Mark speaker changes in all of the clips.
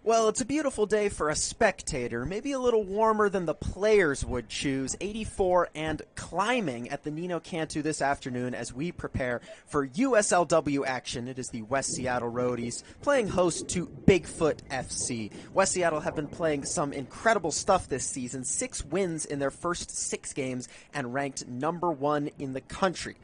Speaker 1: Well, it's a beautiful day for a spectator, maybe a little warmer than the players would choose. 84 and climbing at the Nino Cantu this afternoon as we prepare for USLW action. It is the West Seattle Rhodies playing host to Bigfoot FC. West Seattle have been playing some incredible stuff this season, 6 wins in their first 6 games and ranked number 1 in the country.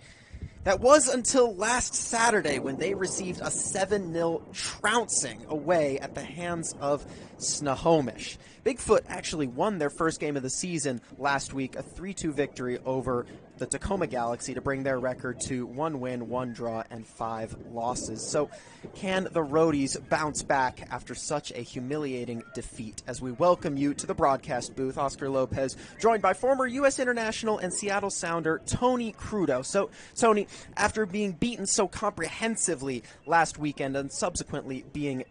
Speaker 1: That was until last Saturday when they received a 7-0 trouncing away at the hands of Snohomish. Bigfoot actually won their first game of the season last week, a 3-2 victory over the Tacoma Galaxy to bring their record to 1 win, 1 draw, and 5 losses. So can the Rhodies bounce back after such a humiliating defeat? As we welcome you to the broadcast booth, Oscar Lopez, joined by former U.S. international and Seattle Sounder Tony Crudo. So, Tony, after being beaten so comprehensively last weekend and subsequently being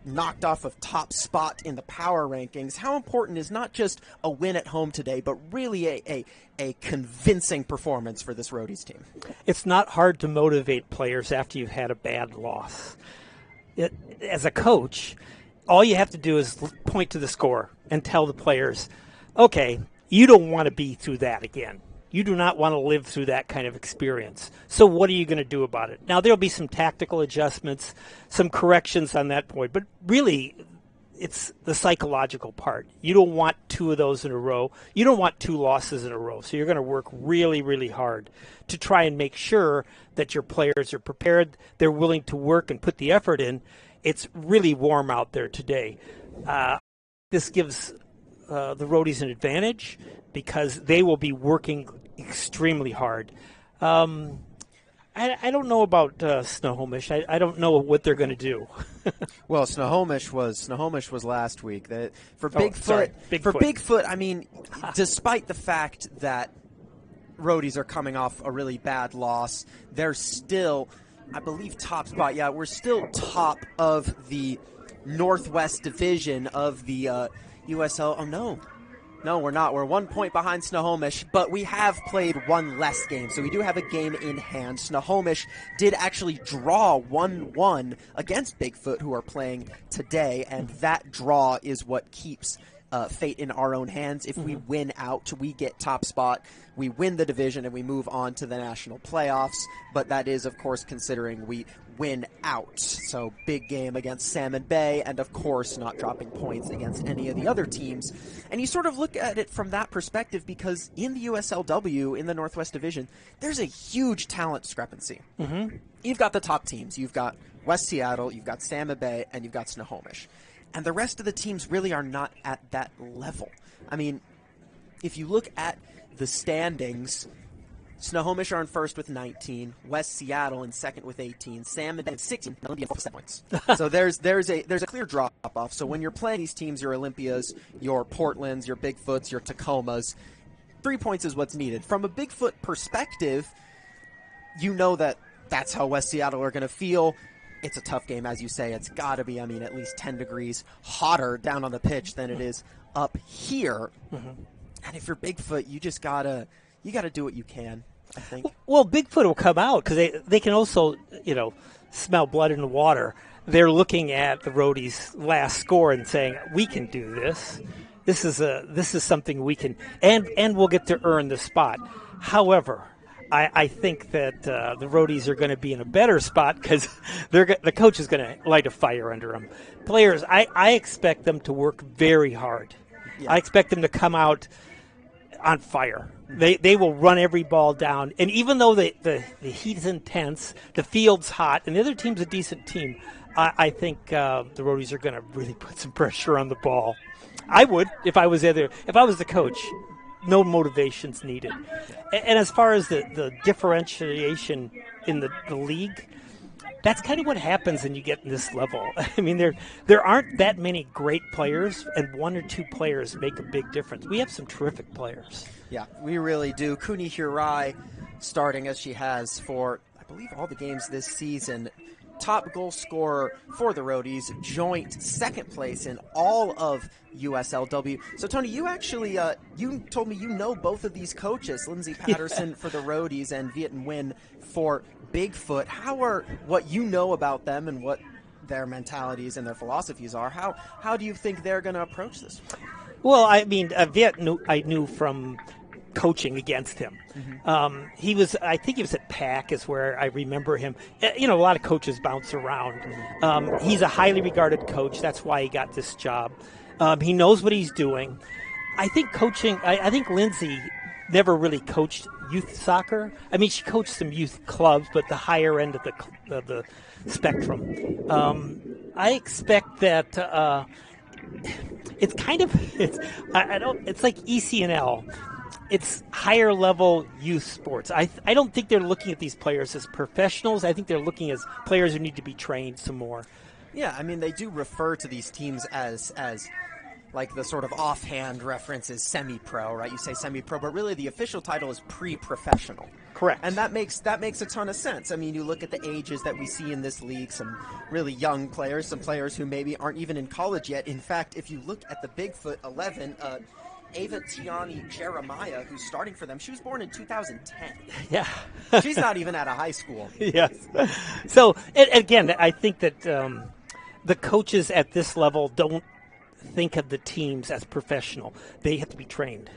Speaker 1: knocked off of top spot in the power rankings, how important is not just a win at home today, but really a convincing performance for this Rhodies team?
Speaker 2: It's not hard to motivate players after you've had a bad loss. As a coach, all you have to do is point to the score and tell the players, okay, you don't want to be through that again. You do not want to live through that kind of experience. So what are you going to do about it? Now, there'll be some tactical adjustments, some corrections on that point, but really it's the psychological part. You don't want 2 of those in a row. You don't want 2 losses in a row. So you're going to work really, really hard to try and make sure that your players are prepared, they're willing to work and put the effort in. It's really warm out there today. This gives the Rhodies an advantage because they will be working extremely hard. I don't know about Snohomish. I don't know what they're going to do.
Speaker 1: Well, Snohomish was last week. For Bigfoot, I mean, despite the fact that Rhodies are coming off a really bad loss, they're still, I believe, top spot. Yeah, we're still top of the Northwest Division of the USL. Oh, no, we're not. We're 1 point behind Snohomish, but we have played 1 less game, so we do have a game in hand. Snohomish did actually draw 1-1 against Bigfoot, who are playing today, and that draw is what keeps fate in our own hands. If we win out, we get top spot, we win the division, and we move on to the national playoffs, but that is, of course, considering we win out. So big game against Salmon Bay, and of course not dropping points against any of the other teams. And you sort of look at it from that perspective because in the USLW, in the Northwest Division, there's a huge talent discrepancy. You've got the top teams. You've got West Seattle, you've got Salmon Bay, and you've got Snohomish. And the rest of the teams really are not at that level. I mean, if you look at the standings, Snohomish are in first with 19, West Seattle in second with 18, Salmon Bay 16, Olympia 4 points. So there's a clear drop off. So when you're playing these teams, your Olympias, your Portlands, your Bigfoots, your Tacomas, 3 points is what's needed. From a Bigfoot perspective, you know that's how West Seattle are going to feel. It's a tough game, as you say. It's got to be, at least 10 degrees hotter down on the pitch than it is up here. And if you're Bigfoot, you just gotta do what you can, I think.
Speaker 2: Well, Bigfoot will come out because they can also, smell blood in the water. They're looking at the Rhodies' last score and saying, we can do this. This is something we can, and we'll get to earn the spot. However, I think that the Rhodies are going to be in a better spot because the coach is going to light a fire under them. Players, I expect them to work very hard. Yeah. I expect them to come out on fire. They will run every ball down. And even though the heat is intense, the field's hot, and the other team's a decent team, I think the Rhodies are going to really put some pressure on the ball. I would if I was the coach. No motivations needed. And as far as the differentiation in the league, that's kind of what happens when you get in this level. I mean, there aren't that many great players, and 1 or 2 players make a big difference. We have some terrific players.
Speaker 1: Yeah, we really do. Kuni Hirai starting as she has for, I believe, all the games this season. Top goal scorer for the Rhodies, joint second place in all of USLW. So, Tony, you actually, you told me you know both of these coaches, Lindsay Patterson for the Rhodies and Viet Nguyen for Bigfoot. How are what you know about them and what their mentalities and their philosophies are. How do you think they're going to approach this?
Speaker 2: Well, I mean, Viet I knew from coaching against him. Mm-hmm. I think he was at PAC is where I remember him. A lot of coaches bounce around. He's a highly regarded coach. That's why he got this job. He knows what he's doing. I think I think Lindsay never really coached youth soccer. I mean, she coached some youth clubs, but the higher end of the spectrum. I expect that it's like ECNL. It's higher level youth sports. I don't think they're looking at these players as professionals. I think they're looking as players who need to be trained some more.
Speaker 1: Yeah, I mean, they do refer to these teams as like the sort of offhand reference is semi-pro, right? You say semi-pro, but really the official title is pre-professional.
Speaker 2: Correct.
Speaker 1: And that makes a ton of sense. I mean, you look at the ages that we see in this league, some really young players, some players who maybe aren't even in college yet. In fact, if you look at the Bigfoot 11, Ava Tiani Jeremiah, who's starting for them, she was born in 2010.
Speaker 2: Yeah.
Speaker 1: She's not even out of high school.
Speaker 2: Yes. So, again, I think that the coaches at this level don't think of the teams as professional. They have to be trained.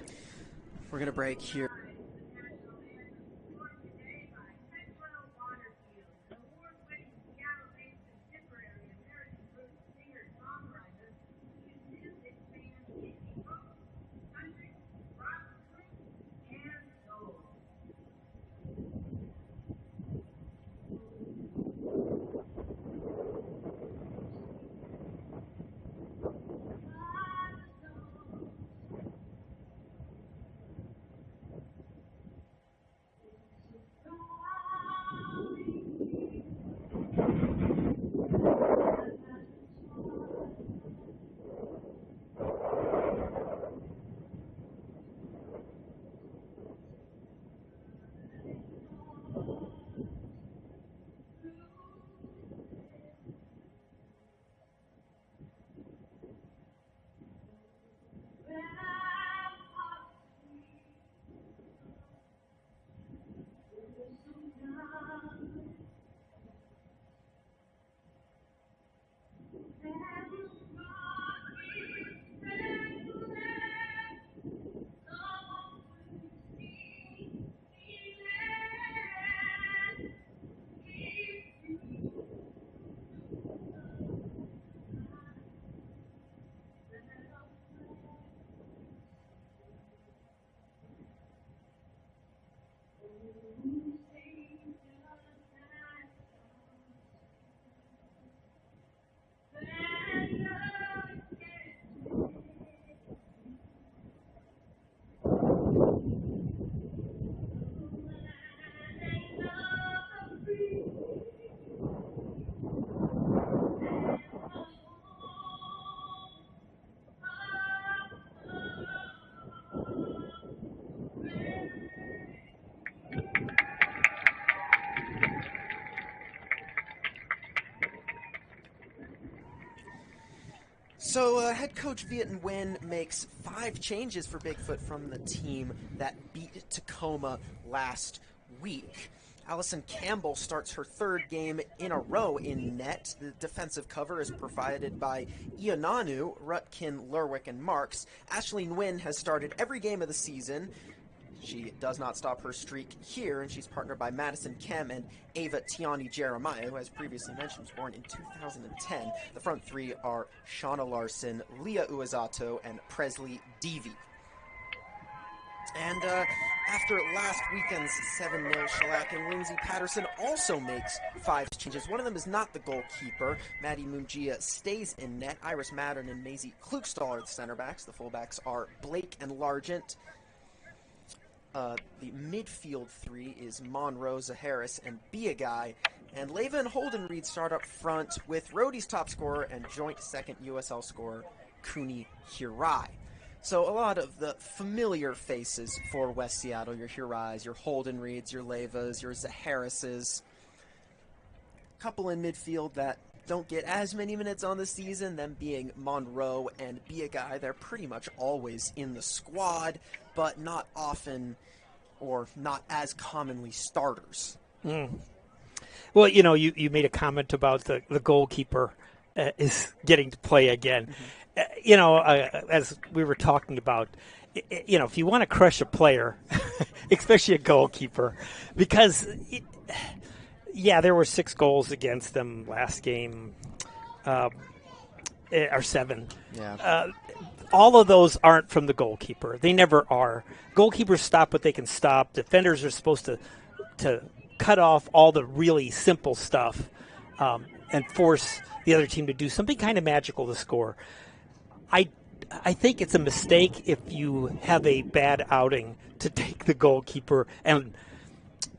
Speaker 1: We're going to break here. So head coach Viet Nguyen makes 5 changes for Bigfoot from the team that beat Tacoma last week. Allison Campbell starts her 3rd game in a row in net. The defensive cover is provided by Ionanu, Rutkin, Lerwick, and Marks. Ashley Nguyen has started every game of the season. She does not stop her streak here, and she's partnered by Madison Kem and Ava Tiani Jeremiah, who, as previously mentioned, was born in 2010. The front 3 are Shauna Larson, Leah Uezato, and Presley Deavy. And after last weekend's 7-0 shellacking, Lindsay Patterson also makes 5 changes. One of them is not the goalkeeper. Maddie Mungia stays in net. Iris Mattern and Maisie Klukstall are the center backs. The fullbacks are Blake and Largent. The midfield 3 is Monroe, Zaharis, and Biagai. And Leva and Holdenreed start up front with Rhodies' top scorer and joint 2nd USL scorer, Kuni Hirai. So a lot of the familiar faces for West Seattle, your Hirais, your Holdenreeds, your Levas, your Zaharises. A couple in midfield that don't get as many minutes on the season, them being Monroe and Biagai. They're pretty much always in the squad, but not often or not as commonly starters.
Speaker 2: Well, you made a comment about the goalkeeper is getting to play again. As we were talking about, if you want to crush a player, especially a goalkeeper, because, there were 6 goals against them last game, or 7.
Speaker 1: Yeah.
Speaker 2: All of those aren't from the goalkeeper. They never are. Goalkeepers stop what they can stop. Defenders are supposed to cut off all the really simple stuff and force the other team to do something kind of magical to score. I think it's a mistake if you have a bad outing to take the goalkeeper and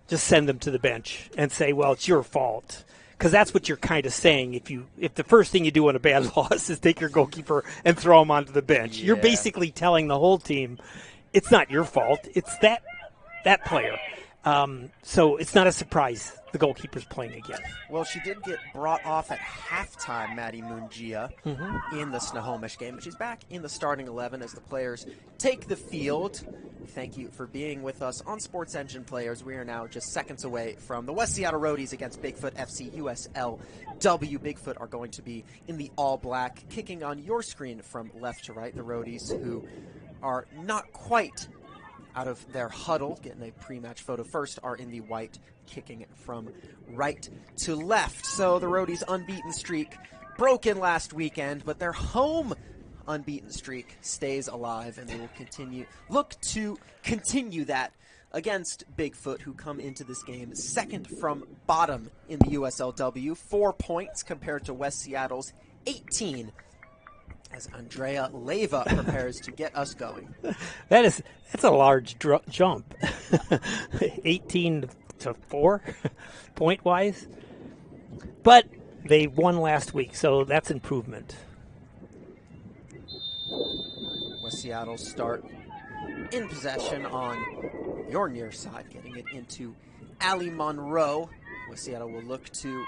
Speaker 2: just send them to the bench and say, well, it's your fault. Because that's what you're kind of saying. If the first thing you do in a bad loss is take your goalkeeper and throw him onto the bench, you're basically telling the whole team, it's not your fault. It's that player. So it's not a surprise the goalkeeper's playing again.
Speaker 1: Well, she did get brought off at halftime, Maddie Mungia, in the Snohomish game, but she's back in the starting 11 as the players take the field. Thank you for being with us on Sports Engine Players. We are now just seconds away from the West Seattle Rhodies against Bigfoot FC USLW. Bigfoot are going to be in the all-black, kicking on your screen from left to right. The Rhodies, who are not quite out of their huddle, getting a pre-match photo first, are in the white, kicking from right to left. So the Rhodies' unbeaten streak broken last weekend, but their home unbeaten streak stays alive, and they will look to continue that against Bigfoot, who come into this game second from bottom in the USLW, 4 points compared to West Seattle's 18. As Andrea Leyva prepares to get us going.
Speaker 2: That's a large jump. 18 to 4 point-wise. But they won last week, so that's improvement.
Speaker 1: West Seattle start in possession on your near side, getting it into Allie Monroe. West Seattle will look to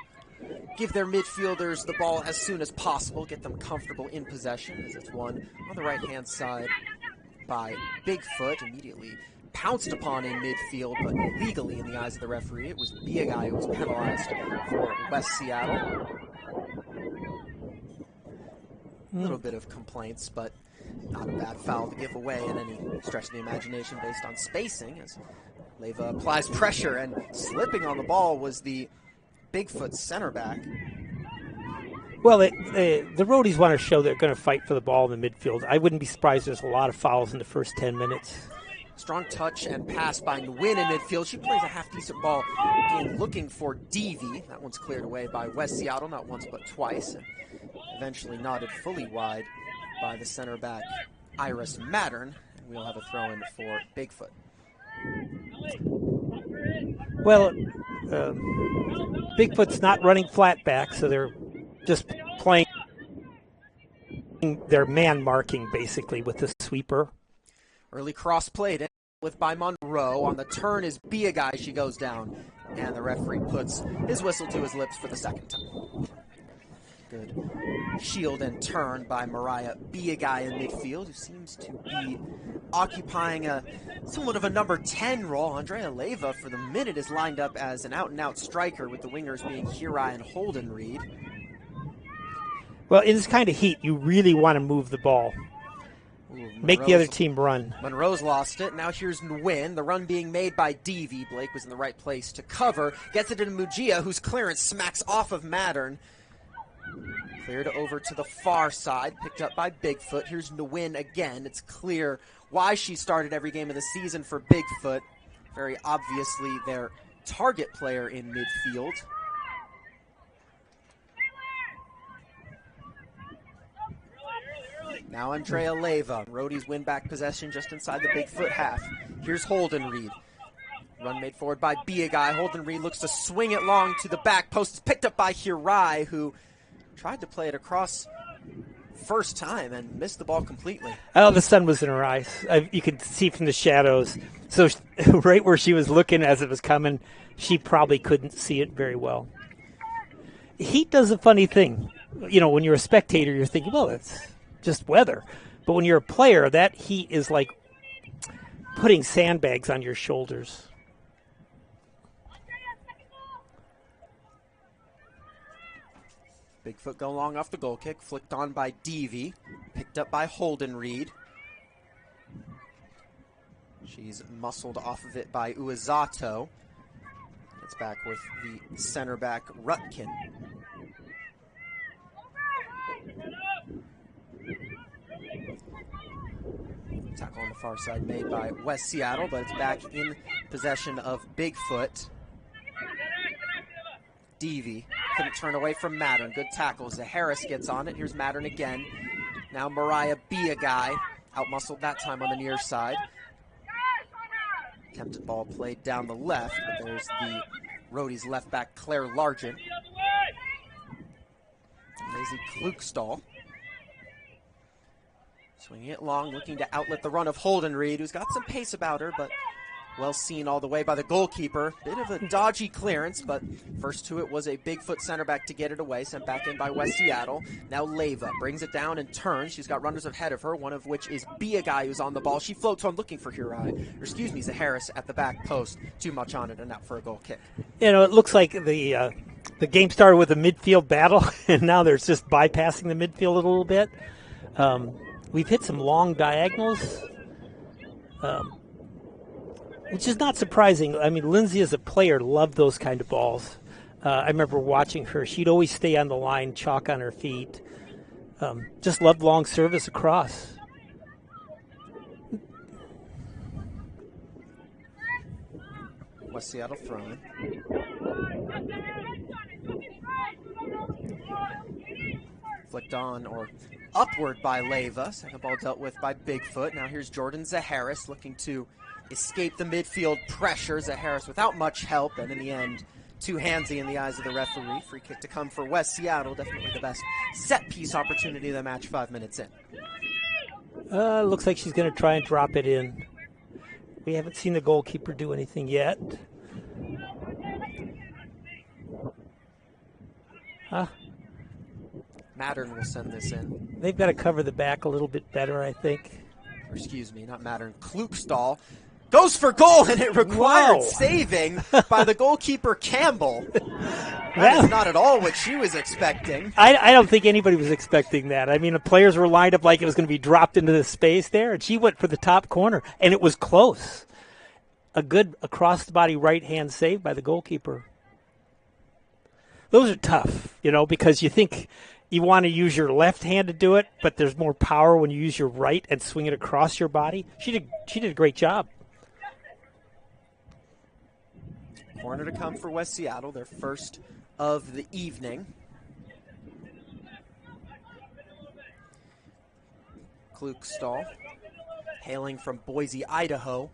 Speaker 1: give their midfielders the ball as soon as possible, get them comfortable in possession, as it's won on the right-hand side by Bigfoot. Immediately pounced upon in midfield, but legally in the eyes of the referee. It was Biagai who was penalized for West Seattle. A little bit of complaints, but not a bad foul to give away in any stretch of the imagination based on spacing, as Leyva applies pressure, and slipping on the ball was the Bigfoot center back.
Speaker 2: Well, the Rhodies want to show they're going to fight for the ball in the midfield. I wouldn't be surprised there's a lot of fouls in the first 10 minutes.
Speaker 1: Strong touch and pass by Nguyen in midfield. She plays a half-decent ball in looking for Devi. That one's cleared away by West Seattle, not once but twice. And eventually nodded fully wide by the center back, Iris Mattern. And we'll have a throw-in for Bigfoot.
Speaker 2: Well, Bigfoot's not running flat back, so they're just playing their man marking, basically, with the sweeper.
Speaker 1: Early cross played with by Monroe. On the turn is Biagai. She goes down, and the referee puts his whistle to his lips for the second time. Good shield and turn by Mariah Biagai in midfield, who seems to be occupying somewhat of a number 10 role. Andrea Leyva, for the minute, is lined up as an out-and-out striker, with the wingers being Hirai and Holden Reed.
Speaker 2: Well, in this kind of heat, you really want to move the ball. Make the other team run.
Speaker 1: Monroe's lost it. Now here's Nguyen. The run being made by Devi. Blake was in the right place to cover. Gets it into Mujia, whose clearance smacks off of Mattern. Cleared over to the far side. Picked up by Bigfoot. Here's Nguyen again. It's clear why she started every game of the season for Bigfoot. Very obviously their target player in midfield. Now Andrea Leyva. Rhodies win back possession just inside the Bigfoot half. Here's Holden Reed. Run made forward by Biagai. Holden Reed looks to swing it long to the back post. It's picked up by Hirai, who tried to play it across first time and missed the ball completely.
Speaker 2: Oh, the sun was in her eyes. You could see from the shadows. So right where she was looking as it was coming, she probably couldn't see it very well. Heat does a funny thing. You know, when you're a spectator, you're thinking, well, it's just weather. But when you're a player, that heat is like putting sandbags on your shoulders.
Speaker 1: Bigfoot go long off the goal kick, flicked on by Deavy, picked up by Holden Reed. She's muscled off of it by Uezato. Gets back with the center back, Rutkin. Tackle on the far side made by West Seattle, but it's back in possession of Bigfoot. Deavy couldn't turn away from Mattern. Good tackle. Harris gets on it. Here's Mattern again. Now Mariah Biagai, outmuscled that time on the near side. Attempted ball played down the left, but there's the Rhodies left back, Claire Largent. Lazy Klukstall. Swinging it long, looking to outlet the run of Holden Reed, who's got some pace about her, but well seen all the way by the goalkeeper. Bit of a dodgy clearance, but first to it was a Bigfoot center back to get it away, sent back in by West Seattle. Now Leyva brings it down and turns. She's got runners ahead of her, one of which is Biagai, who's on the ball. She floats on looking for Harris at the back post. Too much on it and out for a goal kick.
Speaker 2: You know, it looks like the game started with a midfield battle, and now there's just bypassing the midfield a little bit. We've hit some long diagonals, which is not surprising. I mean, Lindsay as a player loved those kind of balls. I remember watching her. She'd always stay on the line, chalk on her feet. Just loved long service across.
Speaker 1: West Seattle throwing. Flicked on or upward by Leyva. Second ball dealt with by Bigfoot. Now here's Jordan Zaharis looking to escape the midfield pressure. Zaharis without much help, and in the end, too handsy in the eyes of the referee. Free kick to come for West Seattle. Definitely the best set-piece opportunity of the match 5 minutes in.
Speaker 2: Looks like she's going to try and drop it in. We haven't seen the goalkeeper do anything yet.
Speaker 1: Mattern will send this in.
Speaker 2: They've got to cover the back a little bit better, I think.
Speaker 1: Or excuse me, not Mattern. Klukstall goes for goal, and it required saving by the goalkeeper Campbell. That is not at all what she was expecting.
Speaker 2: I don't think anybody was expecting that. I mean, the players were lined up like it was going to be dropped into the space there, and she went for the top corner, and it was close. A good across-the-body right-hand save by the goalkeeper. Those are tough, because you think you want to use your left hand to do it, but there's more power when you use your right and swing it across your body. She did a great job.
Speaker 1: Corner to come for West Seattle, their first of the evening. Klukstall, hailing from Boise, Idaho.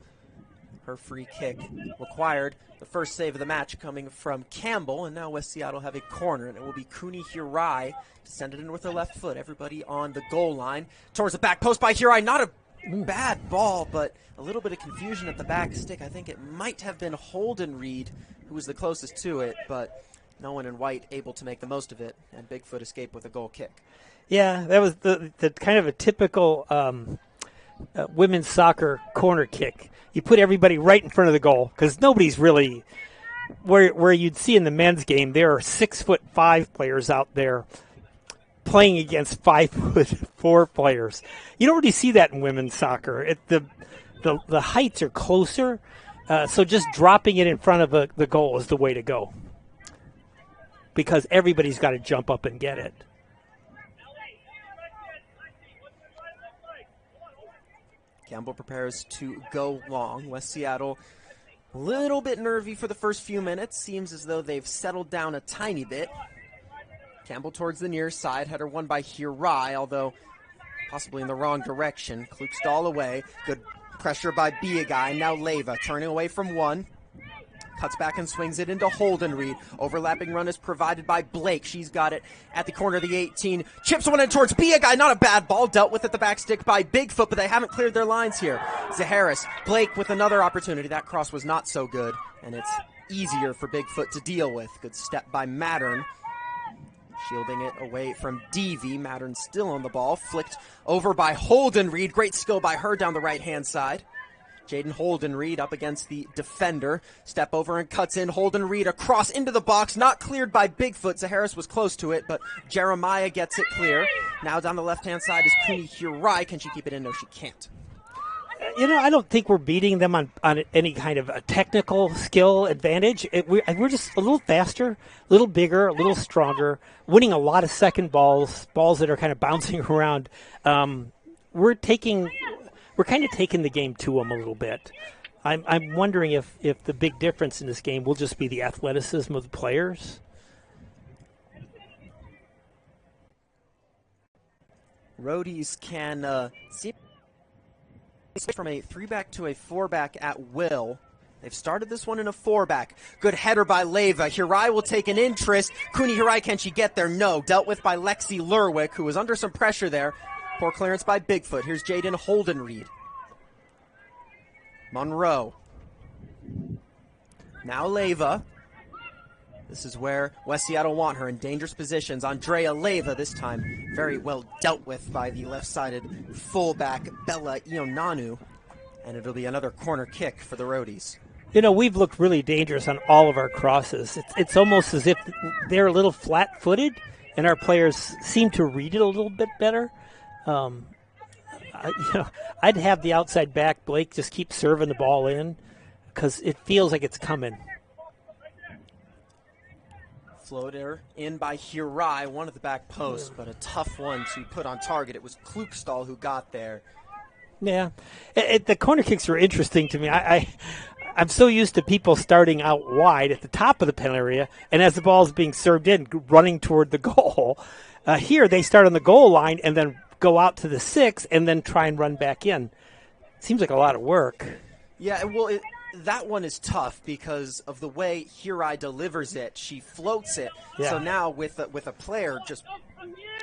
Speaker 1: Her free kick required. The first save of the match coming from Campbell, and now West Seattle have a corner, and it will be Kuni Hirai to send it in with her left foot. Everybody on the goal line. Towards the back post by Hirai. Not a bad ball, but a little bit of confusion at the back stick. I think it might have been Holden Reed who was the closest to it, but no one in white able to make the most of it, and Bigfoot escaped with a goal kick.
Speaker 2: Yeah, that was the kind of a typical women's soccer corner kick. You put everybody right in front of the goal because nobody's really where you'd see in the men's game. There are 6'5" players out there playing against 5'4" players. You don't really see that in women's soccer. The heights are closer, so just dropping it in front of the goal is the way to go because everybody's got to jump up and get it.
Speaker 1: Campbell prepares to go long. West Seattle a little bit nervy for the first few minutes. Seems as though they've settled down a tiny bit. Campbell towards the near side. Header won by Hirai, although possibly in the wrong direction. Klukstall away. Good pressure by Biagai. Now Leyva turning away from one. Cuts back and swings it into Holden Reed. Overlapping run is provided by Blake. She's got it at the corner of the 18. Chips one in towards Biagai. Not a bad ball. Dealt with at the back stick by Bigfoot, but they haven't cleared their lines here. Zaharis. Blake with another opportunity. That cross was not so good, and it's easier for Bigfoot to deal with. Good step by Mattern. Shielding it away from Deavy. Mattern still on the ball. Flicked over by Holden Reed. Great skill by her down the right-hand side. Jaden Holden-Reed up against the defender. Step over and cuts in. Holden-Reed across into the box. Not cleared by Bigfoot. Zaharis was close to it, but Jeremiah gets it clear. Now down the left-hand side is Kuni Hirai. Can she keep it in? No, she can't.
Speaker 2: I don't think we're beating them on any kind of a technical skill advantage. We're just a little faster, a little bigger, a little stronger, winning a lot of second balls that are kind of bouncing around. We're kind of taking the game to them a little bit. I'm wondering if the big difference in this game will just be the athleticism of the players.
Speaker 1: Rhodies can see from a 3-back to a 4-back at will. They've started this one in a 4-back. Good header by Leva. Hirai will take an interest. Kuni Hirai, can she get there? No. Dealt with by Lexi Lerwick, who was under some pressure there. Poor clearance by Bigfoot. Here's Jaden Holden-Reed. Monroe. Now Leva. This is where West Seattle want her in dangerous positions. Andrea Leva, this time very well dealt with by the left-sided fullback Bella Ionanu. And it'll be another corner kick for the Rhodies.
Speaker 2: We've looked really dangerous on all of our crosses. It's almost as if they're a little flat-footed, and our players seem to read it a little bit better. I'd have the outside back, Blake, just keep serving the ball in because it feels like it's coming.
Speaker 1: Floater in by Hirai, one at the back post, but a tough one to put on target. It was Klukstall who got there.
Speaker 2: Yeah. The corner kicks were interesting to me. I'm so used to people starting out wide at the top of the penalty area, and as the ball is being served in, running toward the goal. Here, they start on the goal line and then go out to the 6 and then try and run back in. Seems like a lot of work.
Speaker 1: Yeah, well, that one is tough because of the way Hirai delivers it. She floats it. Yeah. So now with a player just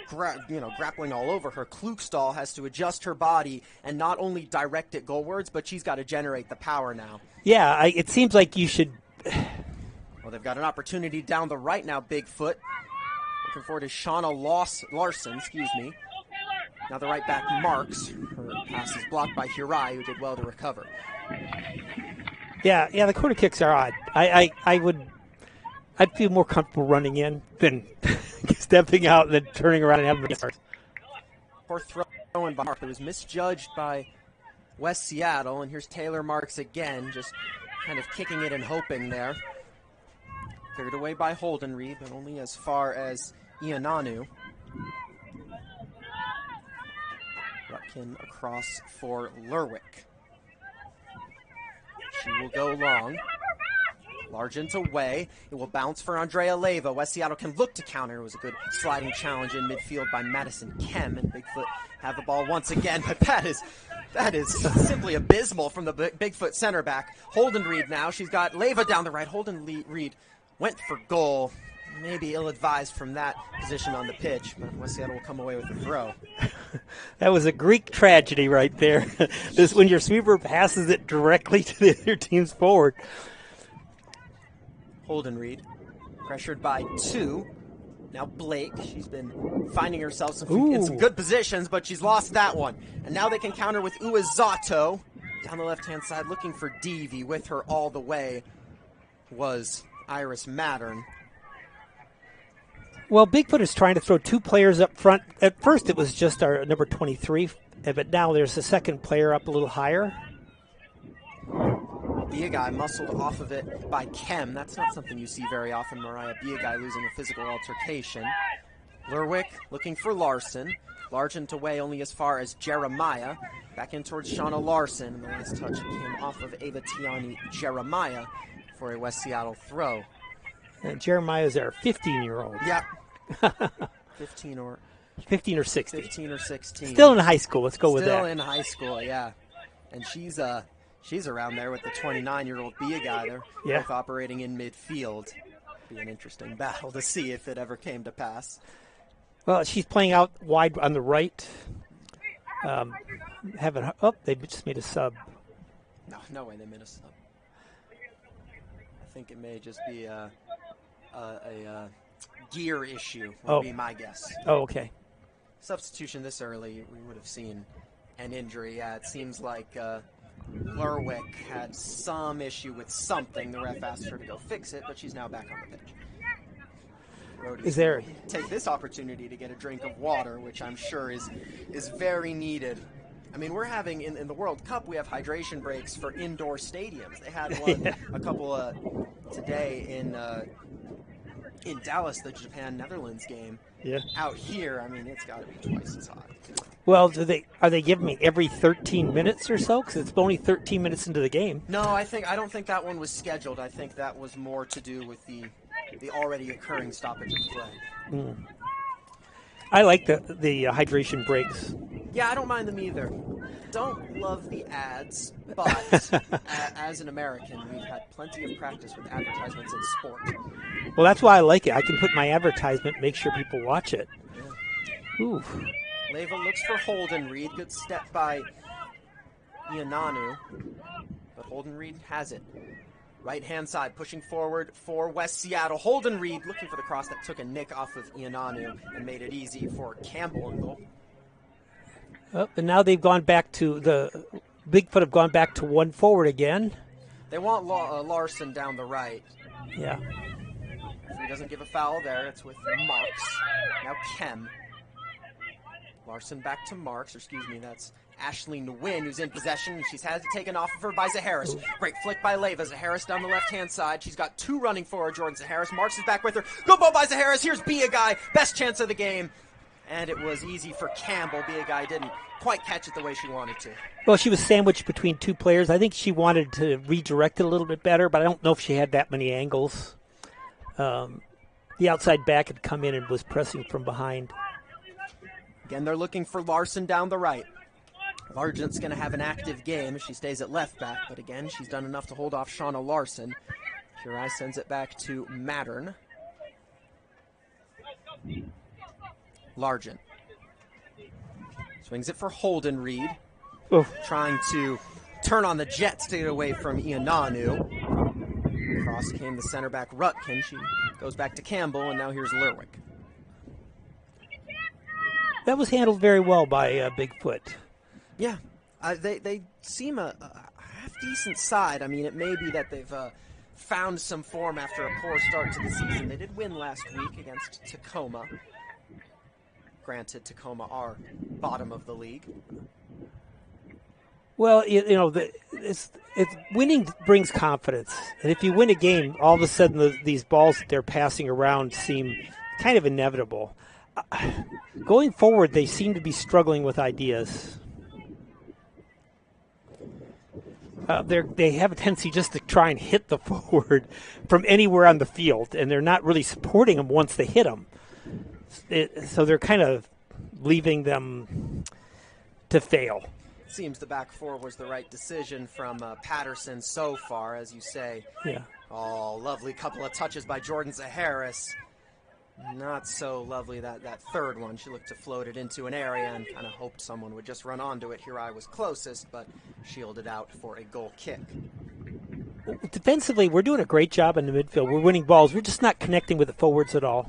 Speaker 1: grappling all over her, Klukstall has to adjust her body and not only direct it goalwards, but she's got to generate the power now.
Speaker 2: Yeah, it seems like you should.
Speaker 1: Well, they've got an opportunity down the right now, Bigfoot. Looking forward to Shauna Larson, Now the right back marks. Her pass is blocked by Hirai, who did well to recover.
Speaker 2: Yeah, the corner kicks are odd. I'd feel more comfortable running in than stepping out and then turning around and having a start.
Speaker 1: Poor throw in by Mark. It was misjudged by West Seattle, and here's Taylor Marks again, just kind of kicking it and hoping there. Cleared away by Holden-Reed, but only as far as Ionanu. Rutkin across for Lerwick. She will go long. Largent away. It will bounce for Andrea Leva. West Seattle can look to counter. It was a good sliding challenge in midfield by Madison Kem, and Bigfoot have the ball once again. But that is simply abysmal from the Bigfoot center back. Holden-Reed now. She's got Leva down the right. Holden-Reed went for goal. Maybe ill-advised from that position on the pitch, but West Seattle will come away with a throw.
Speaker 2: That was a Greek tragedy right there. This when your sweeper passes it directly to the other team's forward.
Speaker 1: Holden-Reed, pressured by 2. Now Blake, she's been finding herself in some good positions, but she's lost that one. And now they can counter with Uezato. Down the left-hand side, looking for Devi. With her all the way was Iris Mattern.
Speaker 2: Well, Bigfoot is trying to throw 2 players up front. At first, it was just our number 23, but now there's a second player up a little higher.
Speaker 1: Biagai muscled off of it by Kem. That's not something you see very often, Mariah Biagai losing a physical altercation. Lerwick looking for Larson. Largent away only as far as Jeremiah. Back in towards Shauna Larson. And the last touch came off of Ava Tiani Jeremiah for a West Seattle throw.
Speaker 2: And Jeremiah's our 15-year-old.
Speaker 1: Yeah. 15 or
Speaker 2: 16.
Speaker 1: 15 or 16.
Speaker 2: Still in high school. Let's go with that.
Speaker 1: Still in high school, yeah. And she's around there with the 29-year-old Biagai. They're both operating in midfield. Be an interesting battle to see if it ever came to pass.
Speaker 2: Well, she's playing out wide on the right. They just made a sub.
Speaker 1: No way they made a sub. I think it may just be a gear issue, would be my guess.
Speaker 2: Oh, okay.
Speaker 1: Substitution this early, we would have seen an injury. Yeah, it seems like Lerwick had some issue with something. The ref asked her to go fix it, but she's now back on the pitch. Rhodies take this opportunity to get a drink of water, which I'm sure is very needed. I mean, we're having, in the World Cup, we have hydration breaks for indoor stadiums. They had one a couple today in Dallas, the Japan-Netherlands game.
Speaker 2: Yeah.
Speaker 1: Out here, I mean, it's got to be twice as hot.
Speaker 2: Well, are they giving me every 13 minutes or so? Because it's only 13 minutes into the game.
Speaker 1: No, I don't think that one was scheduled. I think that was more to do with the already occurring stoppage of play.
Speaker 2: Mm. I like the hydration breaks.
Speaker 1: Yeah, I don't mind them either. Don't love the ads, but as an American, we've had plenty of practice with advertisements in sport.
Speaker 2: Well, that's why I like it. I can put my advertisement, make sure people watch it. Yeah. Ooh.
Speaker 1: Leva looks for Holden Reed. Good step by Iananu, but Holden Reed has it. Right-hand side, pushing forward for West Seattle. Holden Reed looking for the cross that took a nick off of Iananu and made it easy for Campbell in goal.
Speaker 2: Oh, and now they've gone back to Bigfoot have gone back to one forward again.
Speaker 1: They want Larson down the right.
Speaker 2: Yeah.
Speaker 1: If he doesn't give a foul there, it's with Marks. Now Kem. Larson back to Marks, that's Ashley Nguyen, who's in possession. She's had it taken off of her by Zaharis. Great flick by Leva. Zaharis down the left-hand side. She's got two running for her, Jordan Zaharis. Marks is back with her. Good ball by Zaharis. Here's Biagai. Best chance of the game. And it was easy for Campbell. Biagai didn't quite catch it the way she wanted to.
Speaker 2: Well, she was sandwiched between two players. I think she wanted to redirect it a little bit better, but I don't know if she had that many angles. The outside back had come in and was pressing from behind.
Speaker 1: Again, they're looking for Larson down the right. Largent's going to have an active game. She stays at left back, but again, she's done enough to hold off Shauna Larson. Curai sends it back to Mattern. Largent swings it for Holden Reed.
Speaker 2: Oof.
Speaker 1: Trying to turn on the Jets to get away from Iananu. Cross came the center back Rutkin. She goes back to Campbell, and now here's Lerwick.
Speaker 2: That was handled very well by Bigfoot.
Speaker 1: Yeah, they seem a half-decent side. I mean, it may be that they've found some form after a poor start to the season. They did win last week against Tacoma. Granted, Tacoma are bottom of the league.
Speaker 2: Well, it's winning brings confidence. And if you win a game, all of a sudden these balls that they're passing around seem kind of inevitable. Going forward, they seem to be struggling with ideas. They have a tendency just to try and hit the forward from anywhere on the field, and they're not really supporting them once they hit them. So they're kind of leaving them to fail.
Speaker 1: Seems the back four was the right decision from Patterson so far, as you say.
Speaker 2: Yeah.
Speaker 1: Oh, lovely couple of touches by Jordan Zaharis. Not so lovely that third one. She looked to float it into an area and kind of hoped someone would just run onto it. Here I was closest, but shielded out for a goal kick.
Speaker 2: Defensively, we're doing a great job in the midfield. We're winning balls. We're just not connecting with the forwards at all.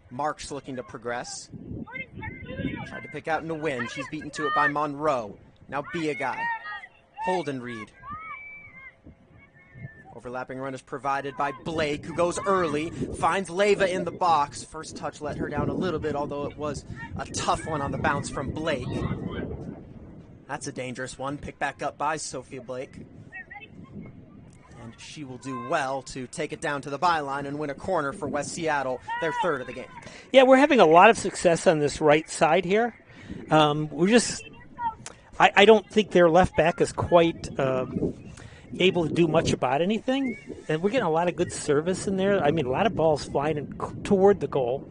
Speaker 1: Marks looking to progress. Tried to pick out Nguyen. She's beaten to it by Monroe. Now Biagai. Holden Reed. Overlapping run is provided by Blake, who goes early, finds Leva in the box. First touch let her down a little bit, although it was a tough one on the bounce from Blake. That's a dangerous one, picked back up by Sophia Blake. And she will do well to take it down to the byline and win a corner for West Seattle, their third of the game.
Speaker 2: Yeah, we're having a lot of success on this right side here. I don't think their left back is quite able to do much about anything, and we're getting a lot of good service in there. I mean, a lot of balls flying toward the goal.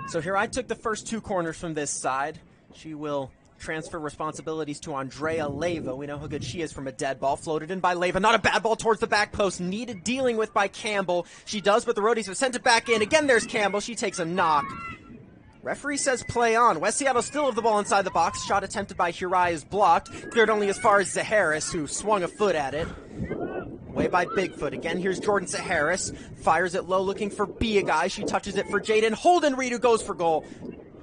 Speaker 1: So here I took the first two corners from this side. She will transfer responsibilities to Andrea Leva. We know how good she is from a dead ball. Floated in by Leva. Not a bad ball towards the back post. Needed dealing with by Campbell. She does, but the Rhodies have sent it back in. Again, there's Campbell. She takes a knock. Referee says play on. West Seattle still have the ball inside the box. Shot attempted by Hurai is blocked. Cleared only as far as Zaharis, who swung a foot at it. Away by Bigfoot. Again, here's Jordan Zaharis. Fires it low looking for Biagai. She touches it for Jaden Holden Reed, who goes for goal.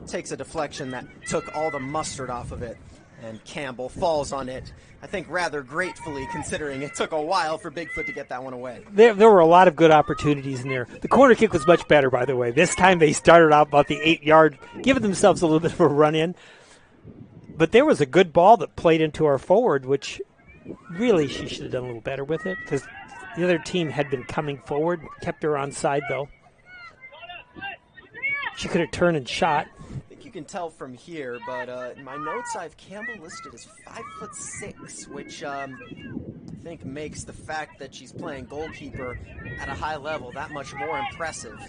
Speaker 1: Takes a deflection that took all the mustard off of it. And Campbell falls on it, I think rather gratefully, considering it took a while for Bigfoot to get that one away.
Speaker 2: There were a lot of good opportunities in there. The corner kick was much better, by the way. This time they started out about the 8-yard, giving themselves a little bit of a run-in. But there was a good ball that played into our forward, which really she should have done a little better with it, because the other team had been coming forward, kept her onside, though. She could have turned and shot.
Speaker 1: You can tell from here, but in my notes I have Campbell listed as 5'6", which I think makes the fact that she's playing goalkeeper at a high level that much more impressive.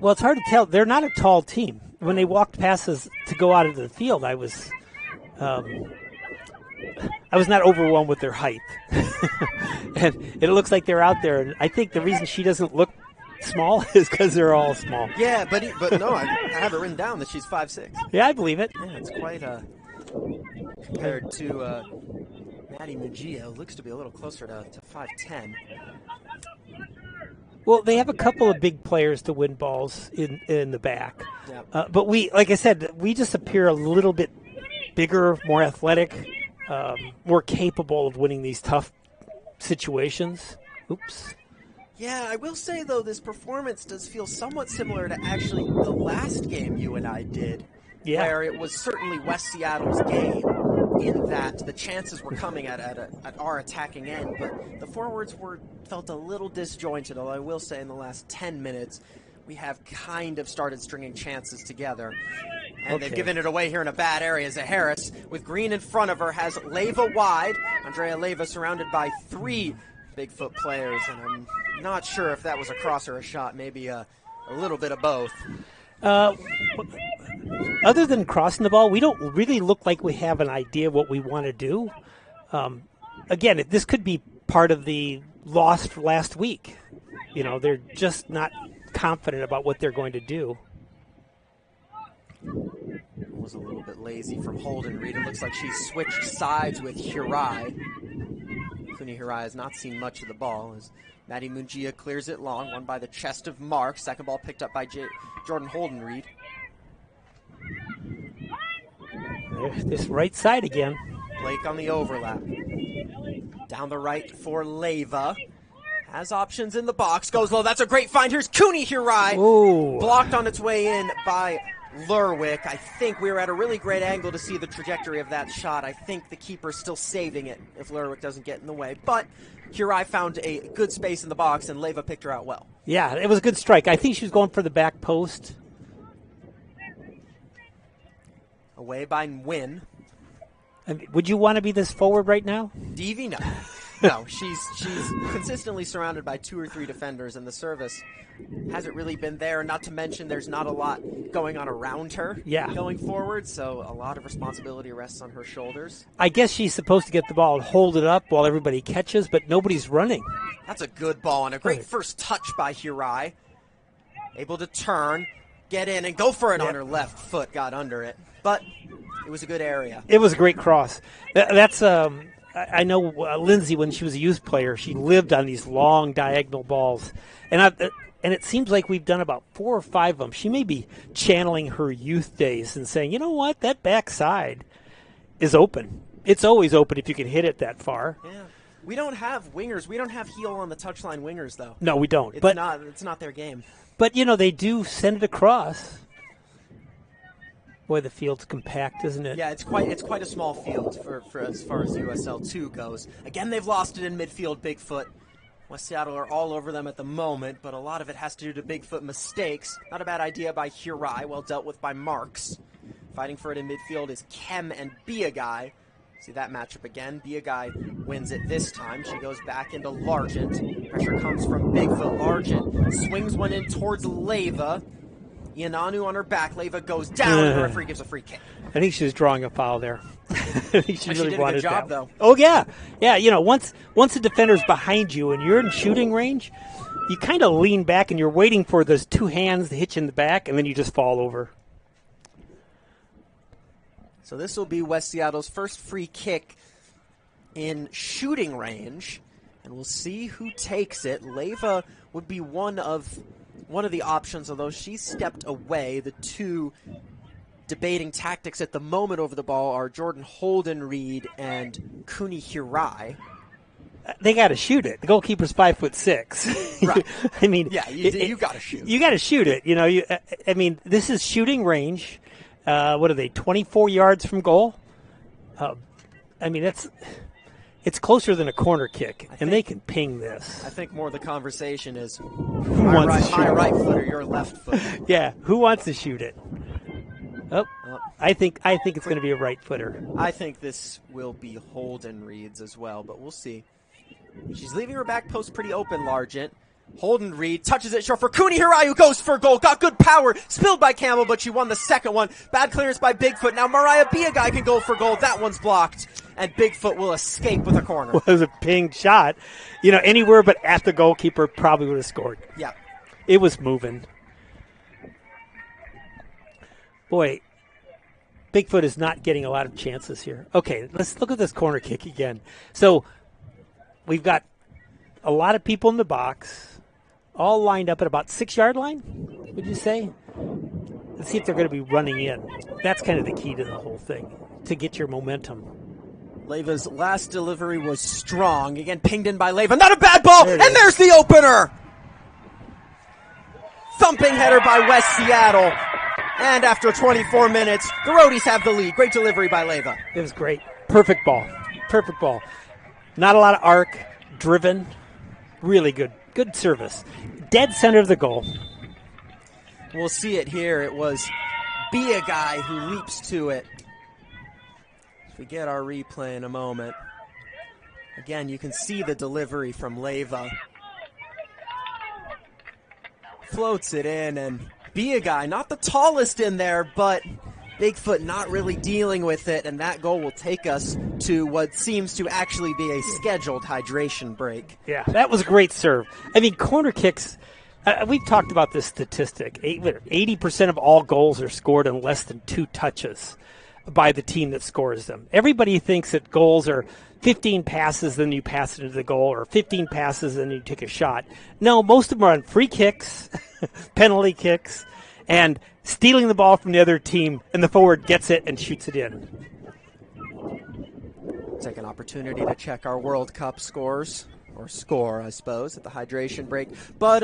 Speaker 2: Well, it's hard to tell. They're not a tall team. When they walked past us to go out of the field, I was not overwhelmed with their height. And it looks like they're out there, and I think the reason she doesn't look small is because they're all small.
Speaker 1: Yeah, but no, I have it written down that she's 5'6".
Speaker 2: Yeah, I believe it.
Speaker 1: Yeah, it's quite compared to Maddie Mujia, who looks to be a little closer to 5'10".
Speaker 2: Well, they have a couple of big players to win balls in the back.
Speaker 1: Yep.
Speaker 2: But we, like I said, we just appear a little bit bigger, more athletic, more capable of winning these tough situations. Oops.
Speaker 1: Yeah, I will say, though, this performance does feel somewhat similar to actually the last game you and I did, where it was certainly West Seattle's game in that the chances were coming at our attacking end, but the forwards felt a little disjointed, although I will say in the last 10 minutes we have kind of started stringing chances together. And they've given it away here in a bad area. Harris, with Green in front of her, has Leyva wide. Andrea Leyva surrounded by 3 Bigfoot players, and I'm not sure if that was a cross or a shot, maybe a little bit of both.
Speaker 2: Other than crossing the ball, we don't really look like we have an idea of what we want to do. Again, this could be part of the loss last week. You know, they're just not confident about what they're going to do.
Speaker 1: Was a little bit lazy from Holden Reed. It looks like she switched sides with Hirai. Kuni Hirai has not seen much of the ball as Maddie Mungia clears it long, won by the chest of Mark. Second ball picked up by Jordan Holden Reed.
Speaker 2: This right side again.
Speaker 1: Blake on the overlap. Down the right for Leyva. Has options in the box. Goes low. That's a great find. Here's Kuni Hirai.
Speaker 2: Ooh.
Speaker 1: Blocked on its way in by Lerwick. I think we were at a really great angle to see the trajectory of that shot. I think the keeper's still saving it if Lerwick doesn't get in the way. But Hirai found a good space in the box, and Leyva picked her out well.
Speaker 2: Yeah, it was a good strike. I think she was going for the back post.
Speaker 1: Away by Nguyen.
Speaker 2: Would you want to be this forward right now?
Speaker 1: Devi, no. No, she's consistently surrounded by 2 or 3 defenders, and the service hasn't really been there. Not to mention there's not a lot going on around her going forward, so a lot of responsibility rests on her shoulders.
Speaker 2: I guess she's supposed to get the ball and hold it up while everybody catches, but nobody's running.
Speaker 1: That's a good ball, and a great first touch by Hirai. Able to turn, get in, and go for it on her left foot. Got under it, but it was a good area.
Speaker 2: It was a great cross. That's I know Lindsay, when she was a youth player, she lived on these long diagonal balls. And it seems like we've done about 4 or 5 of them. She may be channeling her youth days and saying, you know what, that backside is open. It's always open if you can hit it that far.
Speaker 1: Yeah. We don't have wingers. We don't have heel on the touchline wingers, though.
Speaker 2: No, we don't.
Speaker 1: It's not their game.
Speaker 2: But, you know, they do send it across. Boy, the field's compact, isn't it?
Speaker 1: Yeah, it's quite a small field for as far as USL 2 goes. Again, they've lost it in midfield, Bigfoot. West Seattle are all over them at the moment, but a lot of it has to do to Bigfoot mistakes. Not a bad idea by Hirai, well dealt with by Marks. Fighting for it in midfield is Kem and Biagai. See that matchup again. Biagai wins it this time. She goes back into Largent. Pressure comes from Bigfoot. Largent swings one in towards Leyva. Iananu on her back. Leyva goes down, and the referee gives a free kick.
Speaker 2: I think she was drawing a foul there. I think she really
Speaker 1: did
Speaker 2: wanted
Speaker 1: a good job,
Speaker 2: that.
Speaker 1: though.
Speaker 2: Oh, yeah. Yeah, you know, once the defender's behind you and you're in shooting range, you kind of lean back and you're waiting for those 2 hands to hit you in the back, and then you just fall over.
Speaker 1: So this will be West Seattle's first free kick in shooting range, and we'll see who takes it. Leyva would be one of the options, although she stepped away. The 2 debating tactics at the moment over the ball are Jordan Holden-Reed and Kuni Hirai.
Speaker 2: They got to shoot it. The goalkeeper's 5'6".
Speaker 1: Right.
Speaker 2: I mean,
Speaker 1: yeah, you got to shoot.
Speaker 2: You got to shoot it. I mean, this is shooting range. What are they? 24 yards from goal. I mean, it's closer than a corner kick, and they can ping this.
Speaker 1: I think more the conversation is my right foot or your left foot.
Speaker 2: Yeah, who wants to shoot it? I think it's going to be a right footer.
Speaker 1: I think this will be Holden-Reed's as well, but we'll see. She's leaving her back post pretty open, Largent. Holden-Reed touches it short for Kuni Hirai, who goes for goal. Got good power. Spilled by Campbell, but she won the second one. Bad clearance by Bigfoot. Now Mariah Biagai can go for goal. That one's blocked. And Bigfoot will escape with a corner.
Speaker 2: Well, it was a ping shot. Anywhere but at the goalkeeper probably would have scored.
Speaker 1: Yeah.
Speaker 2: It was moving. Boy, Bigfoot is not getting a lot of chances here. Okay, let's look at this corner kick again. So we've got a lot of people in the box, all lined up at about 6-yard line, would you say? Let's see if they're going to be running in. That's kind of the key to the whole thing, to get your momentum.
Speaker 1: Leiva's last delivery was strong. Again, pinged in by Leiva. Not a bad ball, there's the opener! Thumping header by West Seattle. And after 24 minutes, the Rhodies have the lead. Great delivery by Leiva.
Speaker 2: It was great. Perfect ball. Perfect ball. Not a lot of arc, driven. Really good. Good service. Dead center of the goal.
Speaker 1: We'll see it here. It was Biagai who leaps to it. As we get our replay in a moment. Again, you can see the delivery from Leiva. Floats it in, and Biagai, not the tallest in there, but Bigfoot not really dealing with it, and that goal will take us to what seems to actually be a scheduled hydration break.
Speaker 2: Yeah, that was a great serve. I mean, corner kicks, we've talked about this statistic. 80% of all goals are scored in less than 2 touches by the team that scores them. Everybody thinks that goals are 15 passes, then you pass it into the goal, or 15 passes, then you take a shot. No, most of them are on free kicks, penalty kicks, and stealing the ball from the other team, and the forward gets it and shoots it in.
Speaker 1: Take an opportunity to check our World Cup scores, or score, I suppose, at the hydration break. But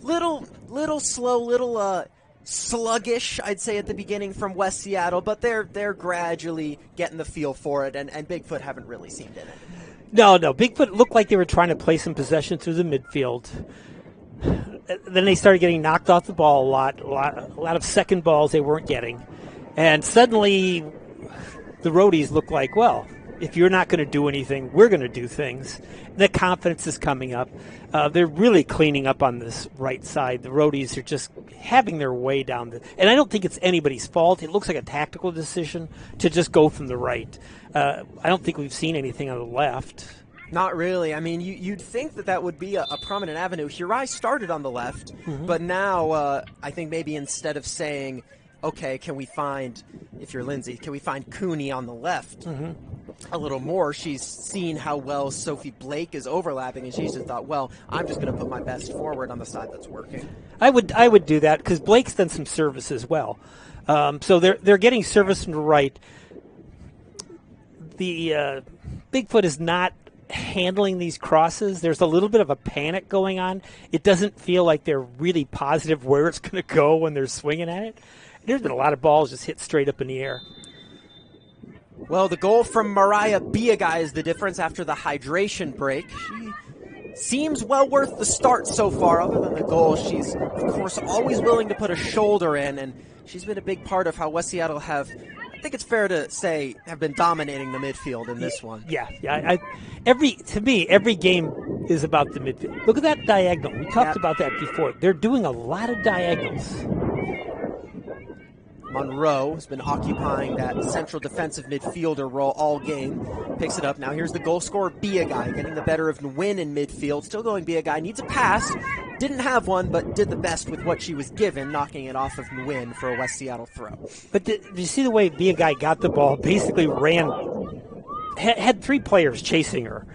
Speaker 1: little slow, little sluggish, I'd say, at the beginning from West Seattle, but they're gradually getting the feel for it, and Bigfoot haven't really seemed in it.
Speaker 2: No, Bigfoot looked like they were trying to play some possession through the midfield. Then they started getting knocked off the ball a lot of second balls they weren't getting. And suddenly the Rhodies look like, well, if you're not going to do anything, we're going to do things. The confidence is coming up. They're really cleaning up on this right side. The Rhodies are just having their way down. And I don't think it's anybody's fault. It looks like a tactical decision to just go from the right. I don't think we've seen anything on the left.
Speaker 1: Not really. I mean, you'd think that would be a prominent avenue. Hirai started on the left, but now I think maybe instead of saying, okay, can we find, if you're Lindsay, can we find Cooney on the left a little more? She's seen how well Sophie Blake is overlapping, and she's just thought, well, I'm just going to put my best forward on the side that's working.
Speaker 2: I would do that because Blake's done some service as well. So they're getting service from the right. The Bigfoot is not handling these crosses. There's a little bit of a panic going on. It doesn't feel like they're really positive where it's going to go when they're swinging at it. There's been a lot of balls just hit straight up in the air.
Speaker 1: Well, the goal from Mariah Biagai is the difference after the hydration break. She seems well worth the start so far. Other than the goal, she's, of course, always willing to put a shoulder in, and she's been a big part of how West Seattle have, I think it's fair to say, have been dominating the midfield in this one.
Speaker 2: Yeah. To me, every game is about the midfield. Look at that diagonal. We talked about that before. They're doing a lot of diagonals.
Speaker 1: Monroe has been occupying that central defensive midfielder role all game. Picks it up. Now here's the goal scorer, Biagai, getting the better of Nguyen in midfield. Still going Biagai. Needs a pass. Didn't have one, but did the best with what she was given, knocking it off of Nguyen for a West Seattle throw.
Speaker 2: But did you see the way Biagai got the ball? Basically had 3 players chasing her.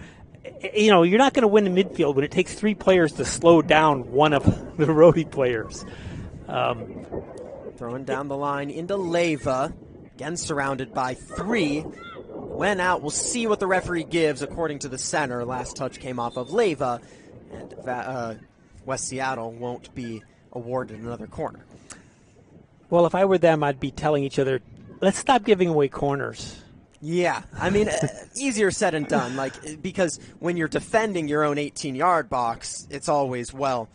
Speaker 2: You know, you're not going to win the midfield when it takes 3 players to slow down one of the Rhodie players.
Speaker 1: Throwing down the line into Leyva. Again surrounded by 3. Went out. We'll see what the referee gives according to the center. Last touch came off of Leyva. And West Seattle won't be awarded another corner.
Speaker 2: Well, if I were them, I'd be telling each other, let's stop giving away corners.
Speaker 1: Yeah, I mean, easier said than done. Like, because when you're defending your own 18-yard box, it's always, well,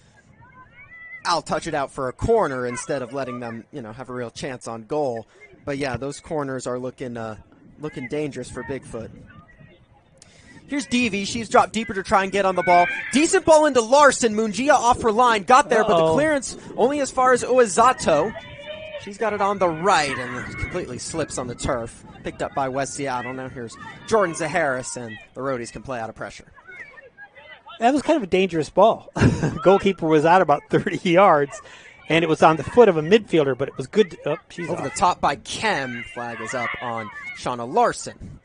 Speaker 1: I'll touch it out for a corner instead of letting them, have a real chance on goal. But yeah, those corners are looking dangerous for Bigfoot. Here's Devi. She's dropped deeper to try and get on the ball. Decent ball into Larson. Mungia off her line. Got there, but the clearance only as far as Uezato. She's got it on the right and completely slips on the turf. Picked up by West Seattle. Now here's Jordan Zaharis, and the Rhodies can play out of pressure.
Speaker 2: That was kind of a dangerous ball. Goalkeeper was out about 30 yards, and it was on the foot of a midfielder, but it was good. She's
Speaker 1: over the top by Kem. Flag is up on Shauna Larson.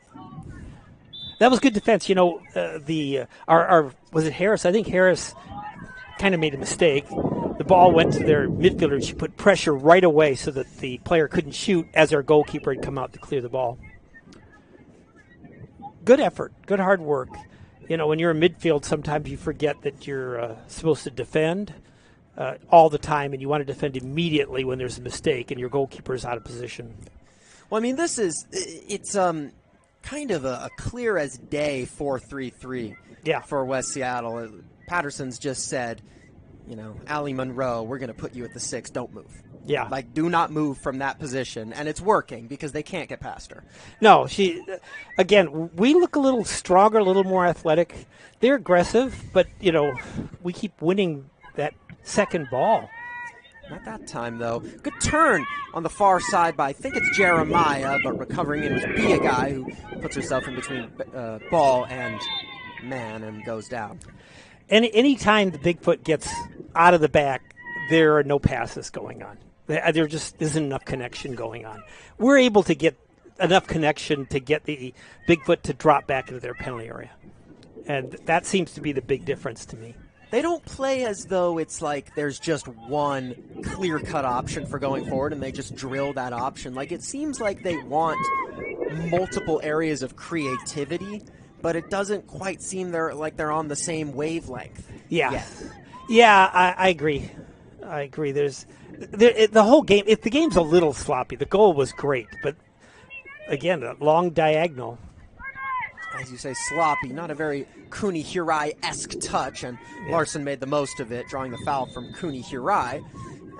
Speaker 2: That was good defense. Was it Harris? I think Harris kind of made a mistake. The ball went to their midfielder, and she put pressure right away so that the player couldn't shoot as our goalkeeper had come out to clear the ball. Good effort, good hard work. When you're in midfield, sometimes you forget that you're supposed to defend all the time, and you want to defend immediately when there's a mistake and your goalkeeper is out of position.
Speaker 1: Well, I mean, it's kind of a clear as day 4-3-3 for West Seattle. Patterson's just said, Allie Monroe, we're going to put you at the 6, don't move.
Speaker 2: Yeah.
Speaker 1: Like, do not move from that position. And it's working because they can't get past her.
Speaker 2: No, we look a little stronger, a little more athletic. They're aggressive, but, we keep winning that second ball.
Speaker 1: Not that time, though. Good turn on the far side by, I think it's Jeremiah, but recovering in was Be a guy who puts herself in between ball and man and goes down.
Speaker 2: Any time the Bigfoot gets out of the back, there are no passes going on. There just isn't enough connection going on. We're able to get enough connection to get the Bigfoot to drop back into their penalty area. And that seems to be the big difference to me.
Speaker 1: They don't play as though it's like there's just one clear-cut option for going forward and they just drill that option. Like, it seems like they want multiple areas of creativity, but it doesn't quite seem they're on the same wavelength.
Speaker 2: Yeah.
Speaker 1: Yet.
Speaker 2: Yeah, I agree. There's the whole game. If the game's a little sloppy, the goal was great, but again, a long diagonal.
Speaker 1: As you say, sloppy, not a very Kuni Hirai-esque touch, and Larson made the most of it, drawing the foul from Kuni Hirai.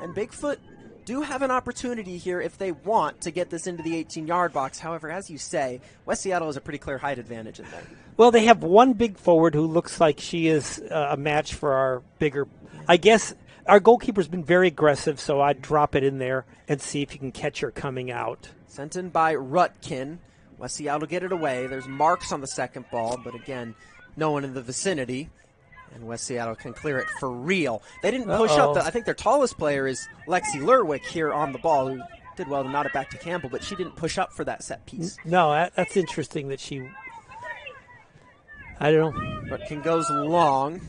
Speaker 1: And Bigfoot do have an opportunity here if they want to get this into the 18-yard box. However, as you say, West Seattle has a pretty clear height advantage in there.
Speaker 2: Well, they have one big forward who looks like she is a match for our bigger. I guess our goalkeeper's been very aggressive, so I'd drop it in there and see if you can catch her coming out.
Speaker 1: Sent in by Rutkin. West Seattle get it away. There's marks on the second ball, but again, no one in the vicinity. And West Seattle can clear it for real. They didn't push up. I think their tallest player is Lexi Lerwick here on the ball, who did well to nod it back to Campbell, but she didn't push up for that set piece.
Speaker 2: No, that's interesting that she... I don't know.
Speaker 1: Rutkin goes long.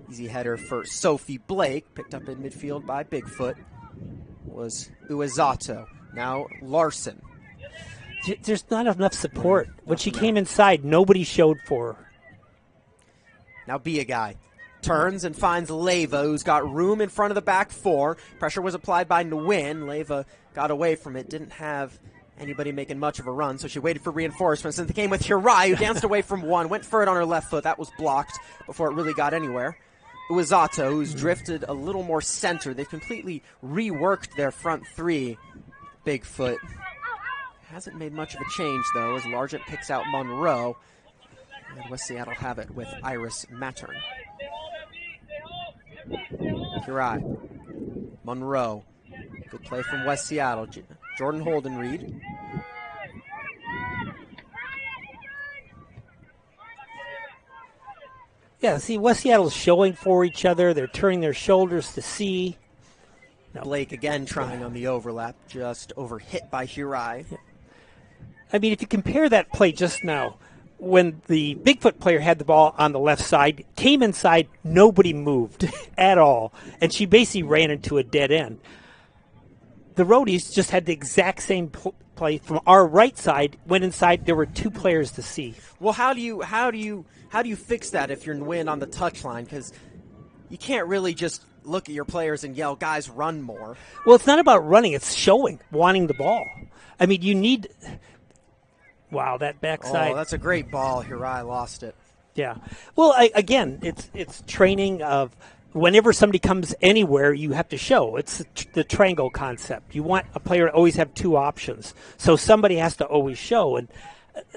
Speaker 1: Easy header for Sophie Blake. Picked up in midfield by Bigfoot. Was Uezato. Now Larson.
Speaker 2: There's not enough support. When she came inside, nobody showed for her.
Speaker 1: Now Be a guy. Turns and finds Leyva, who's got room in front of the back four. Pressure was applied by Nguyen. Leyva got away from it. Didn't have anybody making much of a run, so she waited for reinforcements. And the game with Hirai, who danced away from one. Went for it on her left foot. That was blocked before it really got anywhere. Uezato, who's drifted a little more center. They've completely reworked their front three. Bigfoot hasn't made much of a change, though, as Largent picks out Monroe. And West Seattle have it with Iris Mattern. Hirai. Monroe. Good play from West Seattle. Jordan Holden-Reed.
Speaker 2: Yeah, see, West Seattle's showing for each other. They're turning their shoulders to see.
Speaker 1: No. Blake again trying on the overlap, just overhit by Hirai.
Speaker 2: Yeah. I mean, if you compare that play just now, when the Bigfoot player had the ball on the left side, came inside, nobody moved at all, and she basically ran into a dead end. the Rhodies just had the exact same play from our right side. Went inside. There were 2 players to see.
Speaker 1: Well, how do you fix that if you're win on the touchline? Because you can't really just look at your players and yell, "Guys, run more."
Speaker 2: Well, it's not about running. It's showing, wanting the ball. I mean, you need. Wow, that backside.
Speaker 1: Oh, that's a great ball. Hirai lost it.
Speaker 2: Yeah. Well, again, it's training of whenever somebody comes anywhere, you have to show. It's the triangle concept. You want a player to always have 2 options, so somebody has to always show, and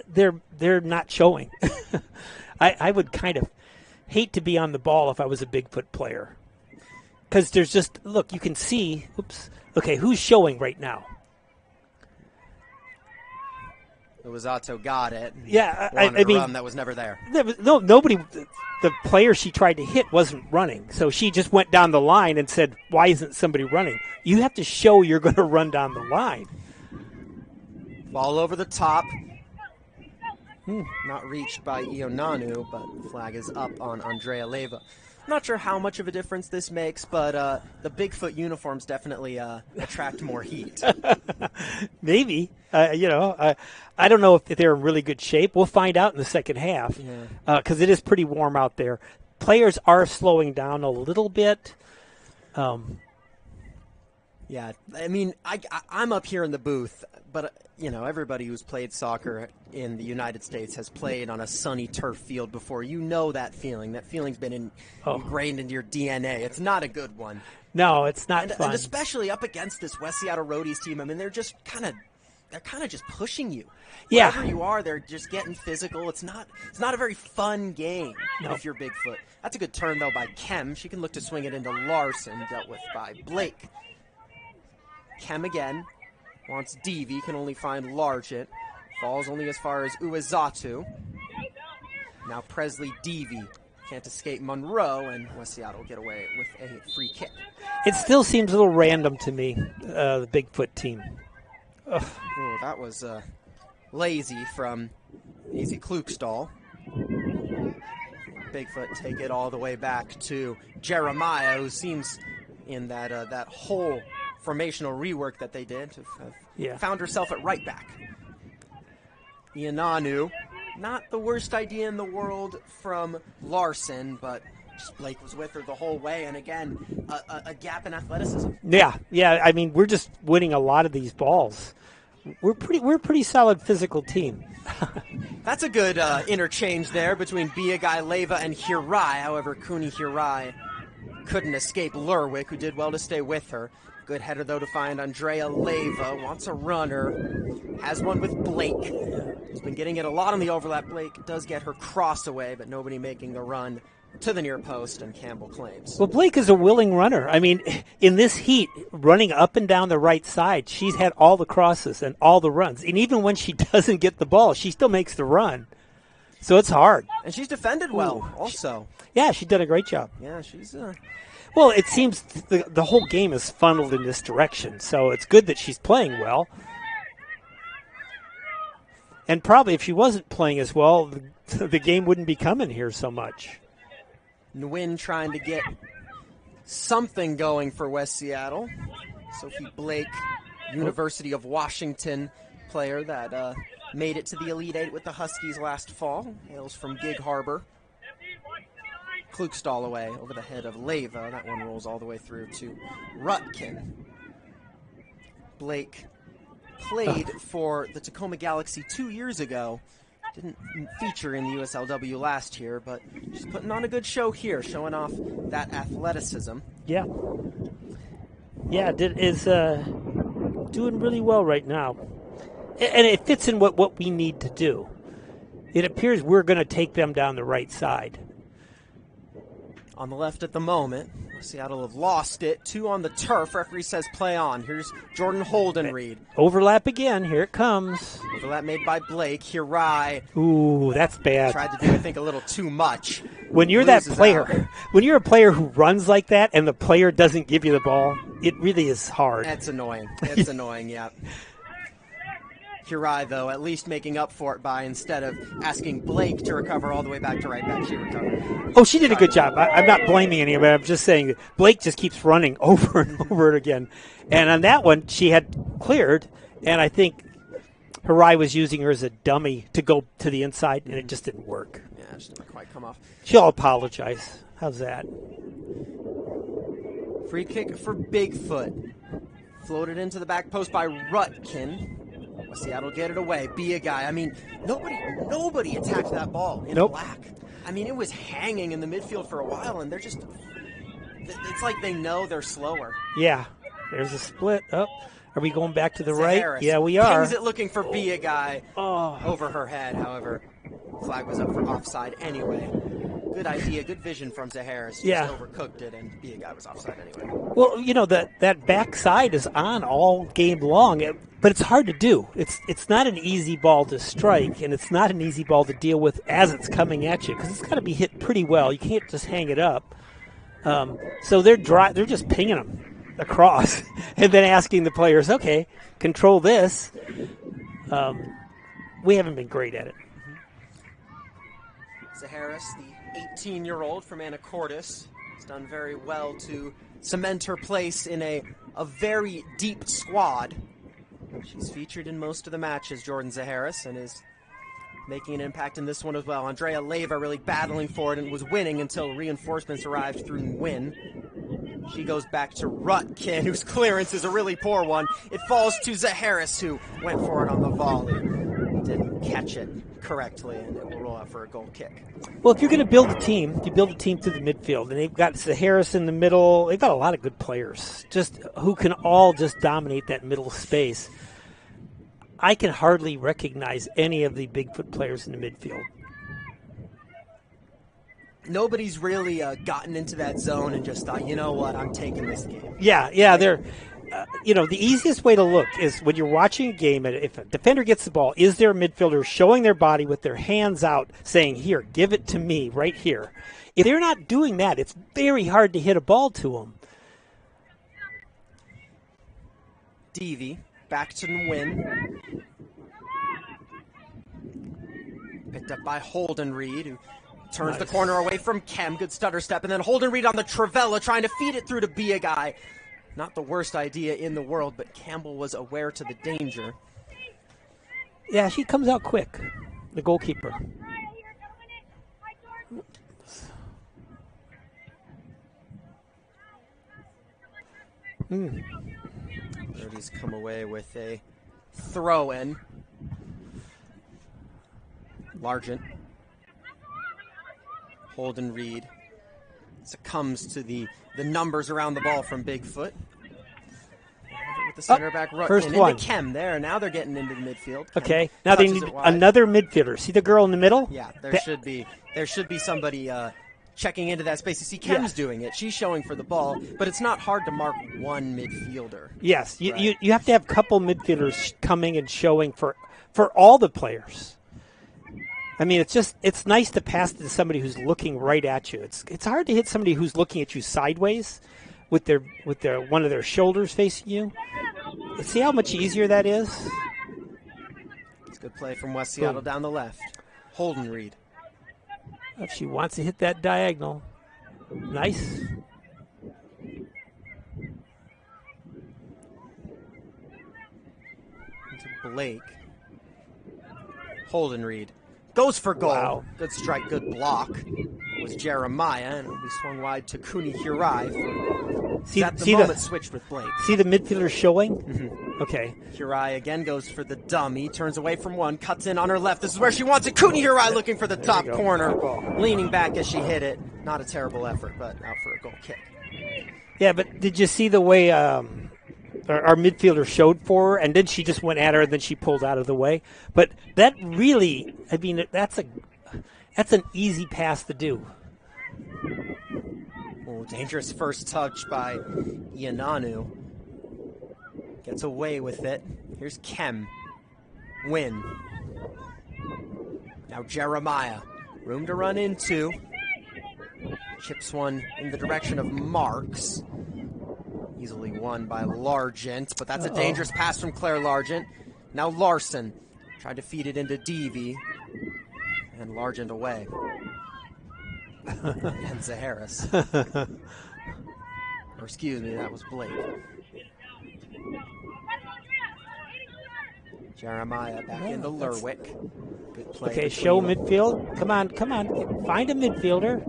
Speaker 2: they're not showing. I would kind of hate to be on the ball if I was a Bigfoot player, because there's just look. You can see. Oops. Okay, who's showing right now?
Speaker 1: Uezato got it.
Speaker 2: Yeah, I mean,
Speaker 1: run that was never there.
Speaker 2: Nobody. The player she tried to hit wasn't running, so she just went down the line and said, "Why isn't somebody running?" You have to show you're going to run down the line.
Speaker 1: Ball over the top. Not reached by Ionanu, but flag is up on Andrea Leyva. Not sure how much of a difference this makes, but the Bigfoot uniforms definitely attract more heat.
Speaker 2: Maybe. I don't know if they're in really good shape. We'll find out in the second half because it is pretty warm out there. Players are slowing down a little bit.
Speaker 1: Yeah, I mean, I'm up here in the booth, but, everybody who's played soccer in the United States has played on a sunny turf field before. You know that feeling. That feeling's been ingrained into your DNA. It's not a good one.
Speaker 2: No, it's not fun.
Speaker 1: And especially up against this West Seattle Rhodies team. I mean, they're kind of just pushing you.
Speaker 2: Yeah.
Speaker 1: Wherever you are, they're just getting physical. It's not a very fun game if you're Bigfoot. That's a good turn, though, by Kem. She can look to swing it into Larson, dealt with by Blake. Kem again. Wants Devi, can only find Largent. Falls only as far as Uezato. Now Presley Devi. Can't escape Monroe, and West Seattle will get away with a free kick.
Speaker 2: It still seems a little random to me, the Bigfoot team.
Speaker 1: Oh, that was lazy from Easy Klukstall. Bigfoot take it all the way back to Jeremiah, who seems in that whole formational rework that they did to have found herself at right back. Ionanu, not the worst idea in the world from Larson, but just Blake was with her the whole way, and again, a gap in athleticism.
Speaker 2: Yeah. I mean, we're just winning a lot of these balls. We're a pretty solid physical team.
Speaker 1: That's a good interchange there between Biagai Leyva and Hirai. However, Kuni Hirai couldn't escape Lerwick, who did well to stay with her. Good header, though, to find Andrea Leyva. Wants a runner. Has one with Blake. He's been getting it a lot on the overlap. Blake does get her cross away, but nobody making the run to the near post, and Campbell claims.
Speaker 2: Well, Blake is a willing runner. I mean, in this heat, running up and down the right side, she's had all the crosses and all the runs. And even when she doesn't get the ball, she still makes the run. So it's hard.
Speaker 1: And she's defended well, also.
Speaker 2: Yeah, she's done a great job.
Speaker 1: Yeah, she's...
Speaker 2: Well, it seems the whole game is funneled in this direction, so it's good that she's playing well. And probably if she wasn't playing as well, the game wouldn't be coming here so much.
Speaker 1: Nguyen trying to get something going for West Seattle. Sophie Blake, University of Washington player that made it to the Elite Eight with the Huskies last fall. Hails from Gig Harbor. Klukstall away over the head of Leyva. That one rolls all the way through to Rutkin. Blake played for the Tacoma Galaxy 2 years ago. Didn't feature in the USLW last year, but she's putting on a good show here, showing off that athleticism.
Speaker 2: Yeah, is doing really well right now. And it fits in what we need to do. It appears we're going to take them down the right side.
Speaker 1: On the left at the moment, Seattle have lost it. 2 on the turf. Referee says play on. Here's Jordan Holdenreed.
Speaker 2: Overlap again. Here it comes.
Speaker 1: Overlap made by Blake. Hirai.
Speaker 2: Ooh, that's bad.
Speaker 1: Tried to do, I think, a little too much.
Speaker 2: When you're that player, when you're a player who runs like that and the player doesn't give you the ball, it really is hard.
Speaker 1: That's annoying. It's annoying, yeah. Hirai, though, at least making up for it by, instead of asking Blake to recover all the way back to right back, she recovered.
Speaker 2: Oh, she did a good job. I'm not blaming anybody. I'm just saying that Blake just keeps running over and over it again. And on that one, she had cleared, and I think Hirai was using her as a dummy to go to the inside, and it just didn't work.
Speaker 1: Yeah, it just didn't quite come off.
Speaker 2: She'll apologize. How's that?
Speaker 1: Free kick for Bigfoot. Floated into the back post by Rutkin. Seattle get it away. Be a guy. I mean, nobody attacked that ball in black. I mean, it was hanging in the midfield for a while, and they're just... It's like they know they're slower.
Speaker 2: Yeah. There's a split. Oh, are we going back to the right?
Speaker 1: Harris.
Speaker 2: Yeah, we are.
Speaker 1: Kings it looking for Be a guy over her head, however. Flag was up for offside anyway. Good idea, good vision from Zaharis. Just overcooked it, and Be a guy was offside anyway.
Speaker 2: Well, you know, that backside is on all game long, but it's hard to do. It's not an easy ball to strike, and it's not an easy ball to deal with as it's coming at you, because it's got to be hit pretty well. You can't just hang it up. So they're just pinging them across, and then asking the players, okay, control this. We haven't been great at it.
Speaker 1: Zaharis, the 18-year-old from Anacortes, has done very well to cement her place in a very deep squad. She's featured in most of the matches, Jordan Zaharis, and is making an impact in this one as well. Andrea Leyva really battling for it and was winning until reinforcements arrived through Nguyen. She goes back to Rutkin, whose clearance is a really poor one. It falls to Zaharis, who went for it on the volley. Didn't catch it correctly, and it will roll out for a goal kick.
Speaker 2: Well, if you're going to build a team, you build a team through the midfield, and they've got Zaharis in the middle. They've got a lot of good players, just who can all just dominate that middle space. I can hardly recognize any of the Bigfoot players in the midfield.
Speaker 1: Nobody's really gotten into that zone and just thought, you know what, I'm taking this game.
Speaker 2: Yeah, they're... the easiest way to look is when you're watching a game, if a defender gets the ball, is there a midfielder showing their body with their hands out saying, here, give it to me right here. If they're not doing that, it's very hard to hit a ball to them.
Speaker 1: Devi, back to Nguyen. Picked up by Holden Reed, who turns the corner away from Kem. Good stutter step, and then Holden Reed on the Travella trying to feed it through to Be a guy. Not the worst idea in the world, but Campbell was aware to the danger.
Speaker 2: Yeah, she comes out quick, the goalkeeper.
Speaker 1: Rhodies come away with a throw-in. Largent. Holden Reed succumbs to the numbers around the ball from Bigfoot. With the center back
Speaker 2: first one.
Speaker 1: Into Kem there. Now they're getting into the midfield. Kem
Speaker 2: okay, now they need another midfielder. See the girl in the middle?
Speaker 1: Yeah, there should be somebody checking into that space. You see Kem's doing it. She's showing for the ball, but it's not hard to mark one midfielder.
Speaker 2: Yes, you have to have a couple midfielders coming and showing for all the players. I mean, it's nice to pass to somebody who's looking right at you. It's hard to hit somebody who's looking at you sideways with their one of their shoulders facing you. See how much easier that is?
Speaker 1: It's a good play from West Seattle down the left. Holden Reed.
Speaker 2: If she wants to hit that diagonal. Nice.
Speaker 1: Into Blake. Holden Reed. Goes for goal.
Speaker 2: Wow.
Speaker 1: Good strike, good block. It was Jeremiah, and it will be swung wide to Kuni Hirai. Switched with Blake.
Speaker 2: See the midfielder showing?
Speaker 1: Mm-hmm.
Speaker 2: Okay.
Speaker 1: Hirai again goes for the dummy, turns away from one, cuts in on her left. This is where she wants it. Kuni Hirai looking for the top corner, leaning back as she hit it. Not a terrible effort, but out for a goal kick.
Speaker 2: Yeah, but did you see the way our midfielder showed for her, and then she just went at her, and then she pulled out of the way? But that really, I mean, that's an easy pass to do.
Speaker 1: Oh, dangerous first touch by Iananu. Gets away with it. Here's Kem. Win. Now Jeremiah. Room to run into. Chips one in the direction of Marks. Easily won by Largent, but that's a dangerous pass from Claire Largent. Now Larson tried to feed it into Deavy. And Largent away. And Zaharis. Or excuse me, that was Blake. Jeremiah back into Lerwick. Good play.
Speaker 2: Okay, show midfield. Come on. Find a midfielder.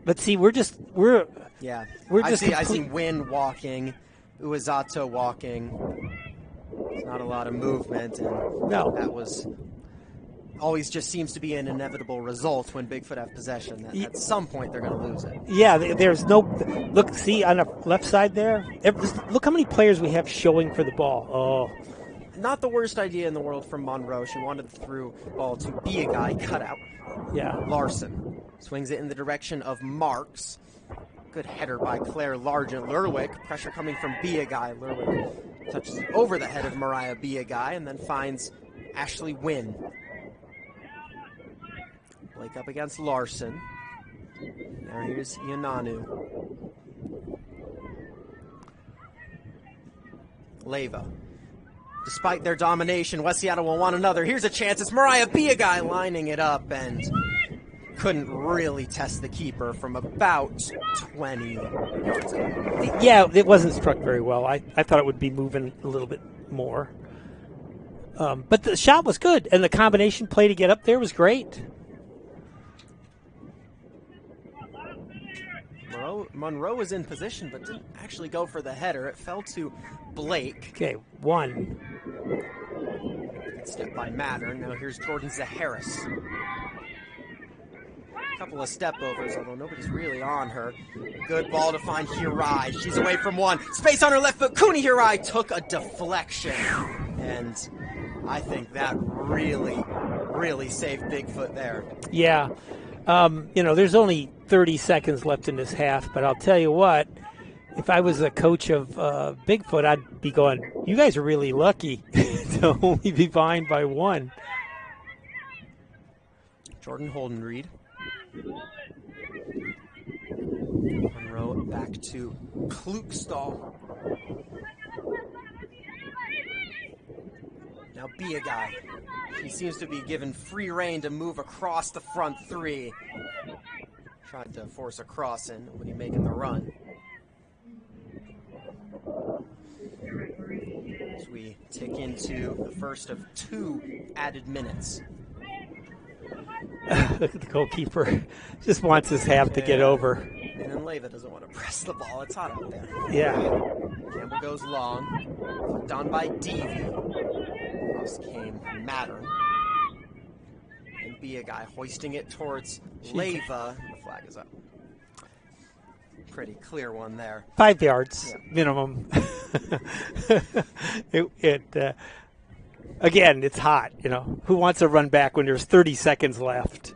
Speaker 2: Let's see, we're just
Speaker 1: I see Wynn walking, Uezato walking. There's not a lot of movement, and that was always just seems to be an inevitable result when Bigfoot have possession. That at some point they're going to lose it.
Speaker 2: Yeah, there's no look. See on the left side there. Look how many players we have showing for the ball. Oh,
Speaker 1: not the worst idea in the world from Monroe. She wanted the through ball to be a guy cut out.
Speaker 2: Yeah,
Speaker 1: Larson swings it in the direction of Marks. Good header by Claire Largent. Lerwick, pressure coming from Be a Guy. Lerwick touches it over the head of Mariah Be a Guy and then finds Ashley Wynn. Blake up against Larson. Now here's Yananu. Leyva. Despite their domination, West Seattle will want another. Here's a chance. It's Mariah Be a Guy lining it up and couldn't really test the keeper from about 20 yards away.
Speaker 2: Yeah, it wasn't struck very well. I thought it would be moving a little bit more. But the shot was good, and the combination play to get up there was great.
Speaker 1: Monroe was in position, but didn't actually go for the header. It fell to Blake.
Speaker 2: Okay, one.
Speaker 1: Good step by Mattern. Now here's Jordan Zaharis. Couple of step overs, although nobody's really on her. Good ball to find Hirai. She's away from one. Space on her left foot. Kuni Hirai took a deflection. And I think that really saved Bigfoot there.
Speaker 2: Yeah. There's only 30 seconds left in this half, but I'll tell you what, if I was a coach of Bigfoot, I'd be going, you guys are really lucky to only be behind by one.
Speaker 1: Jordan Holdenreed. Monroe back to Klukstall. Now Be a Guy. He seems to be given free rein to move across the front three. Tried to force a cross in when he making the run. As we tick into the first of 2 added minutes.
Speaker 2: The goalkeeper just wants his half to get over.
Speaker 1: And then Leyva doesn't want to press the ball. It's hot out there.
Speaker 2: Yeah.
Speaker 1: Campbell goes long. Done by Deavy. Cross came Mattern. And Be a Guy hoisting it towards Leyva. The flag is up. Pretty clear one there.
Speaker 2: 5 yards minimum. Again, it's hot, Who wants to run back when there's 30 seconds left?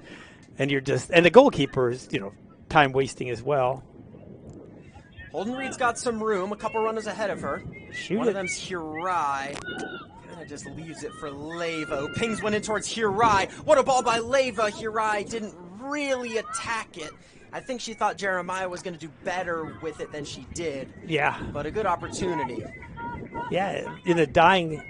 Speaker 2: And the goalkeeper is, time wasting as well.
Speaker 1: Holdenreed's got some room, a couple runners ahead of her. One of them's Hirai. Kind of just leaves it for Leyva, who pings one in towards Hirai. What a ball by Leyva. Hirai didn't really attack it. I think she thought Jeremiah was going to do better with it than she did.
Speaker 2: Yeah.
Speaker 1: But a good opportunity.
Speaker 2: Yeah, in the dying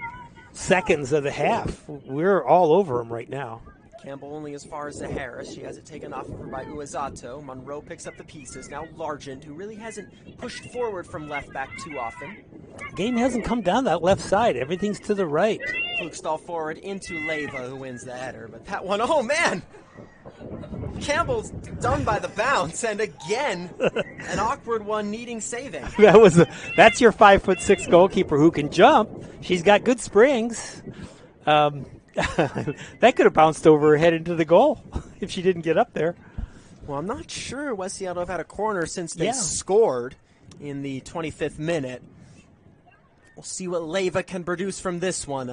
Speaker 2: seconds of the half, we're all over him right now.
Speaker 1: Campbell only as far as Zaharis. She has it taken off of her by Uezato. Monroe picks up the pieces. Now Largent, who really hasn't pushed forward from left back too often.
Speaker 2: The game hasn't come down that left side. Everything's to the right.
Speaker 1: Klukstall forward into Leyva, who wins the header. But that one, oh man! Campbell's done by the bounce, and again, an awkward one needing saving.
Speaker 2: That's your 5'6" goalkeeper who can jump. She's got good springs. That could have bounced over her head into the goal if she didn't get up there.
Speaker 1: Well, I'm not sure West Seattle have had a corner since they scored in the 25th minute. We'll see what Leyva can produce from this one.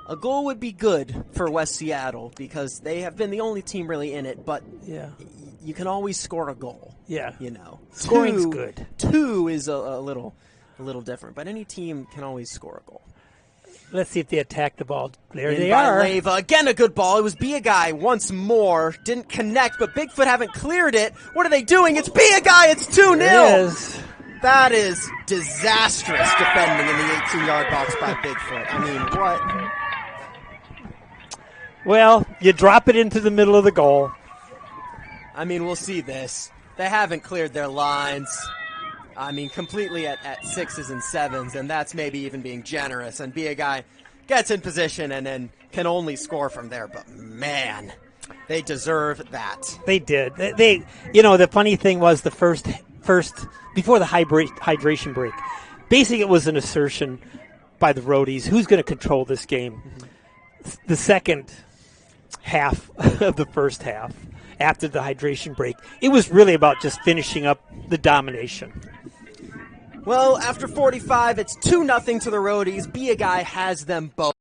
Speaker 1: A goal would be good for West Seattle because they have been the only team really in it, but you can always score a goal.
Speaker 2: Yeah.
Speaker 1: Scoring's
Speaker 2: good.
Speaker 1: 2 is a little different, but any team can always score a goal.
Speaker 2: Let's see if they attack the ball. There they are.
Speaker 1: Leyva. Again, a good ball. It was Be a Guy once more. Didn't connect, but Bigfoot haven't cleared it. What are they doing? It's Be a Guy. It's 2-0.
Speaker 2: It is.
Speaker 1: That is disastrous defending in the 18-yard box by Bigfoot. I mean, what?
Speaker 2: Well, you drop it into the middle of the goal.
Speaker 1: I mean, we'll see this. They haven't cleared their lines. I mean, completely at 6s and 7s, and that's maybe even being generous. And be a guy gets in position and then can only score from there. But, man, they deserve that.
Speaker 2: They did. They the funny thing was the first before the hydration break, basically it was an assertion by the Rhodies, who's going to control this game? Mm-hmm. The second half of the first half, after the hydration break, it was really about just finishing up the domination.
Speaker 1: Well, after 45, it's 2-0 to the Rhodies. Be a guy has them both.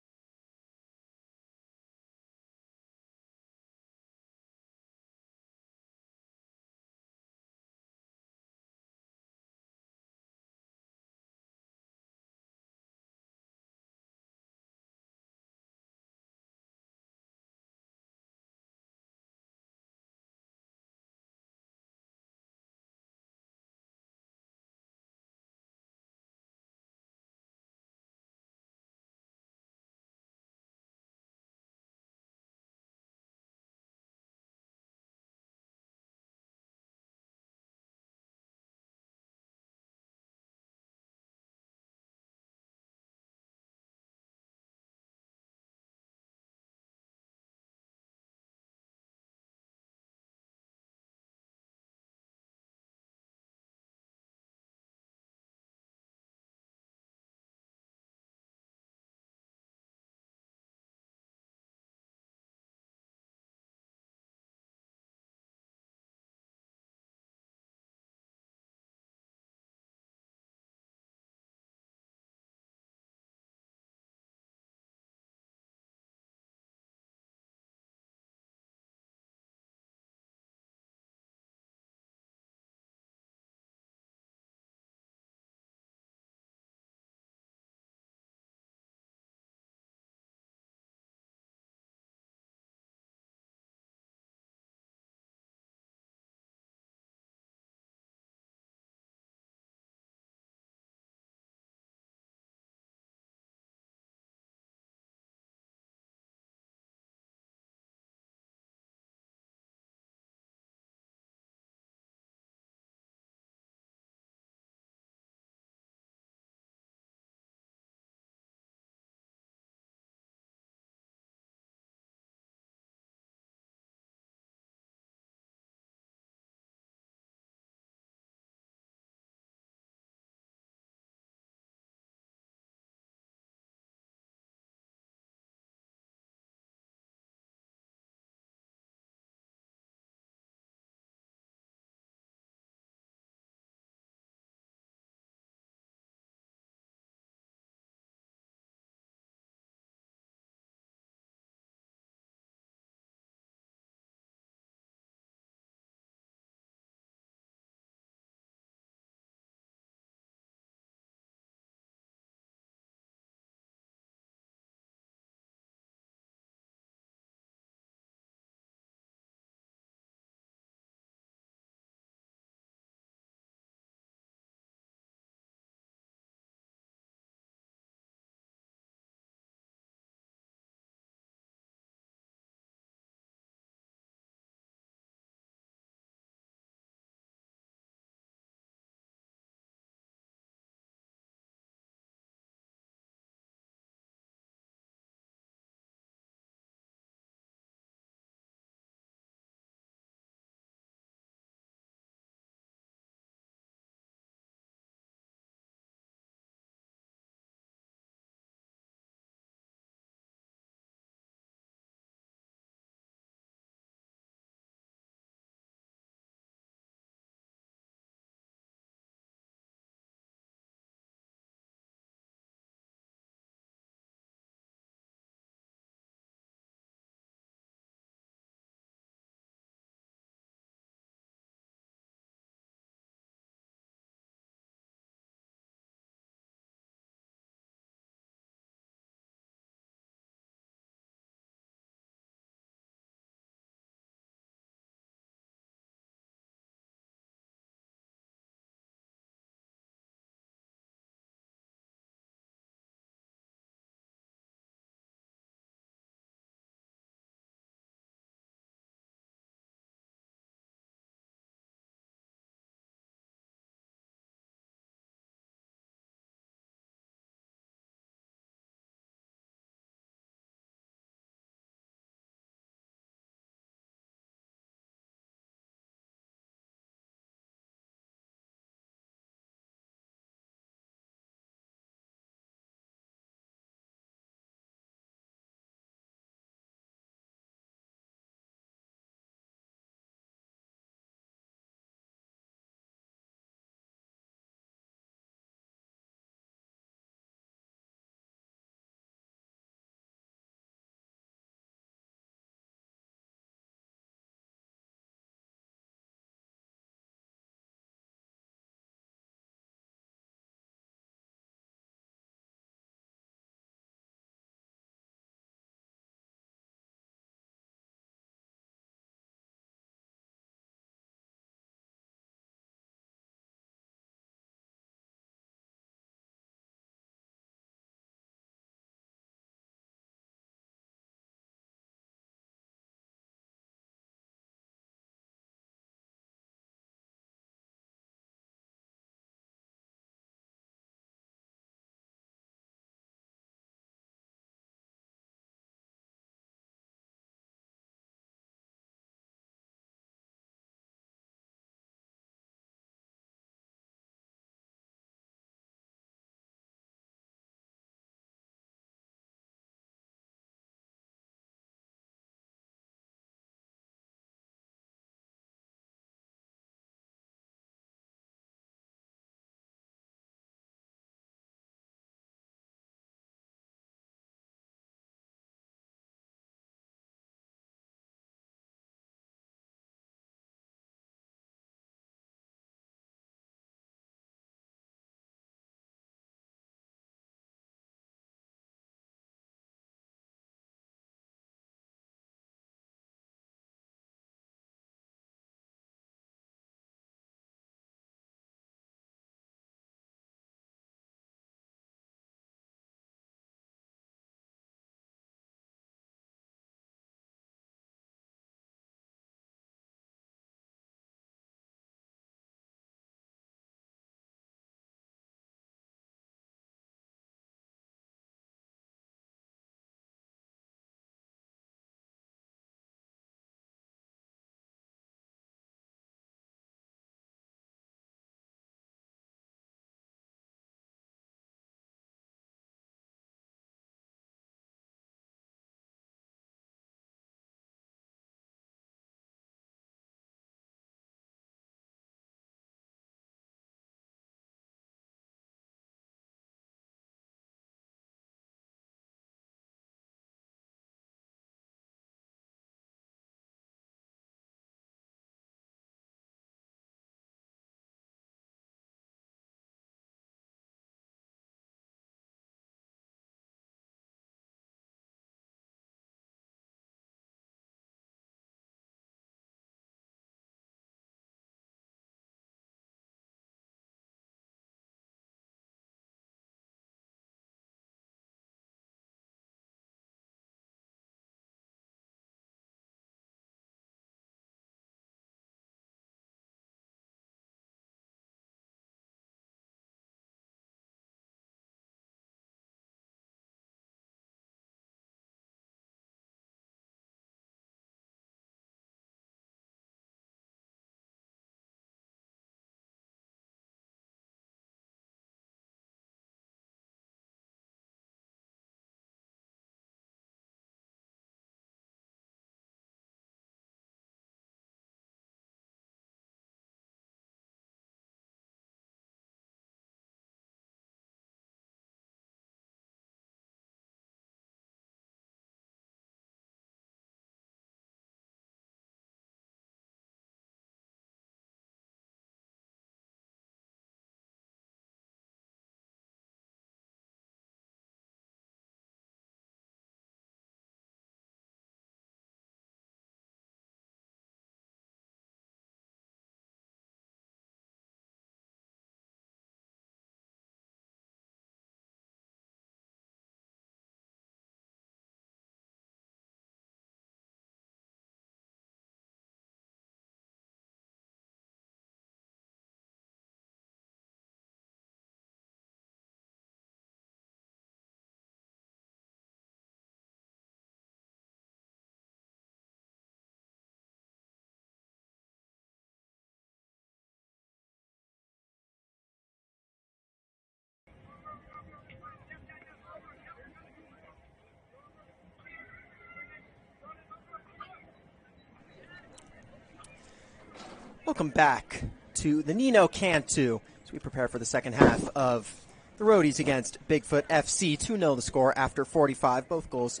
Speaker 1: Welcome back to the Nino Cantu as we prepare for the second half of the Rhodies against Bigfoot FC. 2-0 the score after 45. Both goals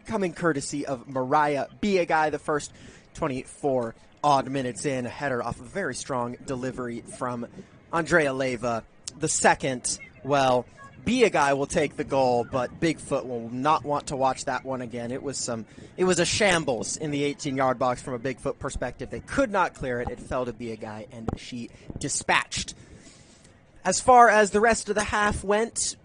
Speaker 1: coming courtesy of Mariah Biagai. The first 24 odd minutes in, a header off a very strong delivery from Andrea Leyva. The second, well, Biagai will take the goal, but Bigfoot will not want to watch that one again. It was a shambles in the 18-yard box from a Bigfoot perspective. They could not clear it. It fell to Biagai, and she dispatched. As far as the rest of the half went,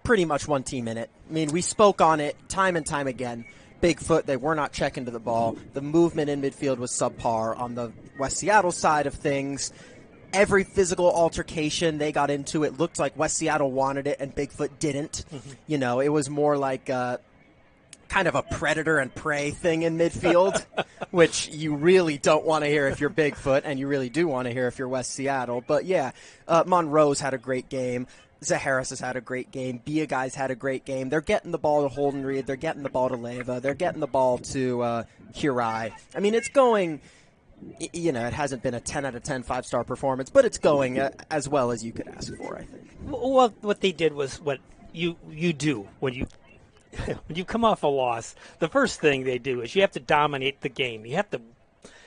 Speaker 1: pretty much one team in it. I mean, we spoke on it time and time again. Bigfoot, they were not checking to the ball. The movement in midfield was subpar. On the West Seattle side of things, every physical altercation they got into, it looked like West Seattle wanted it and Bigfoot didn't. Mm-hmm. You know, it was more like kind of a predator and prey thing in midfield, which you really don't want to hear if you're Bigfoot, and you really do want to hear if you're West Seattle. But yeah, Monroe's had a great game. Zaharis has had a great game. Biagai's had a great game. They're getting the ball to Holden Reed. They're getting the ball to Leyva. They're getting the ball to Hirai. I mean, it's going, you know, it hasn't been a 10 out of 10 5-star performance, but it's going as well as you could ask for, I think.
Speaker 2: Well, what they did was what you do when you when you come off a loss. The first thing they do is you have to dominate the game. You have to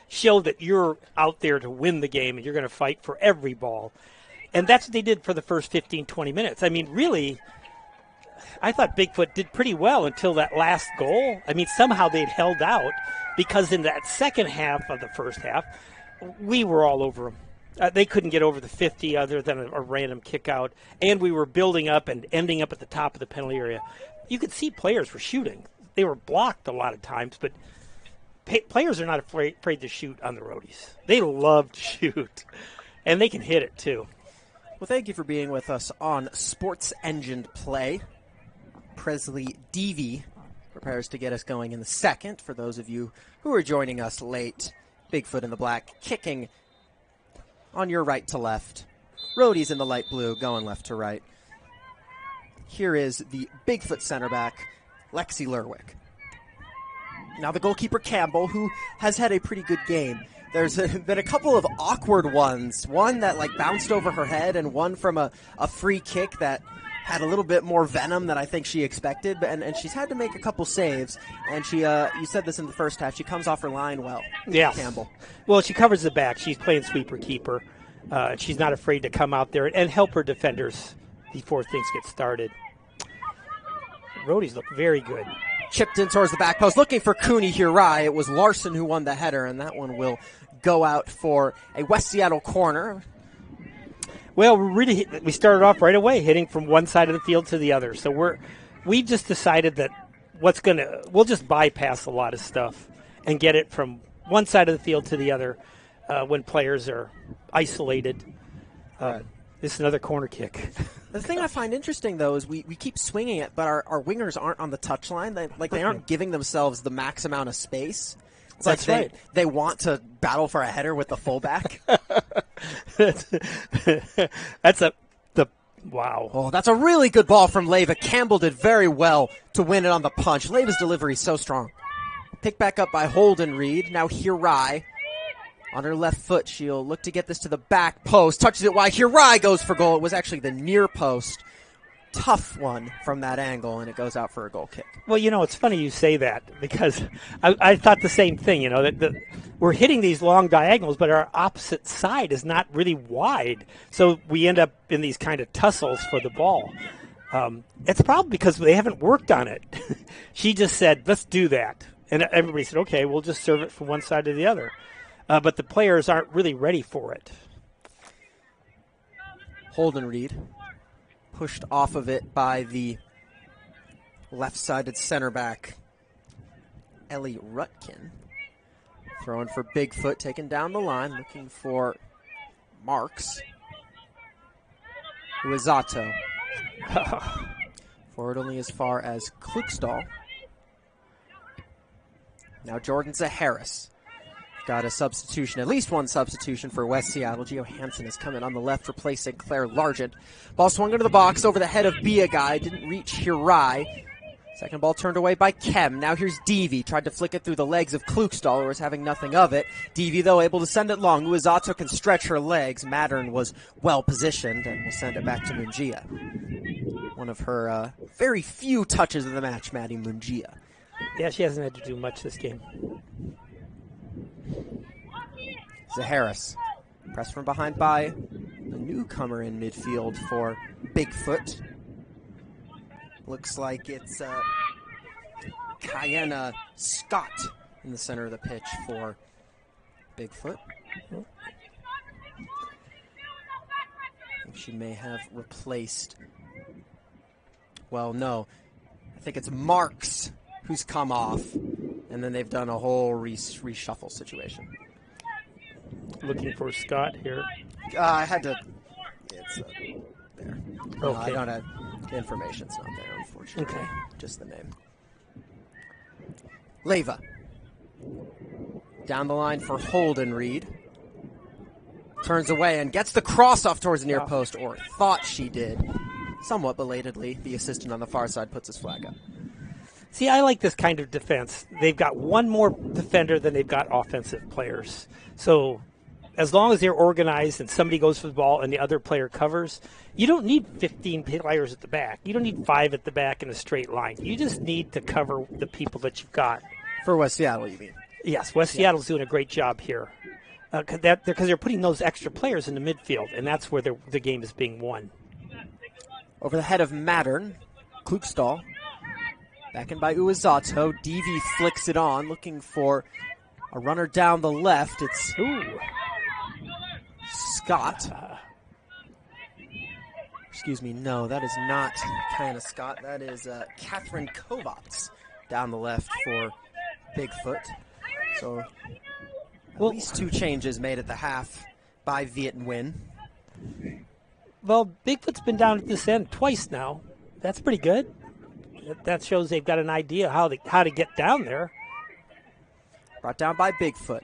Speaker 2: show that you're out there to win the game and you're going to fight for every ball. And that's what they did for the first 15, 20 minutes. I mean, really, I thought Bigfoot did pretty well until that last goal. I mean, somehow they'd held out, because in that second half of the first half, we were all over them. They couldn't get over the 50 other than a random kick out, and we were building up and ending up at the top of the penalty area. You could see players were shooting. They were blocked a lot of times, but players are not afraid to shoot on the Rhodies. They love to shoot, and they can hit it too.
Speaker 1: Well, thank you for being with us on Sports Engine Play. Presley Deavy prepares to get us going in the second. For those of you who are joining us late, Bigfoot in the black, kicking on your right to left. Rhodies in the light blue, going left to right. Here is the Bigfoot center back, Lexi Lerwick. Now the goalkeeper, Campbell, who has had a pretty good game. There's been a couple of awkward ones. One that bounced over her head, and one from a free kick that had a little bit more venom than I think she expected. And she's had to make a couple saves. And she, you said this in the first half, she comes off her line well.
Speaker 2: Yeah,
Speaker 1: Campbell.
Speaker 2: Well, she covers the back. She's playing sweeper keeper. She's not afraid to come out there and help her defenders before things get started. Rhodies look very good.
Speaker 1: Chipped in towards the back post, looking for Cooney Hirai. It was Larson who won the header, and that one will go out for a West Seattle corner.
Speaker 2: Well, we started off right away, hitting from one side of the field to the other. So we just decided that we'll just bypass a lot of stuff and get it from one side of the field to the other when players are isolated.
Speaker 1: Right.
Speaker 2: This is another corner kick.
Speaker 1: The thing I find interesting, though, is we keep swinging it, but our wingers aren't on the touchline. They aren't giving themselves the max amount of space. It's
Speaker 2: That's right.
Speaker 1: They want to battle for a header with the fullback.
Speaker 2: Wow.
Speaker 1: Oh, that's a really good ball from Leyva. Campbell did very well to win it on the punch. Leyva's delivery is so strong. Picked back up by Holden Reed. Now Hirai. On her left foot, she'll look to get this to the back post. Touches it wide. Hirai goes for goal. It was actually the near post. Tough one from that angle, and it goes out for a goal kick.
Speaker 2: Well, it's funny you say that, because I thought the same thing, that we're hitting these long diagonals, but our opposite side is not really wide. So we end up in these kind of tussles for the ball. It's probably because they haven't worked on it. She just said, let's do that. And everybody said, okay, we'll just serve it from one side to the other. But the players aren't really ready for it.
Speaker 1: Holden Reed pushed off of it by the left-sided center back, Ellie Rutkin. Throwing for Bigfoot, taken down the line, looking for Marks. Uezato. Forward only as far as Klukstall. Now Jordan Zaharis. Got a substitution, at least one substitution for West Seattle. Gio Hansen is coming on the left, replacing Claire Largent. Ball swung into the box over the head of Biagai. Didn't reach Hirai. Second ball turned away by Kem. Now here's Devi. Tried to flick it through the legs of Klukstall, who was having nothing of it. Devi, though, able to send it long. Uezato can stretch her legs. Mattern was well positioned and will send it back to Mungia. One of her very few touches of the match, Maddie Mungia.
Speaker 2: Yeah, she hasn't had to do much this game.
Speaker 1: Zaharis. Pressed from behind by a newcomer in midfield for Bigfoot. Looks like it's Kiana Scott in the center of the pitch for Bigfoot. I think she may have replaced... Well, no. I think it's Marks who's come off, and then they've done a whole reshuffle situation.
Speaker 2: Looking for Scott here.
Speaker 1: I had to... It's there.
Speaker 2: Okay.
Speaker 1: I don't have... The information's not there, unfortunately.
Speaker 2: Okay.
Speaker 1: Just the name. Leva. Down the line for Holden Reed. Turns away and gets the cross off towards the near post, or thought she did. Somewhat belatedly, the assistant on the far side puts his flag up.
Speaker 2: See, I like this kind of defense. They've got one more defender than they've got offensive players. So as long as they're organized and somebody goes for the ball and the other player covers, you don't need 15 players at the back. You don't need 5 at the back in a straight line. You just need to cover the people that you've got.
Speaker 1: For West Seattle, you mean?
Speaker 2: Yes, West Seattle's doing a great job here. Because they're putting those extra players in the midfield, and that's where the game is being won.
Speaker 1: Over the head of Mattern, Klukstall. Back in by Uezato. Devi flicks it on, looking for a runner down the left. It's Scott. Excuse me, no, that is not Kiana Scott. That is Catherine Kovacs down the left for Bigfoot. So at least 2 changes made at the half by Viet Nguyen.
Speaker 2: Well, Bigfoot's been down at this end twice now. That's pretty good. That shows they've got an idea how to get down there.
Speaker 1: Brought down by Bigfoot.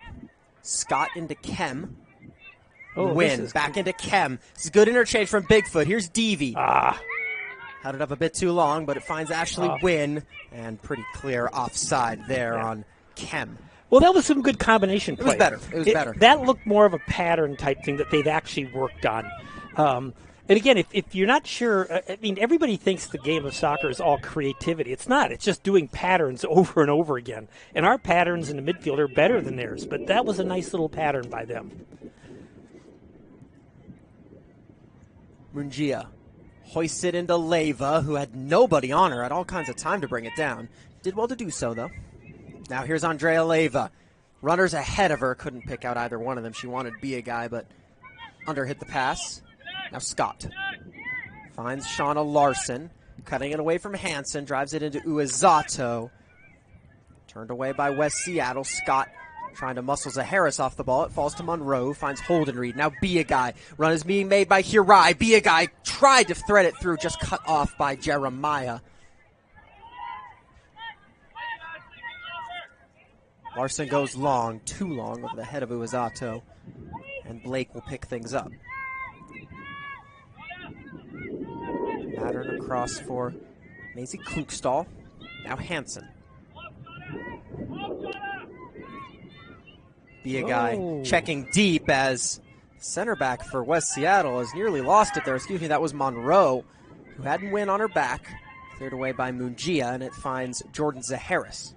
Speaker 1: Scott into Kem.
Speaker 2: Win
Speaker 1: back into Kem. This is good interchange from Bigfoot. Here's Devi. Had it up a bit too long, but it finds Ashley Wynn. And pretty clear offside there on Kem.
Speaker 2: Well, that was some good combination play.
Speaker 1: It was better. It was better.
Speaker 2: That looked more of a pattern type thing that they've actually worked on. And again, if you're not sure, I mean, everybody thinks the game of soccer is all creativity. It's not. It's just doing patterns over and over again. And our patterns in the midfield are better than theirs. But that was a nice little pattern by them.
Speaker 1: Mungia hoists it into Leva, who had nobody on her, had all kinds of time to bring it down. Did well to do so, though. Now here's Andrea Leva. Runners ahead of her. Couldn't pick out either one of them. She wanted to be a guy, but underhit the pass. Now Scott finds Shauna Larson, cutting it away from Hansen, drives it into Uezato. Turned away by West Seattle. Scott trying to muscle Zaharis off the ball. It falls to Monroe, finds Holden Reed. Now Be a Guy. Run is being made by Hirai. Be a Guy tried to thread it through, just cut off by Jeremiah. Larson goes long, too long, over the head of Uezato. And Blake will pick things up. Pattern across for Maisie Klukstall. Now Hansen. Be a Guy checking deep as center back for West Seattle has nearly lost it there. Excuse me, that was Monroe, who hadn't win on her back. Cleared away by Mungia, and it finds Jordan Zaharis.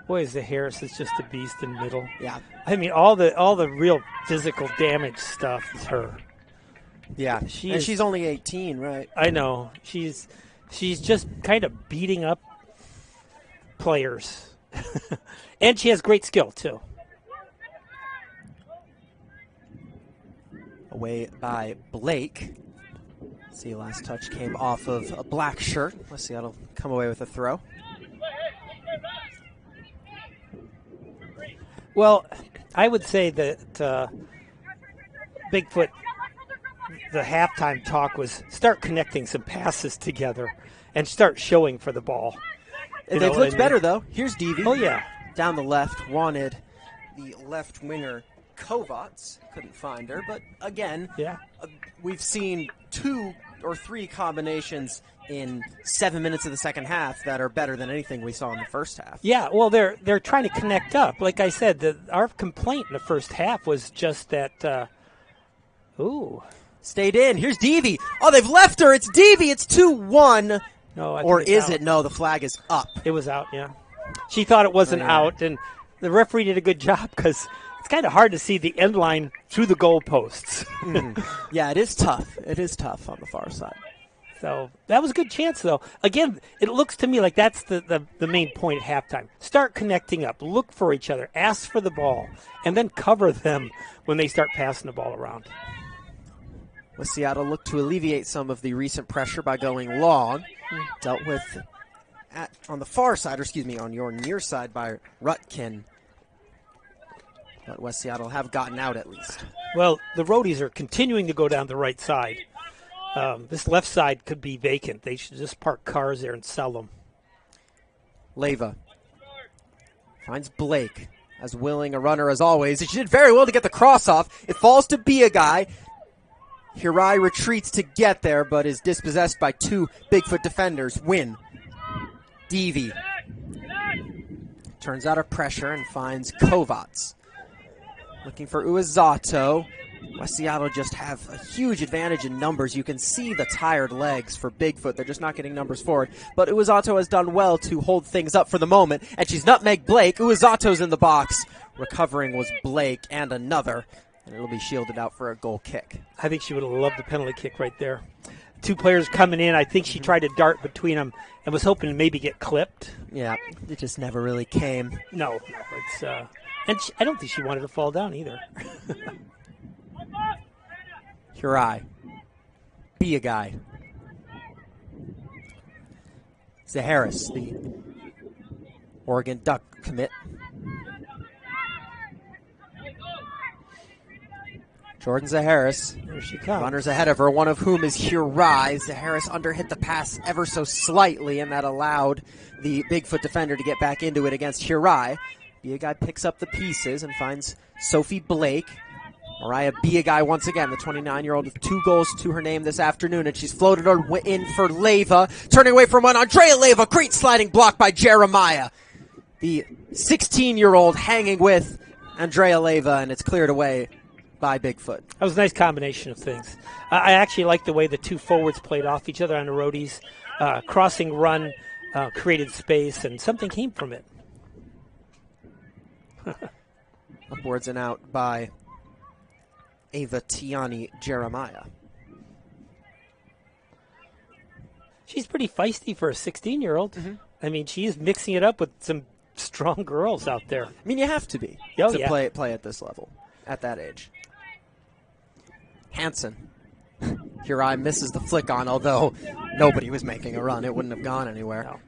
Speaker 2: Boy, Zaharis is just a beast in the middle.
Speaker 1: Yeah.
Speaker 2: I mean, all the real physical damage stuff is her.
Speaker 1: Yeah, she's only 18, right?
Speaker 2: I know. She's just kind of beating up players. And she has great skill, too.
Speaker 1: Away by Blake. See, last touch came off of a black shirt. Let's see, that'll come away with a throw.
Speaker 2: Well, I would say that Bigfoot, the halftime talk was start connecting some passes together and start showing for the ball.
Speaker 1: They've looked better, though. Here's Devi.
Speaker 2: Oh, yeah.
Speaker 1: Down the left, wanted the left winger Kovacs. Couldn't find her, but again, we've seen 2 or three combinations in 7 minutes of the second half that are better than anything we saw in the first half.
Speaker 2: Yeah, well, they're trying to connect up. Like I said, our complaint in the first half was just that.
Speaker 1: Stayed in. Here's Deavy. Oh, they've left her. It's Deavy. It's 2-1.
Speaker 2: No,
Speaker 1: or is it? No, the flag is up.
Speaker 2: It was out. Yeah, she thought it wasn't out, and the referee did a good job because it's kind of hard to see the end line through the goalposts.
Speaker 1: Yeah, it is tough. It is tough on the far side.
Speaker 2: So that was a good chance, though. Again, it looks to me like that's the main point at halftime. Start connecting up. Look for each other. Ask for the ball. And then cover them when they start passing the ball around.
Speaker 1: Well, Seattle looked to alleviate some of the recent pressure by going long. Dealt with on the far side, or excuse me, on your near side by Rutkin. But West Seattle have gotten out at least.
Speaker 2: Well, the Rhodies are continuing to go down the right side. This left side could be vacant. They should just park cars there and sell them.
Speaker 1: Leyva finds Blake as willing a runner as always. She did very well to get the cross off. It falls to be a guy. Hirai retreats to get there, but is dispossessed by two Bigfoot defenders. Win. Deavy turns out of pressure and finds Kovacs. Looking for Uezato. West Seattle just have a huge advantage in numbers. You can see the tired legs for Bigfoot. They're just not getting numbers forward. But Uezato has done well to hold things up for the moment. And she's nutmegged Blake. Uezato's in the box. Recovering was Blake and another. And it'll be shielded out for a goal kick.
Speaker 2: I think she would have loved the penalty kick right there. Two players coming in. I think she tried to dart between them and was hoping to maybe get clipped.
Speaker 1: Yeah, it just never really came.
Speaker 2: No, it's and I don't think she wanted to fall down either.
Speaker 1: Hirai. Be a guy. Zaharis, the Oregon Duck commit. Jordan Zaharis.
Speaker 2: There she comes.
Speaker 1: Runners ahead of her, one of whom is Hirai. Zaharis underhit the pass ever so slightly, and that allowed the Bigfoot defender to get back into it against Hirai. Be a guy picks up the pieces and finds Sophie Blake. Mariah Biagai once again, the 29-year-old with 2 goals to her name this afternoon, and she's floated in for Leyva. Turning away from one, Andrea Leyva, great sliding block by Jeremiah. The 16-year-old hanging with Andrea Leyva, and it's cleared away by Bigfoot.
Speaker 2: That was a nice combination of things. I actually like the way the two forwards played off each other on the Rhodies. Crossing run, created space, and something came from it.
Speaker 1: Upwards and out by Ava Tiani Jeremiah.
Speaker 2: She's pretty feisty for a 16-year-old. Mm-hmm. I mean, she is mixing it up with some strong girls out there.
Speaker 1: I mean, you have to be to play at this level, at that age. Hansen. Hirai misses the flick on, although nobody was making a run. It wouldn't have gone anywhere.
Speaker 2: No.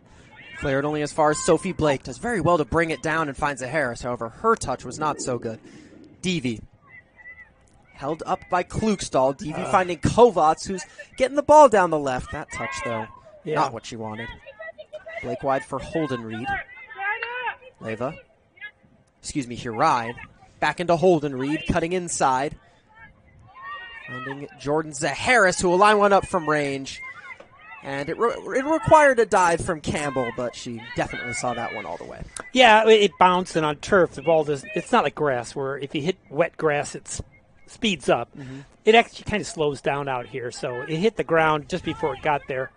Speaker 1: Cleared only as far as Sophie Blake. Does very well to bring it down and finds a Harris. However, her touch was not so good. Deavy. Held up by Klukstall. Deavy finding Kovacs, who's getting the ball down the left. That touch, though, not what she wanted. Blake wide for Holden Reed. Leyva. Hirai. Back into Holden Reed, cutting inside. Finding Jordan Zaharis, who will line one up from range. And it required a dive from Campbell, but she definitely saw that one all the way.
Speaker 2: Yeah, it bounced, and on turf, the ball does. It's not like grass, where if you hit wet grass, it speeds up. Mm-hmm. It actually kind of slows down out here, so it hit the ground just before it got there.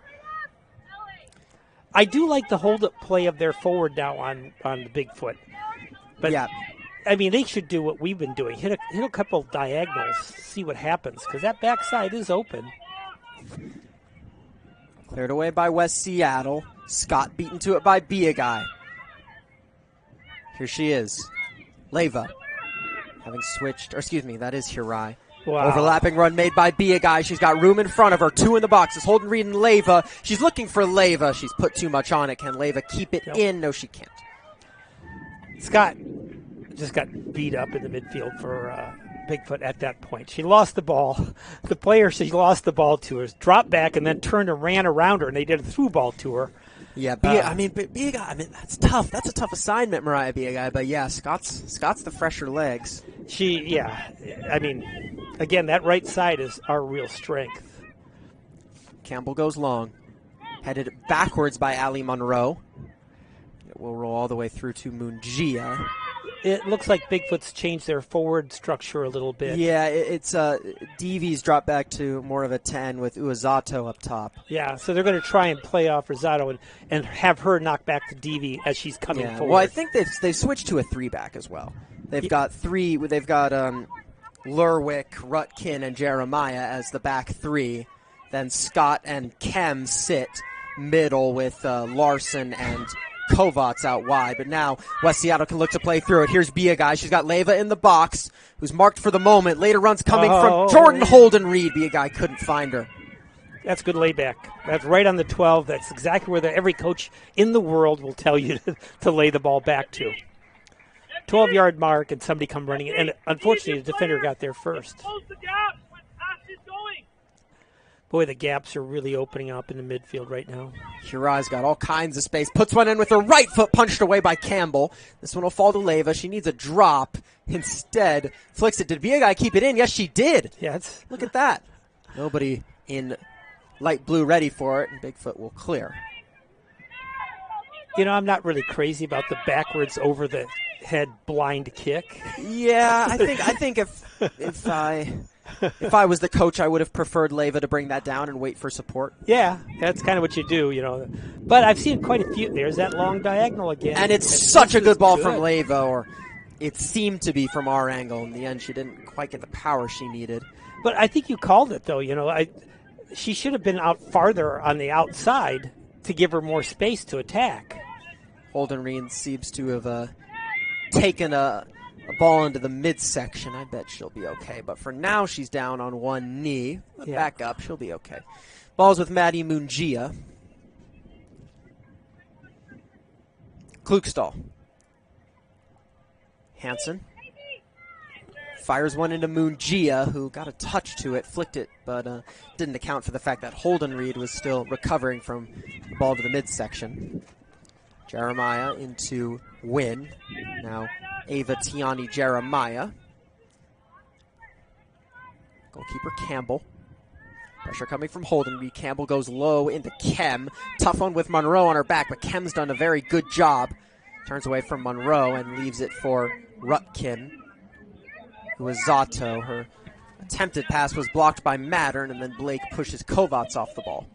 Speaker 2: I do like the hold-up play of their forward now on the Bigfoot. But, yeah. I mean, they should do what we've been doing. Hit a couple diagonals, see what happens, because that backside is open.
Speaker 1: Cleared away by West Seattle. Scott beaten to it by Biagai. Here she is. Leyva. Having switched, that is Hirai.
Speaker 2: Wow.
Speaker 1: Overlapping run made by Biagai. She's got room in front of her. 2 in the boxes. Holden Reed and Leyva. She's looking for Leyva. She's put too much on it. Can Leyva keep it in? No, she can't.
Speaker 2: Scott just got beat up in the midfield for Bigfoot at that point. She lost the ball. The player she lost the ball to her dropped back and then turned and ran around her, and they did a through ball to her.
Speaker 1: Yeah, Biagai, that's tough. That's a tough assignment, Mariah Biagai. But yeah, Scott's the fresher legs.
Speaker 2: Again, that right side is our real strength.
Speaker 1: Campbell goes long. Headed backwards by Ali Monroe. It will roll all the way through to Mungia.
Speaker 2: It looks like Bigfoot's changed their forward structure a little bit.
Speaker 1: Yeah, it's Deevy's dropped back to more of a 10 with Uazato up top.
Speaker 2: Yeah, so they're going to try and play off Rosado and have her knock back to Deevy as she's coming forward.
Speaker 1: Well, I think they've switched to a 3-back as well. They've got three. They've got Lerwick, Rutkin, and Jeremiah as the back 3. Then Scott and Kem sit middle with Larson and Kovacs out wide. But now West Seattle can look to play through it. Here's Biagai. She's got Leyva in the box, who's marked for the moment. Later runs coming from Jordan Holden Reed. Biagai couldn't find her.
Speaker 2: That's good layback. That's right on the 12. That's exactly where every coach in the world will tell you to lay the ball back to. 12-yard mark, and somebody come running in. And unfortunately, the defender got there first. Boy, the gaps are really opening up in the midfield right now.
Speaker 1: Hurai's got all kinds of space. Puts one in with her right foot, punched away by Campbell. This one will fall to Leyva. She needs a drop. Instead, flicks it. Did Biagai keep it in? Yes, she did.
Speaker 2: Yes.
Speaker 1: Look at that. Nobody in light blue ready for it, and Bigfoot will clear.
Speaker 2: You know, I'm not really crazy about the backwards over the head blind kick.
Speaker 1: Yeah, I think if I was the coach, I would have preferred Leyva to bring that down and wait for support.
Speaker 2: Yeah, that's kind of what you do, you know. But I've seen quite a few. There's that long diagonal again.
Speaker 1: And it's such a good ball from Leyva, or it seemed to be from our angle. In the end, she didn't quite get the power she needed.
Speaker 2: But I think you called it, though. You know, she should have been out farther on the outside to give her more space to attack.
Speaker 1: Holden Reed seems to have taken a ball into the midsection. I bet she'll be okay. But for now, she's down on one knee. Back up. She'll be okay. Ball's with Maddie Mungia. Klukstall. Hansen. Fires one into Mungia, who got a touch to it, flicked it, but didn't account for the fact that Holden Reed was still recovering from the ball to the midsection. Jeremiah into Wynn. Now Ava Tiani Jeremiah. Goalkeeper Campbell. Pressure coming from Holden Reed. Campbell goes low into Kem. Tough one with Monroe on her back, but Kem's done a very good job. Turns away from Monroe and leaves it for Rutkin. Zato. Her attempted pass was blocked by Mattern, and then Blake pushes Kovacs off the ball.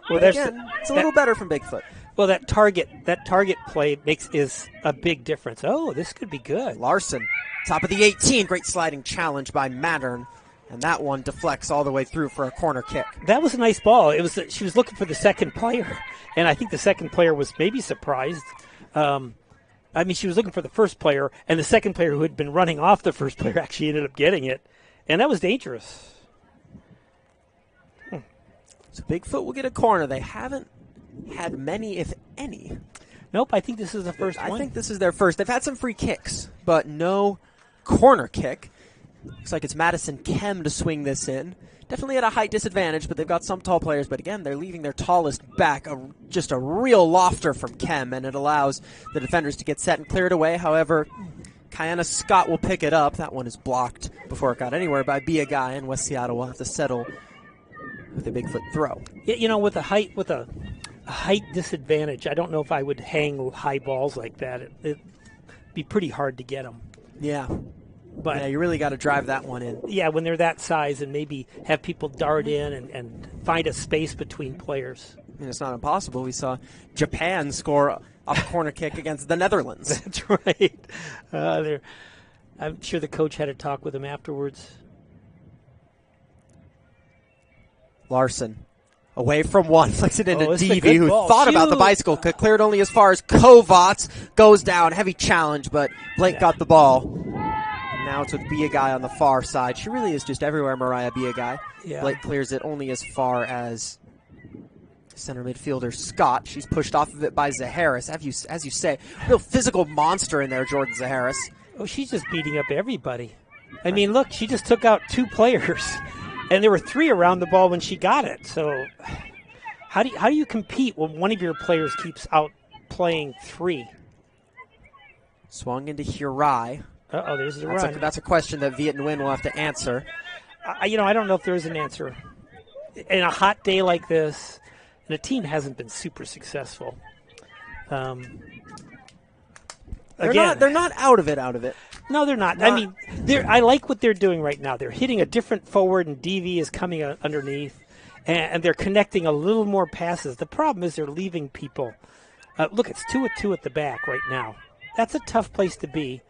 Speaker 1: Well, again, it's a little better from Bigfoot.
Speaker 2: Well, that target play is a big difference. Oh, this could be good.
Speaker 1: Larson, top of the 18. Great sliding challenge by Mattern. And that one deflects all the way through for a corner kick.
Speaker 2: That was a nice ball. She was looking for the second player, and I think the second player was maybe surprised. She was looking for the first player, and the second player who had been running off the first player actually ended up getting it, and that was dangerous.
Speaker 1: So Bigfoot will get a corner. They haven't had many, if any.
Speaker 2: Nope, I think this is the first one.
Speaker 1: I think this is their first. They've had some free kicks, but no corner kick. Looks like it's Madison Kem to swing this in. Definitely at a height disadvantage, but they've got some tall players. But again, they're leaving their tallest back. Just a real lofter from Kem, and it allows the defenders to get set and clear it away. However, Kiana Scott will pick it up. That one is blocked before it got anywhere by Biagai, and West Seattle will have to settle with a Bigfoot throw.
Speaker 2: Yeah, you know, with a height disadvantage, I don't know if I would hang high balls like that. It'd be pretty hard to get them.
Speaker 1: Yeah.
Speaker 2: But
Speaker 1: yeah, you really got to drive that one in.
Speaker 2: Yeah, when they're that size, and maybe have people dart in and find a space between players.
Speaker 1: I mean, it's not impossible. We saw Japan score a corner kick against the Netherlands.
Speaker 2: That's right. I'm sure the coach had a talk with him afterwards.
Speaker 1: Larson, away from one, flicks it into Deevy, who
Speaker 2: ball.
Speaker 1: thought about the bicycle, could clear it only as far as Kovacs, goes down, heavy challenge, but Blake got the ball. Now it's with Biagai on the far side. She really is just everywhere, Mariah Biagai.
Speaker 2: Yeah.
Speaker 1: Blake clears it only as far as center midfielder Scott. She's pushed off of it by Zaharis. As you say, real physical monster in there, Jordan Zaharis.
Speaker 2: Oh, she's just beating up everybody. I mean, look, she just took out 2 players, and there were 3 around the ball when she got it. So how do you compete when one of your players keeps out playing 3?
Speaker 1: Swung into Hurai.
Speaker 2: Uh-oh, there's the run.
Speaker 1: That's a question that Viet Nguyen will have to answer.
Speaker 2: I don't know if there is an answer. in a hot day like this, and the team hasn't been super successful.
Speaker 1: They're not out of it.
Speaker 2: No, they're not. I mean, I like what they're doing right now. They're hitting a different forward, and DV is coming underneath, and they're connecting a little more passes. The problem is they're leaving people. Look, it's 2-2 at the back right now. That's a tough place to be.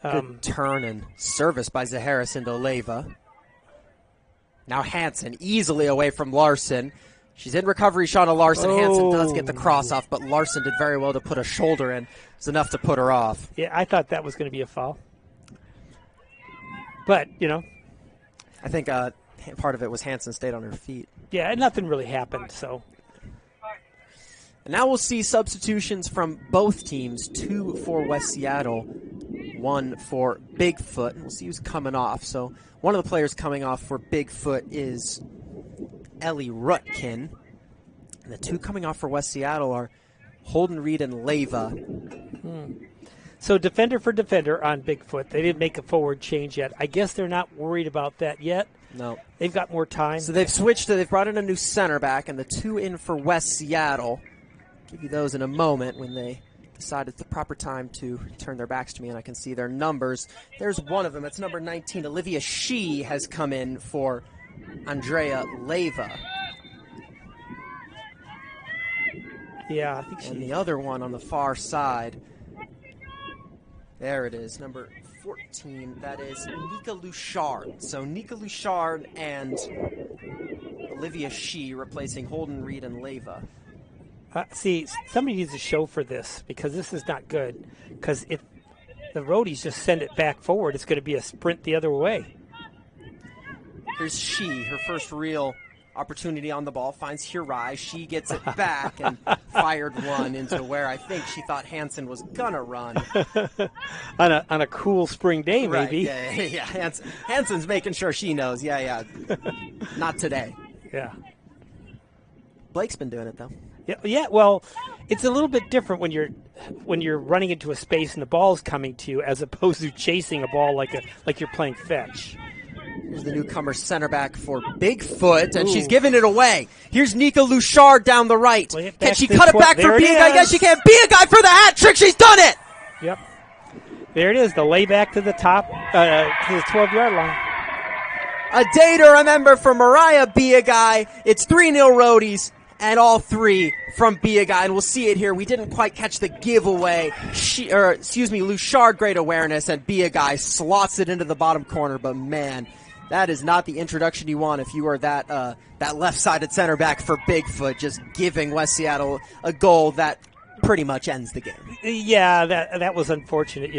Speaker 1: Good turn and service by Zaharis into Leyva. Now Hansen easily away from Larson. She's in recovery, Shauna Larson. Oh. Hansen does get the cross off, but Larson did very well to put a shoulder in. It's enough to put her off.
Speaker 2: Yeah, I thought that was going to be a foul. But,
Speaker 1: I think part of it was Hansen stayed on her feet.
Speaker 2: Yeah, and nothing really happened, so.
Speaker 1: And now we'll see substitutions from both teams, 2 for West Seattle, 1 for Bigfoot. We'll see who's coming off. So one of the players coming off for Bigfoot is Ellie Rutkin. And the 2 coming off for West Seattle are Holden Reed and Leyva.
Speaker 2: So defender for defender on Bigfoot. They didn't make a forward change yet. I guess they're not worried about that yet.
Speaker 1: No.
Speaker 2: They've got more time.
Speaker 1: So they've switched. They've brought in a new center back, and the 2 in for West Seattle. Give you those in a moment when they decide it's the proper time to turn their backs to me and I can see their numbers. There's one of them. It's number 19. Olivia Shee has come in for Andrea Leyva.
Speaker 2: Yeah, I think she.
Speaker 1: And the other one on the far side, there it is, number 14. That is Nika Luchard. So Nika Luchard and Olivia Shee replacing Holden Reed and Leyva.
Speaker 2: See, somebody needs to show for this because this is not good. Because if the Rhodies just send it back forward, it's going to be a sprint the other way.
Speaker 1: Here's Shee, her first real opportunity on the ball, finds Hirai. She gets it back and fired one into where I think she thought Hansen was going to run.
Speaker 2: on a cool spring day, maybe.
Speaker 1: Right, yeah. Hansen's making sure she knows. Yeah. Not today.
Speaker 2: Yeah.
Speaker 1: Blake's been doing it, though.
Speaker 2: Yeah. Well, it's a little bit different when you're running into a space and the ball's coming to you, as opposed to chasing a ball like you're playing fetch.
Speaker 1: Here's the newcomer center back for Bigfoot, and she's giving it away. Here's Nika Luchard down the right. Can she cut it back for Bia Guy? Yes, she can. Bia Guy for the hat trick. She's done it.
Speaker 2: Yep. There it is. The layback to the top, to the 12-yard line.
Speaker 1: A day to remember for Mariah Bia Guy. It's 3-0 Rhodies. And all 3 from Bia Guy, and we'll see it here. We didn't quite catch the giveaway. Luchard, great awareness, and Bia Guy slots it into the bottom corner. But man, that is not the introduction you want if you are that left-sided center back for Bigfoot, just giving West Seattle a goal that pretty much ends the game.
Speaker 2: Yeah, that was unfortunate.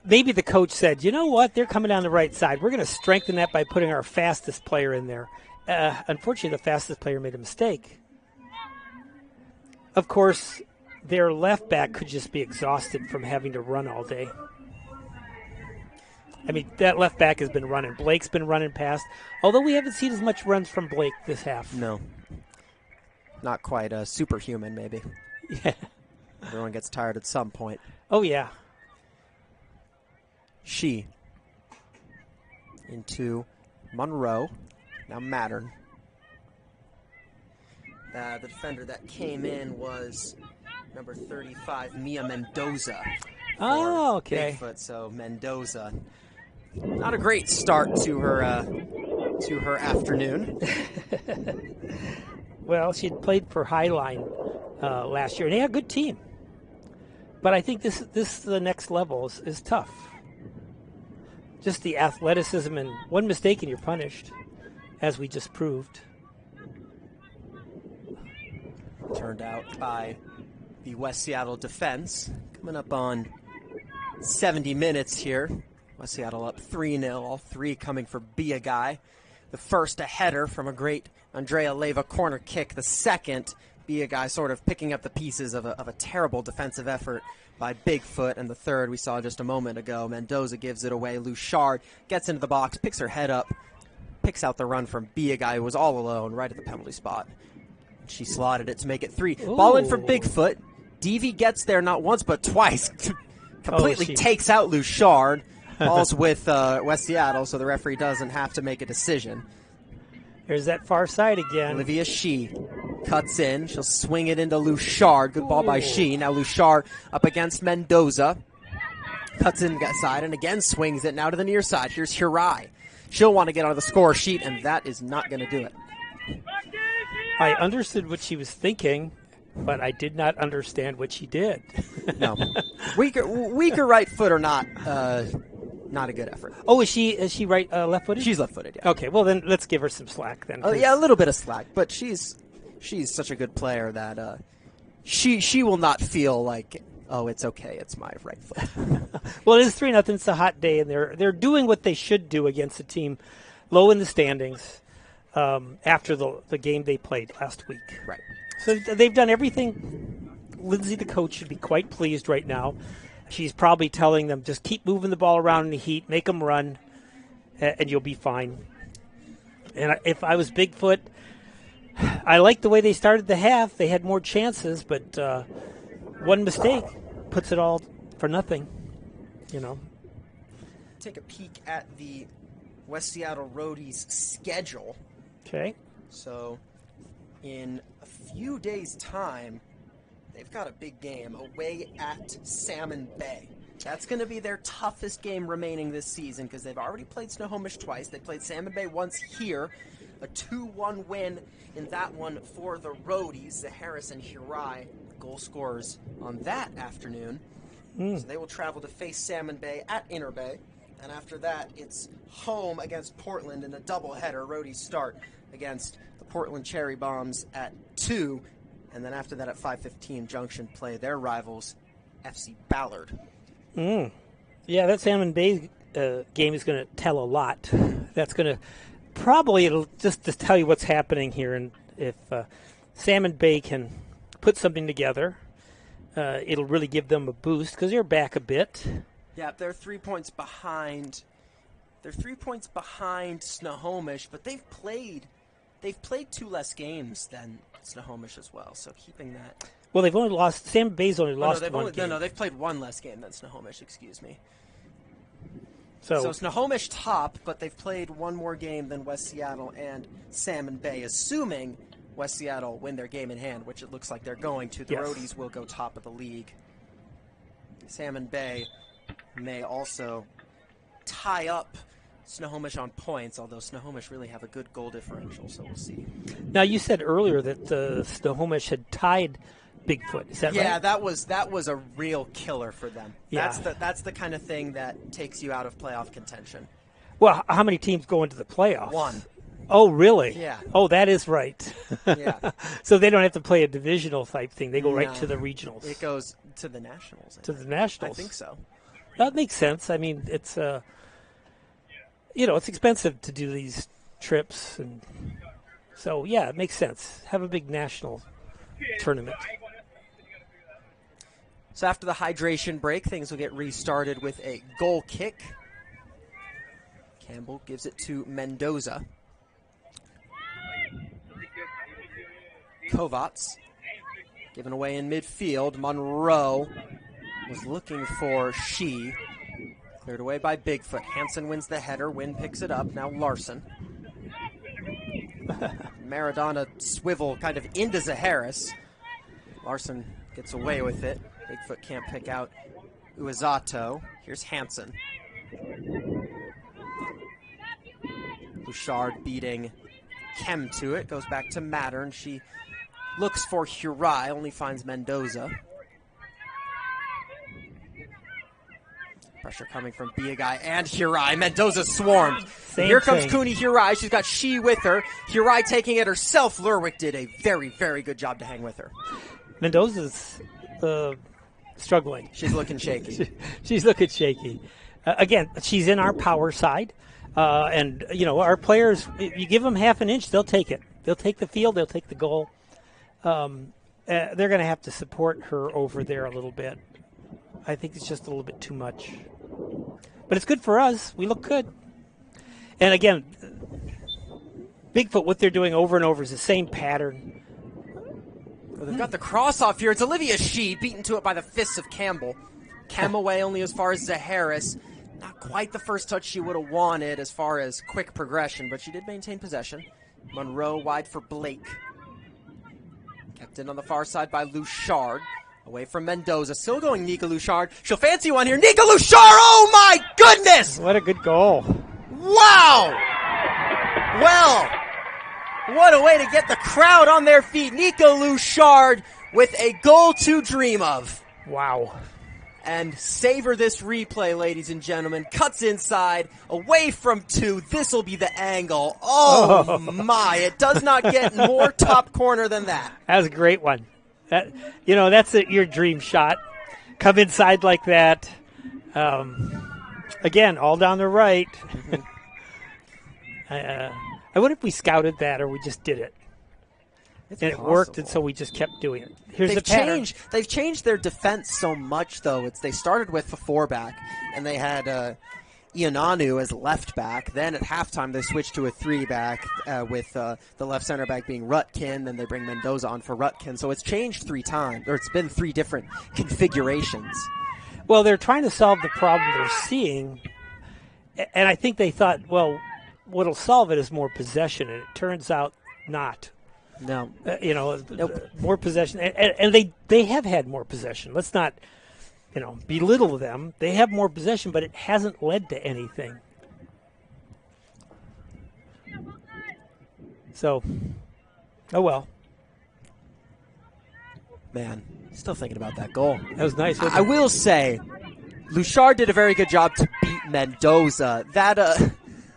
Speaker 2: Maybe the coach said, you know what, they're coming down the right side. We're going to strengthen that by putting our fastest player in there. Unfortunately, the fastest player made a mistake. Of course, their left back could just be exhausted from having to run all day. I mean, that left back has been running. Blake's been running past, although we haven't seen as much runs from Blake this half.
Speaker 1: No. Not quite superhuman, maybe.
Speaker 2: Yeah.
Speaker 1: Everyone gets tired at some point.
Speaker 2: Oh, yeah.
Speaker 1: She into Monroe. Now Mattern. The defender that came in was number 35, Mia Mendoza.
Speaker 2: Oh, okay.
Speaker 1: Bigfoot, so Mendoza. Not a great start to her afternoon.
Speaker 2: Well, she had played for Highline last year, and they had a good team. But I think this the next level is tough. Just the athleticism, and one mistake and you're punished, as we just proved.
Speaker 1: Turned out by the West Seattle defense. Coming up on 70 minutes here. West Seattle up 3-0, all 3 coming for Bia Guy. The first, a header from a great Andrea Leyva corner kick. The second, Bia Guy sort of picking up the pieces of a terrible defensive effort by Bigfoot. And the third, we saw just a moment ago, Mendoza gives it away. Luchard gets into the box, picks her head up, picks out the run from Bia Guy, who was all alone right at the penalty spot. She slotted it to make it 3. Ooh. Ball in for Bigfoot. Devi gets there not once but twice. Completely takes out Luchard. Ball's with West Seattle, so the referee doesn't have to make a decision.
Speaker 2: Here's that far side again.
Speaker 1: Olivia Shee cuts in. She'll swing it into Luchard. Good ball by Shee. Now Luchard up against Mendoza. Cuts in side and again swings it now to the near side. Here's Hirai. She'll want to get on the score sheet, and that is not going to do it.
Speaker 2: I understood what she was thinking, but I did not understand what she did.
Speaker 1: No. Weaker right foot or not a good effort.
Speaker 2: Oh, is she right left-footed?
Speaker 1: She's left-footed, yeah.
Speaker 2: Okay, well then let's give her some slack then.
Speaker 1: Yeah, a little bit of slack, but she's such a good player that she will not feel like, oh, it's okay, it's my right foot.
Speaker 2: Well, it is 3-0. It's a hot day, and they're doing what they should do against a team low in the standings after the game they played last week.
Speaker 1: Right.
Speaker 2: So they've done everything. Lindsay, the coach, should be quite pleased right now. She's probably telling them, just keep moving the ball around in the heat, make them run, and you'll be fine. And if I was Bigfoot, I like the way they started the half. They had more chances, but one mistake puts it all for nothing,
Speaker 1: Take a peek at the West Seattle Rhodies schedule.
Speaker 2: Okay.
Speaker 1: So in a few days' time, they've got a big game away at Salmon Bay. That's going to be their toughest game remaining this season because they've already played Snohomish twice. They played Salmon Bay once here, a 2-1 win in that one for the Rhodies. The Harris and Hirai goal scorers on that afternoon. So they will travel to face Salmon Bay at Inner Bay. And after that, it's home against Portland in a doubleheader. Rhodies start against the Portland Cherry Bombs at 2. And then after that at 5:15, Junction play their rivals, FC Ballard.
Speaker 2: Yeah, that Salmon Bay game is going to tell a lot. That's going to probably, it'll just to tell you what's happening here. And if Salmon Bay can put something together, it'll really give them a boost because they're back a bit.
Speaker 1: Yeah, they're 3 points behind. They're 3 points behind Snohomish, but they've played 2 less games than Snohomish as well. So keeping that.
Speaker 2: Well, they've only lost. Salmon Bay's only lost one game.
Speaker 1: No, they've played 1 less game than Snohomish. Excuse me.
Speaker 2: So
Speaker 1: Snohomish top, but they've played 1 more game than West Seattle and Salmon Bay, assuming West Seattle win their game in hand, which it looks like they're going to. The Rhodies will go top of the league. Salmon Bay may also tie up Snohomish on points, although Snohomish really have a good goal differential, so we'll see.
Speaker 2: Now, you said earlier that Snohomish had tied Bigfoot. Is that right?
Speaker 1: Yeah, that was a real killer for them.
Speaker 2: Yeah.
Speaker 1: That's the kind of thing that takes you out of playoff contention.
Speaker 2: Well, how many teams go into the playoffs?
Speaker 1: 1.
Speaker 2: Oh, really?
Speaker 1: Yeah.
Speaker 2: Oh, that is right.
Speaker 1: Yeah.
Speaker 2: So they don't have to play a divisional type thing. They go right to the regionals.
Speaker 1: It goes to the nationals.
Speaker 2: The nationals.
Speaker 1: I think so.
Speaker 2: That makes sense. I mean, it's it's expensive to do these trips, and so yeah, it makes sense. Have a big national tournament.
Speaker 1: So after the hydration break, things will get restarted with a goal kick. Campbell gives it to Mendoza. Kovacs given away in midfield. Monroe was looking for Shee. Cleared away by Bigfoot. Hansen wins the header. Wynn picks it up. Now Larson. Maradona swivel kind of into Zaharis. Larson gets away with it. Bigfoot can't pick out Uezato. Here's Hansen. Bouchard beating Kem to it. Goes back to Mattern. She looks for Hirai. Only finds Mendoza. Pressure coming from Biagai and Hirai. Mendoza swarmed. Here comes Cooney Hirai. She's got Shee with her. Hirai taking it herself. Lurwick did a very, very good job to hang with her.
Speaker 2: Mendoza's struggling.
Speaker 1: She's looking shaky.
Speaker 2: She's looking shaky. Again, she's in our power side. And, our players, you give them half an inch, they'll take it. They'll take the field. They'll take the goal. They're going to have to support her over there a little bit. I think it's just a little bit too much. But it's good for us. We look good. And again, Bigfoot, what they're doing over and over is the same pattern.
Speaker 1: Well, they've got the cross off here. It's Olivia Shee beaten to it by the fists of Campbell. Kem away only as far as Zaharis. Not quite the first touch she would have wanted as far as quick progression, but she did maintain possession. Monroe wide for Blake. Kept in on the far side by Louchard. Away from Mendoza. Still going Nika Louchard. She'll fancy one here. Nika Louchard! Oh my goodness!
Speaker 2: What a good goal.
Speaker 1: Wow! Well, what a way to get the crowd on their feet. Nika Louchard with a goal to dream of.
Speaker 2: Wow.
Speaker 1: And savor this replay, ladies and gentlemen. Cuts inside, away from 2. This'll be the angle. Oh my, it does not get more top corner than that.
Speaker 2: That was a great one. That's your dream shot. Come inside like that. Again, all down the right. I wonder if we scouted that or we just did it. It worked, and so we just kept doing it.
Speaker 1: They've changed their defense so much, though. They started with a 4-back, and they had Iananu as left back. Then at halftime, they switched to a 3-back with the left center back being Rutkin. Then they bring Mendoza on for Rutkin. So it's changed 3 times, or it's been 3 different configurations.
Speaker 2: Well, they're trying to solve the problem they're seeing, and I think they thought, well, what'll solve it is more possession, and it turns out not.
Speaker 1: No.
Speaker 2: Nope. More possession. And they have had more possession. Let's not, belittle them. They have more possession, but it hasn't led to anything. So, oh well.
Speaker 1: Man, still thinking about that goal.
Speaker 2: That was nice.
Speaker 1: I will say, Louchard did a very good job to beat Mendoza. That,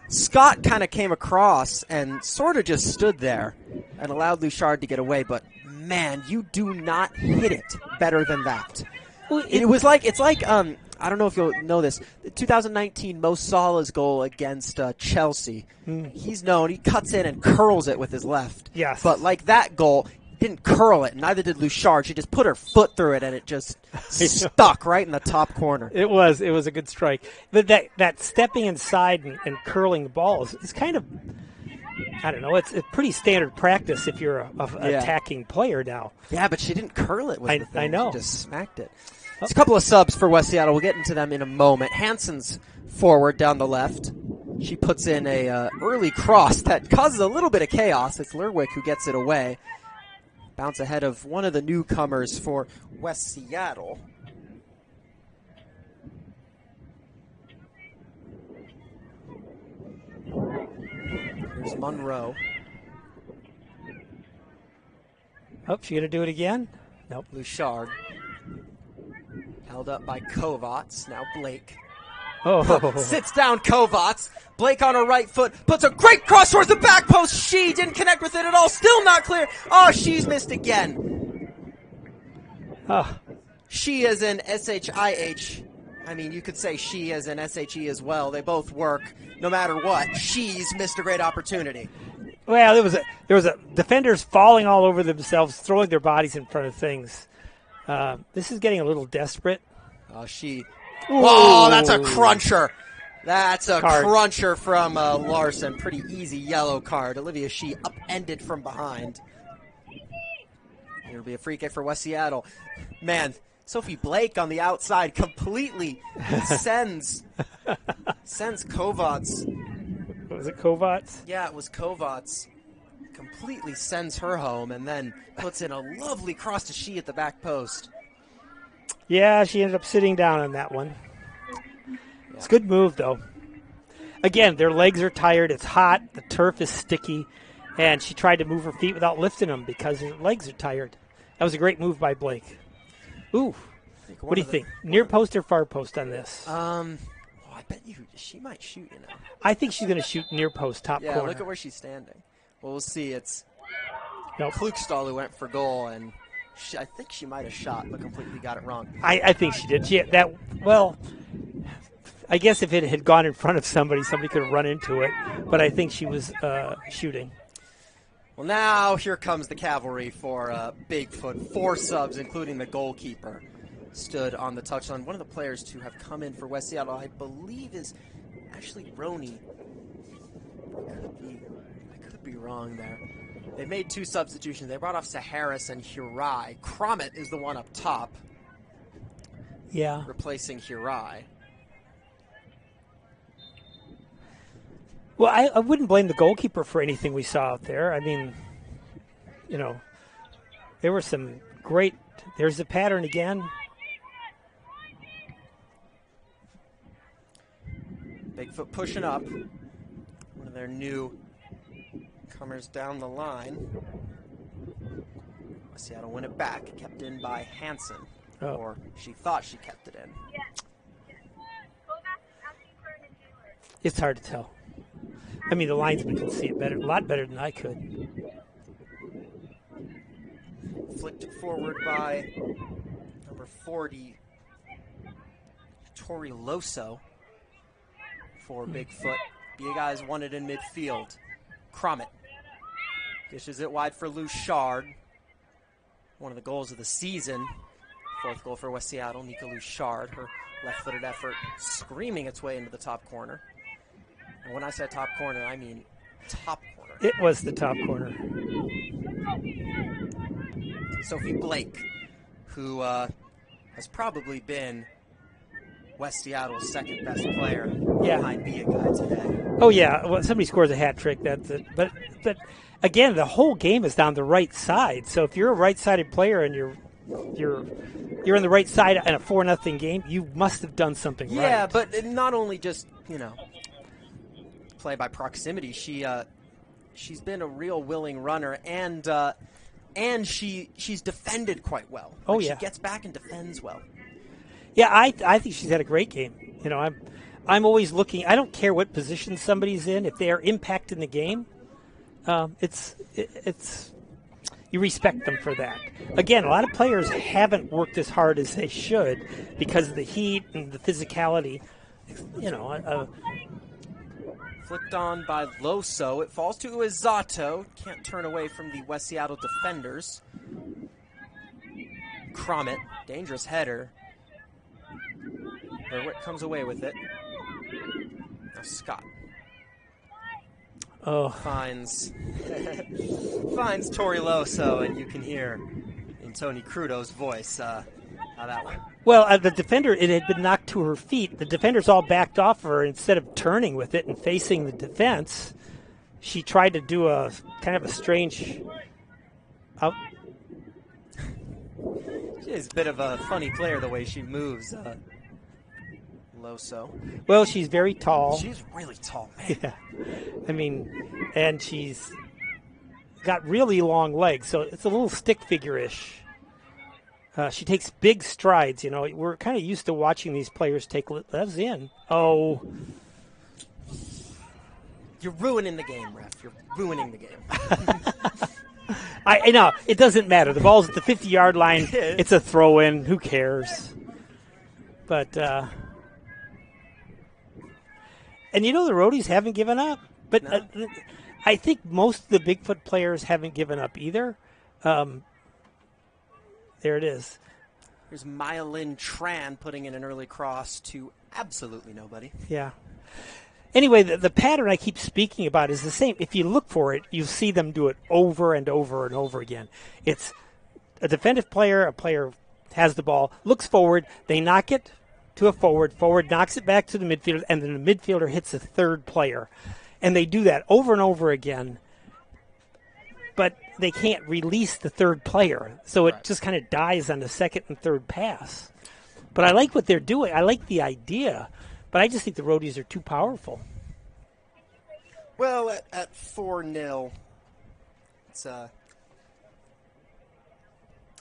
Speaker 1: Scott kind of came across and sort of just stood there and allowed Louchard to get away, but man, you do not hit it better than that. Well, it's like I don't know if you'll know this, the 2019 Mo Salah's goal against Chelsea. He's known, he cuts in and curls it with his left.
Speaker 2: Yes.
Speaker 1: But like that goal, didn't curl it, neither did Louchard. She just put her foot through it, and it just stuck right in the top corner.
Speaker 2: It was a good strike. But that stepping inside and curling the ball is kind of, I don't know, it's pretty standard practice if you're an attacking player now.
Speaker 1: Yeah, but she didn't curl it with the thing.
Speaker 2: I know.
Speaker 1: She just smacked it. There's a couple of subs for West Seattle. We'll get into them in a moment. Hansen's forward down the left. She puts in a early cross that causes a little bit of chaos. It's Lerwick who gets it away. Bounce ahead of one of the newcomers for West Seattle. Here's Monroe.
Speaker 2: Oh, she gonna do it again? Nope.
Speaker 1: Louchard. Held up by Kovacs. Now Blake.
Speaker 2: Oh.
Speaker 1: Sits down Kovacs. Blake on her right foot. Puts a great cross towards the back post. She didn't connect with it at all. Still not clear. Oh, she's missed again.
Speaker 2: Oh.
Speaker 1: She is an SHIH. I mean, you could say she as an SHE as well. They both work no matter what. She's missed a great opportunity.
Speaker 2: Well, there was a defenders falling all over themselves, throwing their bodies in front of things. This is getting a little desperate.
Speaker 1: Oh, that's a cruncher. That's a cruncher from Larson. Pretty easy yellow card. Olivia Shee upended from behind. It'll be a free kick for West Seattle. Man, Sophie Blake on the outside completely sends Kovacs.
Speaker 2: Was it Kovacs?
Speaker 1: Yeah, it was Kovacs. Completely sends her home and then puts in a lovely cross to Shee at the back post.
Speaker 2: Yeah, she ended up sitting down on that one. It's a good move, though. Again, their legs are tired. It's hot. The turf is sticky. And she tried to move her feet without lifting them because her legs are tired. That was a great move by Blake. Ooh. What do you think? Near post or far post on this?
Speaker 1: I bet she might shoot,
Speaker 2: I think she's going to shoot near post, top corner.
Speaker 1: Yeah, look at where she's standing. Well, we'll see. It's Klukstall who went for goal, and I think she might have shot, but completely got it wrong.
Speaker 2: I think she did. I guess if it had gone in front of somebody could have run into it. But I think she was shooting.
Speaker 1: Well, now here comes the cavalry for Bigfoot. 4 subs, including the goalkeeper, stood on the touchline. One of the players to have come in for West Seattle, I believe, is Ashley Roney. I could be wrong there. They made 2 substitutions. They brought off Saharis and Hirai. Crommett is the one up top.
Speaker 2: Yeah.
Speaker 1: Replacing Hirai.
Speaker 2: Well, I wouldn't blame the goalkeeper for anything we saw out there. I mean, there were some great. There's the pattern again.
Speaker 1: Bigfoot pushing up. One of their new comers down the line. Seattle win it back, kept in by Hansen.
Speaker 2: Oh.
Speaker 1: Or she thought she kept it in.
Speaker 2: It's hard to tell. I mean, the linesman can see it better, a lot better than I could.
Speaker 1: Flicked forward by number 40, Tori Loso for Bigfoot. Big Eyes won it in midfield. Cromit dishes it wide for Louchard. One of the goals of the season. Fourth goal for West Seattle, Nika Louchard. Her left-footed effort screaming its way into the top corner. And when I say top corner, I mean top corner.
Speaker 2: It was the top corner.
Speaker 1: Sophie Blake, who has probably been West Seattle's second best player behind Be a Guy today.
Speaker 2: Oh yeah, well, somebody scores a hat trick. That's it. But again, the whole game is down the right side. So if you're a right-sided player and you're on the right side in a 4-0 game, you must have done something right.
Speaker 1: Yeah, but not only just play by proximity. She's been a real willing runner, and she's defended quite well.
Speaker 2: Oh yeah,
Speaker 1: she gets back and defends well.
Speaker 2: Yeah, I think she's had a great game. I'm always looking. I don't care what position somebody's in. If they are impacting the game, it's you respect them for that. Again, a lot of players haven't worked as hard as they should because of the heat and the physicality.
Speaker 1: Flicked on by Loso. It falls to Uezato. Can't turn away from the West Seattle defenders. Cromit, dangerous header. Berwick comes away with it. Now Scott. Finds Tori Loso, and you can hear in Tony Crudo's voice how that went.
Speaker 2: Well, the defender, it had been knocked to her feet. The defenders all backed off her. Instead of turning with it and facing the defense, she tried to do a kind of a strange out.
Speaker 1: She's a bit of a funny player the way she moves, Loso.
Speaker 2: Well, she's very tall.
Speaker 1: She's really tall, man.
Speaker 2: Yeah. I mean, and she's got really long legs, so it's a little stick figure-ish. She takes big strides. We're kind of used to watching these players take. That's in. Oh.
Speaker 1: You're ruining the game, ref. You're ruining the game.
Speaker 2: I know. It doesn't matter. The ball's at the 50-yard line. It's a throw-in. Who cares? But, and the Rhodies haven't given up. But
Speaker 1: no.
Speaker 2: I think most of the Bigfoot players haven't given up either. There it is.
Speaker 1: Here's Maya Lynn Tran putting in an early cross to absolutely nobody.
Speaker 2: Yeah. Anyway, the pattern I keep speaking about is the same. If you look for it, you'll see them do it over and over and over again. It's a defensive player, a player has the ball, looks forward, they knock it to a forward knocks it back to the midfielder, and then the midfielder hits a third player. And they do that over and over again. But they can't release the third player, so it just kind of dies on the second and third pass. But I like what they're doing. I like the idea, but I just think the Rhodies are too powerful.
Speaker 1: Well, at 4-0, it's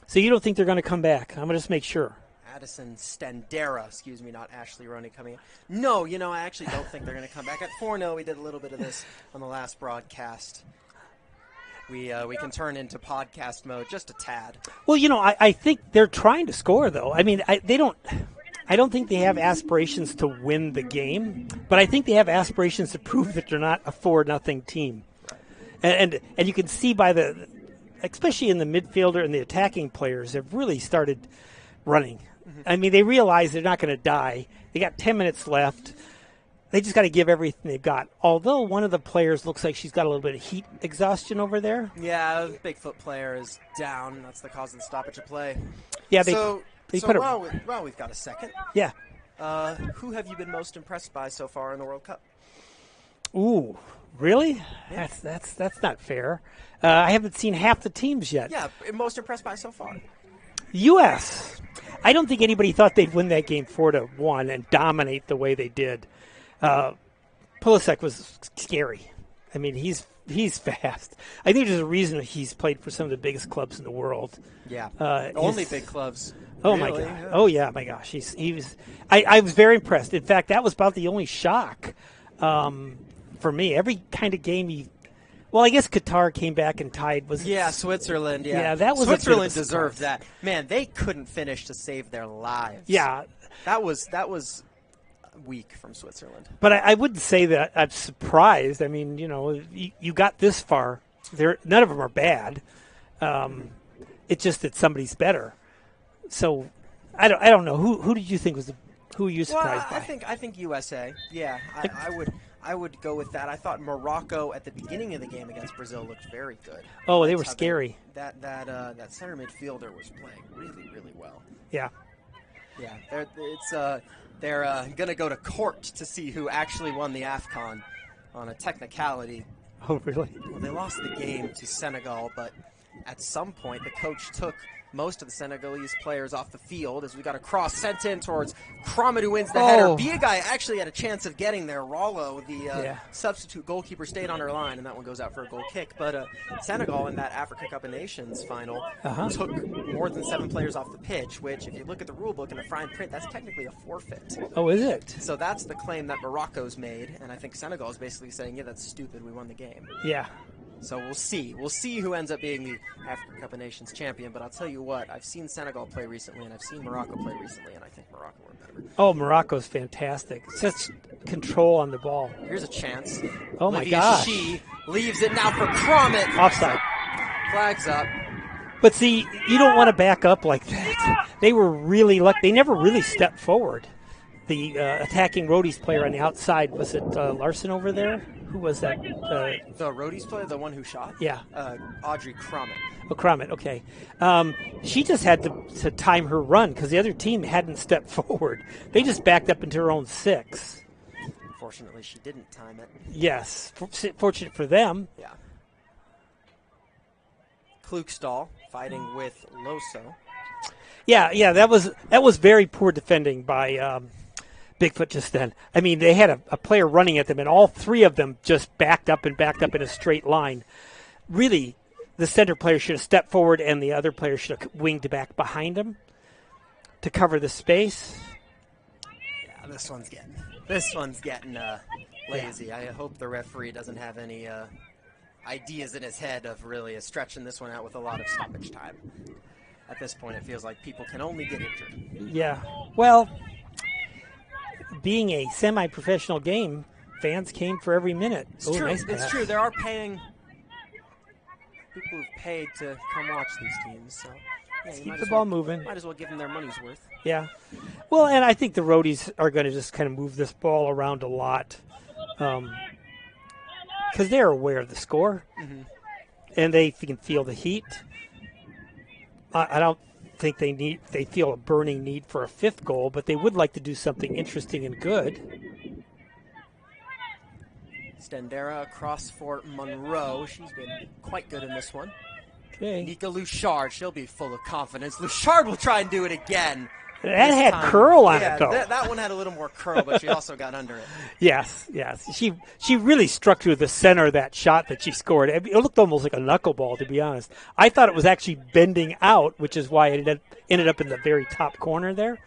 Speaker 2: So you don't think they're going to come back? I'm going to just make sure.
Speaker 1: Addison Stendera, not Ashley Roney coming in. No, I actually don't think they're going to come back. At 4-0, we did a little bit of this on the last broadcast. We can turn into podcast mode just a tad.
Speaker 2: Well, I think they're trying to score, though. I mean, I don't think they have aspirations to win the game, but I think they have aspirations to prove that they're not a 4-0 team. And you can see by especially in the midfielder and the attacking players, have really started running. Mm-hmm. I mean, they realize they're not going to die. They got 10 minutes left. They just got to give everything they've got. Although one of the players looks like she's got a little bit of heat exhaustion over there.
Speaker 1: Yeah, the Bigfoot player is down. That's the cause of the stoppage of play.
Speaker 2: Yeah,
Speaker 1: while we've got a second.
Speaker 2: Yeah.
Speaker 1: Who have you been most impressed by so far in the World Cup?
Speaker 2: Ooh, really?
Speaker 1: Yeah.
Speaker 2: That's not fair. I haven't seen half the teams yet.
Speaker 1: Yeah, most impressed by so far.
Speaker 2: U.S. I don't think anybody thought they'd win that game 4-1 and dominate the way they did. Pulisic was scary. I mean, he's fast. I think there's a reason he's played for some of the biggest clubs in the world.
Speaker 1: Yeah, only big clubs.
Speaker 2: Oh, really? My God. Yeah. Oh, yeah, my gosh. He was. I was very impressed. In fact, that was about the only shock for me. Every kind of game well, I guess Qatar came back and tied.
Speaker 1: Switzerland.
Speaker 2: Yeah, that was
Speaker 1: Switzerland deserved that. Man, they couldn't finish to save their lives.
Speaker 2: Yeah,
Speaker 1: that was weak from Switzerland.
Speaker 2: But I wouldn't say that I'm surprised. I mean, you got this far. None of them are bad. It's just that somebody's better. So I don't know. Who did you think who were you surprised by?
Speaker 1: I think USA. Yeah, I would go with that. I thought Morocco at the beginning of the game against Brazil looked very good.
Speaker 2: Oh, they were scary.
Speaker 1: That center midfielder was playing really, really well.
Speaker 2: Yeah.
Speaker 1: Yeah, they're going to go to court to see who actually won the AFCON on a technicality.
Speaker 2: Oh, really?
Speaker 1: Well, they lost the game to Senegal, but at some point the coach took most of the Senegalese players off the field as we got a cross sent in towards Kramer, who wins the header. Biagai actually had a chance of getting there. Rollo, the substitute goalkeeper, stayed on her line, and that one goes out for a goal kick. But Senegal in that Africa Cup of Nations final took more than 7 players off the pitch, which, if you look at the rule book in the fine print, that's technically a forfeit.
Speaker 2: Oh, is it?
Speaker 1: So that's the claim that Morocco's made, and I think Senegal is basically saying, yeah, that's stupid, we won the game.
Speaker 2: Yeah.
Speaker 1: So we'll see. We'll see who ends up being the Africa Cup of Nations champion. But I'll tell you what, I've seen Senegal play recently, and I've seen Morocco play recently, and I think Morocco were better.
Speaker 2: Oh, Morocco's fantastic. Such control on the ball.
Speaker 1: Here's a chance.
Speaker 2: Oh, my gosh.
Speaker 1: She leaves it now for Crommett.
Speaker 2: Offside.
Speaker 1: Flags up.
Speaker 2: But see, you don't want to back up like that. They were really lucky. They never really stepped forward. The attacking Rhodies player on the outside, was it Larson over there? Who was that?
Speaker 1: The Rhodies player, the one who shot?
Speaker 2: Yeah.
Speaker 1: Audrey Crommett.
Speaker 2: Oh, Crommett, okay. She just had to time her run because the other team hadn't stepped forward. They just backed up into her own 6.
Speaker 1: Fortunately, she didn't time it.
Speaker 2: Yes. Fortunate for them.
Speaker 1: Yeah. Klukstall fighting with Loso.
Speaker 2: Yeah, that was very poor defending by Bigfoot just then. I mean, they had a player running at them, and all 3 of them just backed up in a straight line. Really, the center player should have stepped forward, and the other player should have winged back behind him to cover the space.
Speaker 1: Yeah, this one's getting lazy. Yeah. I hope the referee doesn't have any ideas in his head of really stretching this one out with a lot of stoppage time. At this point, it feels like people can only get injured.
Speaker 2: Yeah. Well, being a semi-professional game, fans came for every minute.
Speaker 1: It's true. Nice pass. It's true. There are people who've paid to come watch these teams. So
Speaker 2: keep the ball moving.
Speaker 1: Might as well give them their money's worth.
Speaker 2: Yeah. Well, and I think the Rhodies are going to just kind of move this ball around a lot because they're aware of the score, and they can feel the heat. I don't think they feel a burning need for a 5th goal, but they would like to do something interesting and good.
Speaker 1: Stendera across for Monroe. She's been quite good in this one.
Speaker 2: Okay.
Speaker 1: Nika Luchard, she'll be full of confidence. Luchard will try and do it again.
Speaker 2: That had curl on it, though.
Speaker 1: That one had a little more curl, but she also got under it.
Speaker 2: Yes. She really struck through the center of that shot that she scored. It looked almost like a knuckleball, to be honest. I thought it was actually bending out, which is why it ended up in the very top corner there.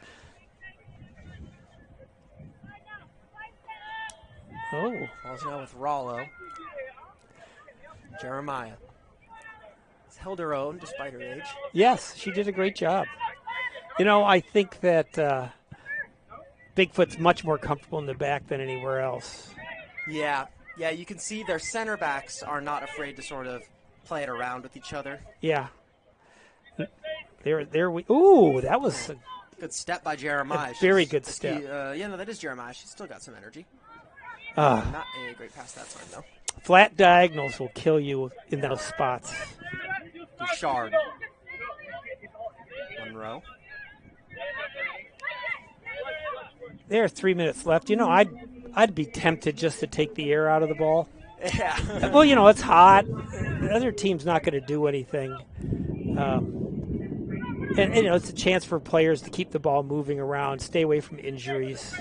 Speaker 2: Oh.
Speaker 1: Falls now with Rollo. Jeremiah has held her own despite her age.
Speaker 2: Yes, she did a great job. I think that Bigfoot's much more comfortable in the back than anywhere else.
Speaker 1: Yeah, you can see their center backs are not afraid to sort of play it around with each other.
Speaker 2: Yeah. Ooh, that was a
Speaker 1: good step by Jeremiah.
Speaker 2: Very good step.
Speaker 1: That is Jeremiah. She's still got some energy.
Speaker 2: Not
Speaker 1: a great pass that time, though.
Speaker 2: Flat diagonals will kill you in those spots.
Speaker 1: Bouchard. Monroe.
Speaker 2: There are 3 minutes left. I'd I'd be tempted just to take the air out of the ball.
Speaker 1: Yeah.
Speaker 2: Well, it's hot. The other team's not going to do anything. And it's a chance for players to keep the ball moving around, stay away from injuries.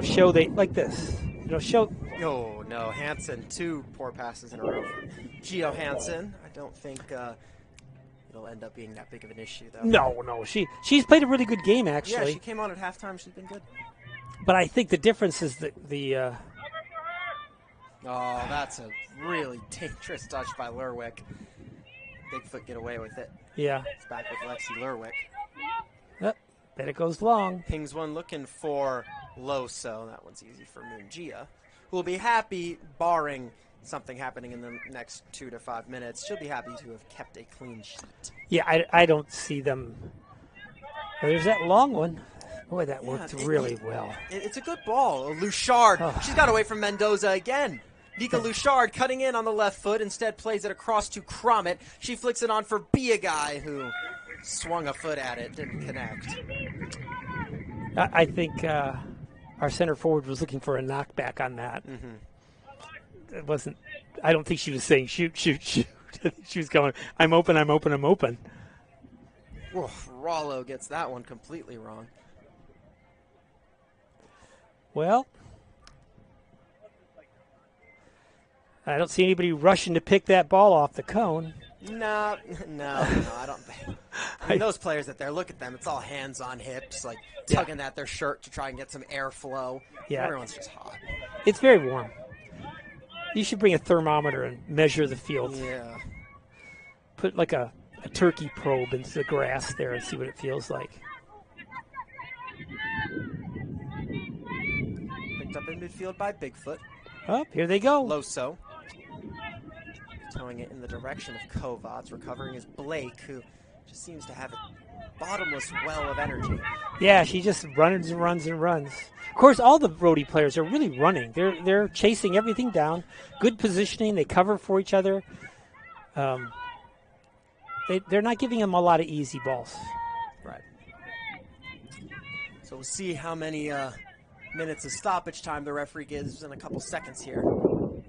Speaker 2: Show they like this. Show.
Speaker 1: Oh, no. Hansen, 2 poor passes in a row from Gio Hansen. I don't think it'll end up being that big of an issue, though.
Speaker 2: No. She's played a really good game, actually.
Speaker 1: Yeah, she came on at halftime. She's been good.
Speaker 2: But I think the difference is the
Speaker 1: Oh, that's a really dangerous touch by Lerwick. Bigfoot get away with it.
Speaker 2: Yeah.
Speaker 1: It's back with Lexi Lerwick.
Speaker 2: Yep. Bet it goes long.
Speaker 1: Pings one looking for Loso. That one's easy for Moongia, who will be happy, barring something happening in the next 2 to 5 minutes. She'll be happy to have kept a clean sheet.
Speaker 2: Yeah, I don't see them. There's that long one. Boy, that worked really well.
Speaker 1: It's a good ball. Luchard. She's got away from Mendoza again. Nika Luchard cutting in on the left foot. Instead plays it across to Cromit. She flicks it on for Guy, who swung a foot at it. Didn't connect.
Speaker 2: I think our center forward was looking for a knockback on that.
Speaker 1: Mm-hmm.
Speaker 2: It wasn't. I don't think she was saying shoot, shoot, shoot. She was going, I'm open, I'm open, I'm open.
Speaker 1: Whoa, Rollo gets that one completely wrong.
Speaker 2: Well, I don't see anybody rushing to pick that ball off the cone.
Speaker 1: No, I don't think. I mean, those players that there, look at them. It's all hands on hips, like tugging at their shirt to try and get some airflow.
Speaker 2: Yeah.
Speaker 1: Everyone's just hot.
Speaker 2: It's very warm. You should bring a thermometer and measure the field.
Speaker 1: Yeah.
Speaker 2: Put like a turkey probe into the grass there and see what it feels like.
Speaker 1: Picked up in midfield by Bigfoot.
Speaker 2: Oh, here they go.
Speaker 1: Loso. Towing it in the direction of Kovacs. Recovering is Blake, who just seems to have a bottomless well of energy.
Speaker 2: Yeah, she just runs and runs and runs. Of course, all the Rhodey players are really running. They're chasing everything down. Good positioning. They cover for each other. They're not giving them a lot of easy balls.
Speaker 1: Right. So we'll see how many minutes of stoppage time the referee gives in a couple seconds here.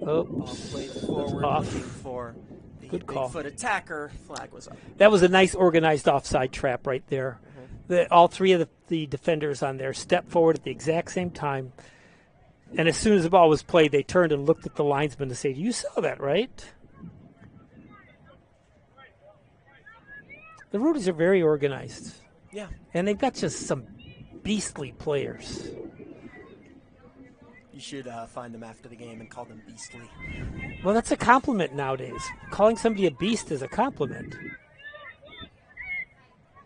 Speaker 2: Oh,
Speaker 1: Ball played forward, looking for the
Speaker 2: good call.
Speaker 1: Bigfoot attacker. Flag was up.
Speaker 2: That was a nice organized offside trap right there. Mm-hmm. All 3 of the defenders on there stepped forward at the exact same time. And as soon as the ball was played, they turned and looked at the linesman to say, you saw that, right? The Rhodies are very organized.
Speaker 1: Yeah.
Speaker 2: And they've got just some beastly players.
Speaker 1: You should find them after the game and call them beastly.
Speaker 2: Well, that's a compliment nowadays. Calling somebody a beast is a compliment.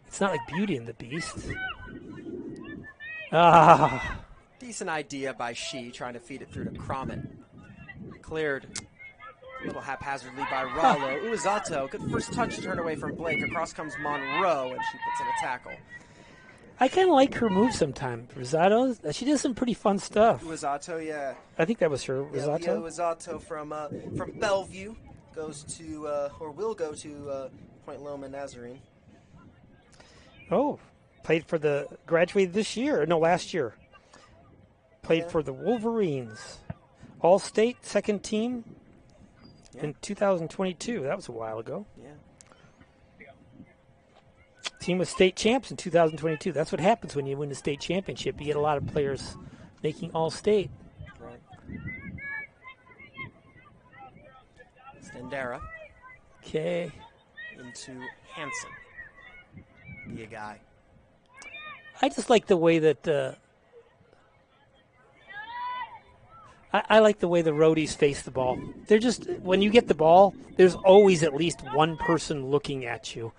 Speaker 2: It's not like Beauty and the Beast.
Speaker 1: Decent idea by She, trying to feed it through to Cromit. Cleared a little haphazardly by Rollo. Uizato, good first touch turn away from Blake. Across comes Monroe, and she puts in a tackle.
Speaker 2: I kind of like her move sometimes. Rosato, she does some pretty fun stuff.
Speaker 1: Uizato, yeah.
Speaker 2: I think that was her, Rosato.
Speaker 1: Yeah, Uizato from Bellevue goes to, or will go to Point Loma Nazarene.
Speaker 2: Oh, graduated this year. No, last year. Played for the Wolverines. All-state, second team in 2022. That was a while ago.
Speaker 1: Yeah.
Speaker 2: Team was state champs in 2022. That's what happens when you win the state championship. You get a lot of players making all-state.
Speaker 1: Right. Stendera.
Speaker 2: Okay.
Speaker 1: Into Hansen. Be a guy.
Speaker 2: I just like the way that I like the way the Rhodies face the ball. They're just, when you get the ball, there's always at least one person looking at you.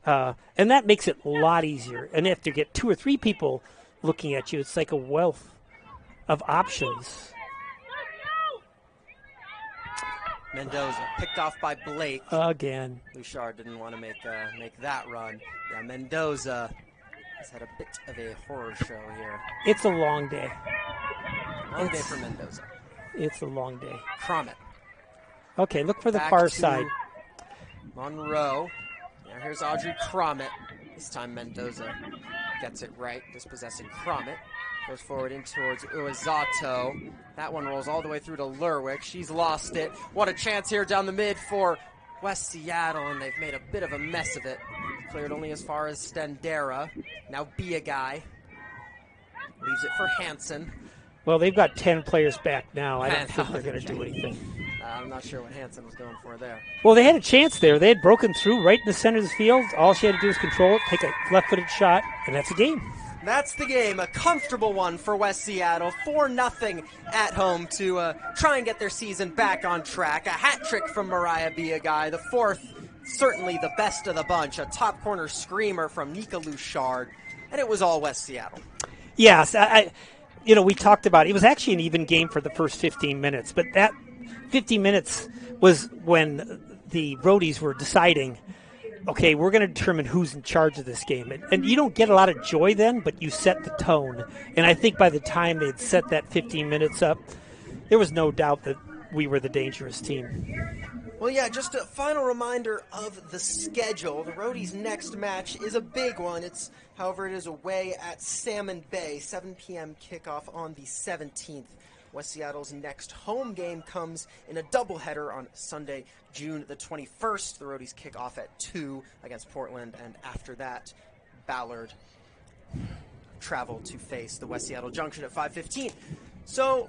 Speaker 2: And that makes it a lot easier. And if you get 2 or 3 people looking at you, it's like a wealth of options.
Speaker 1: Mendoza picked off by Blake.
Speaker 2: Again.
Speaker 1: Luchard didn't want to make that run. Yeah, Mendoza has had a bit of a horror show here.
Speaker 2: It's a long day.
Speaker 1: Long day for Mendoza.
Speaker 2: It's a long day.
Speaker 1: Cromit.
Speaker 2: Okay, look for the
Speaker 1: Back
Speaker 2: far
Speaker 1: to
Speaker 2: side.
Speaker 1: Monroe. Now here's Audrey Cromit. This time Mendoza gets it right, dispossessing Cromit. Goes forward in towards Uezato. That one rolls all the way through to Lerwick. She's lost it. What a chance here down the mid for West Seattle, and they've made a bit of a mess of it. Cleared only as far as Stendera. Now Be a Guy. Leaves it for Hansen.
Speaker 2: Well, they've got 10 players back now. I don't think they're going to do anything.
Speaker 1: I'm not sure what Hansen was going for there.
Speaker 2: Well, they had a chance there. They had broken through right in the center of the field. All she had to do was control it, take a left-footed shot, and that's a game.
Speaker 1: That's the game. A comfortable one for West Seattle. 4-0 at home to try and get their season back on track. A hat trick from Mariah Be a Guy. The fourth, certainly the best of the bunch. A top corner screamer from Nika Luchard. And it was all West Seattle.
Speaker 2: Yes, we talked about it. It was actually an even game for the first 15 minutes, but that 15 minutes was when the Rhodies were deciding, okay, we're going to determine who's in charge of this game. And you don't get a lot of joy then, but you set the tone. And I think by the time they'd set that 15 minutes up, there was no doubt that we were the dangerous team.
Speaker 1: Well, yeah, just a final reminder of the schedule. The Rhodies' next match is a big one. However, it is away at Salmon Bay, 7 p.m. kickoff on the 17th. West Seattle's next home game comes in a doubleheader on Sunday, June the 21st. The Rhodies kick off at 2 against Portland, and after that, Ballard travel to face the West Seattle Junction at 5:15. So,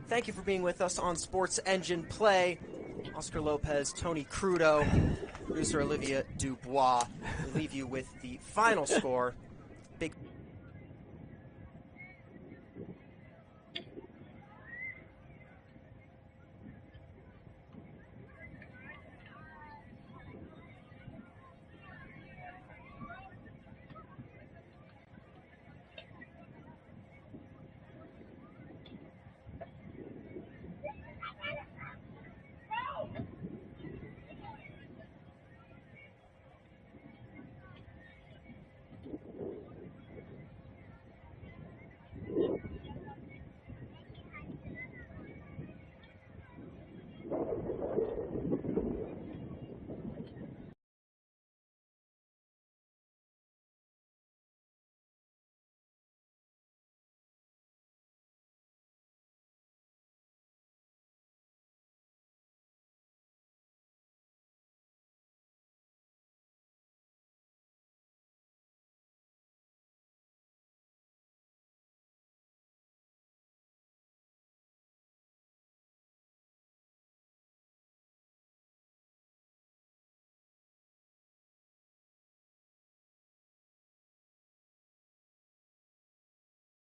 Speaker 1: thank you for being with us on Sports Engine Play. Oscar Lopez, Tony Crudo, producer Olivia Dubois. We leave you with the final score. Big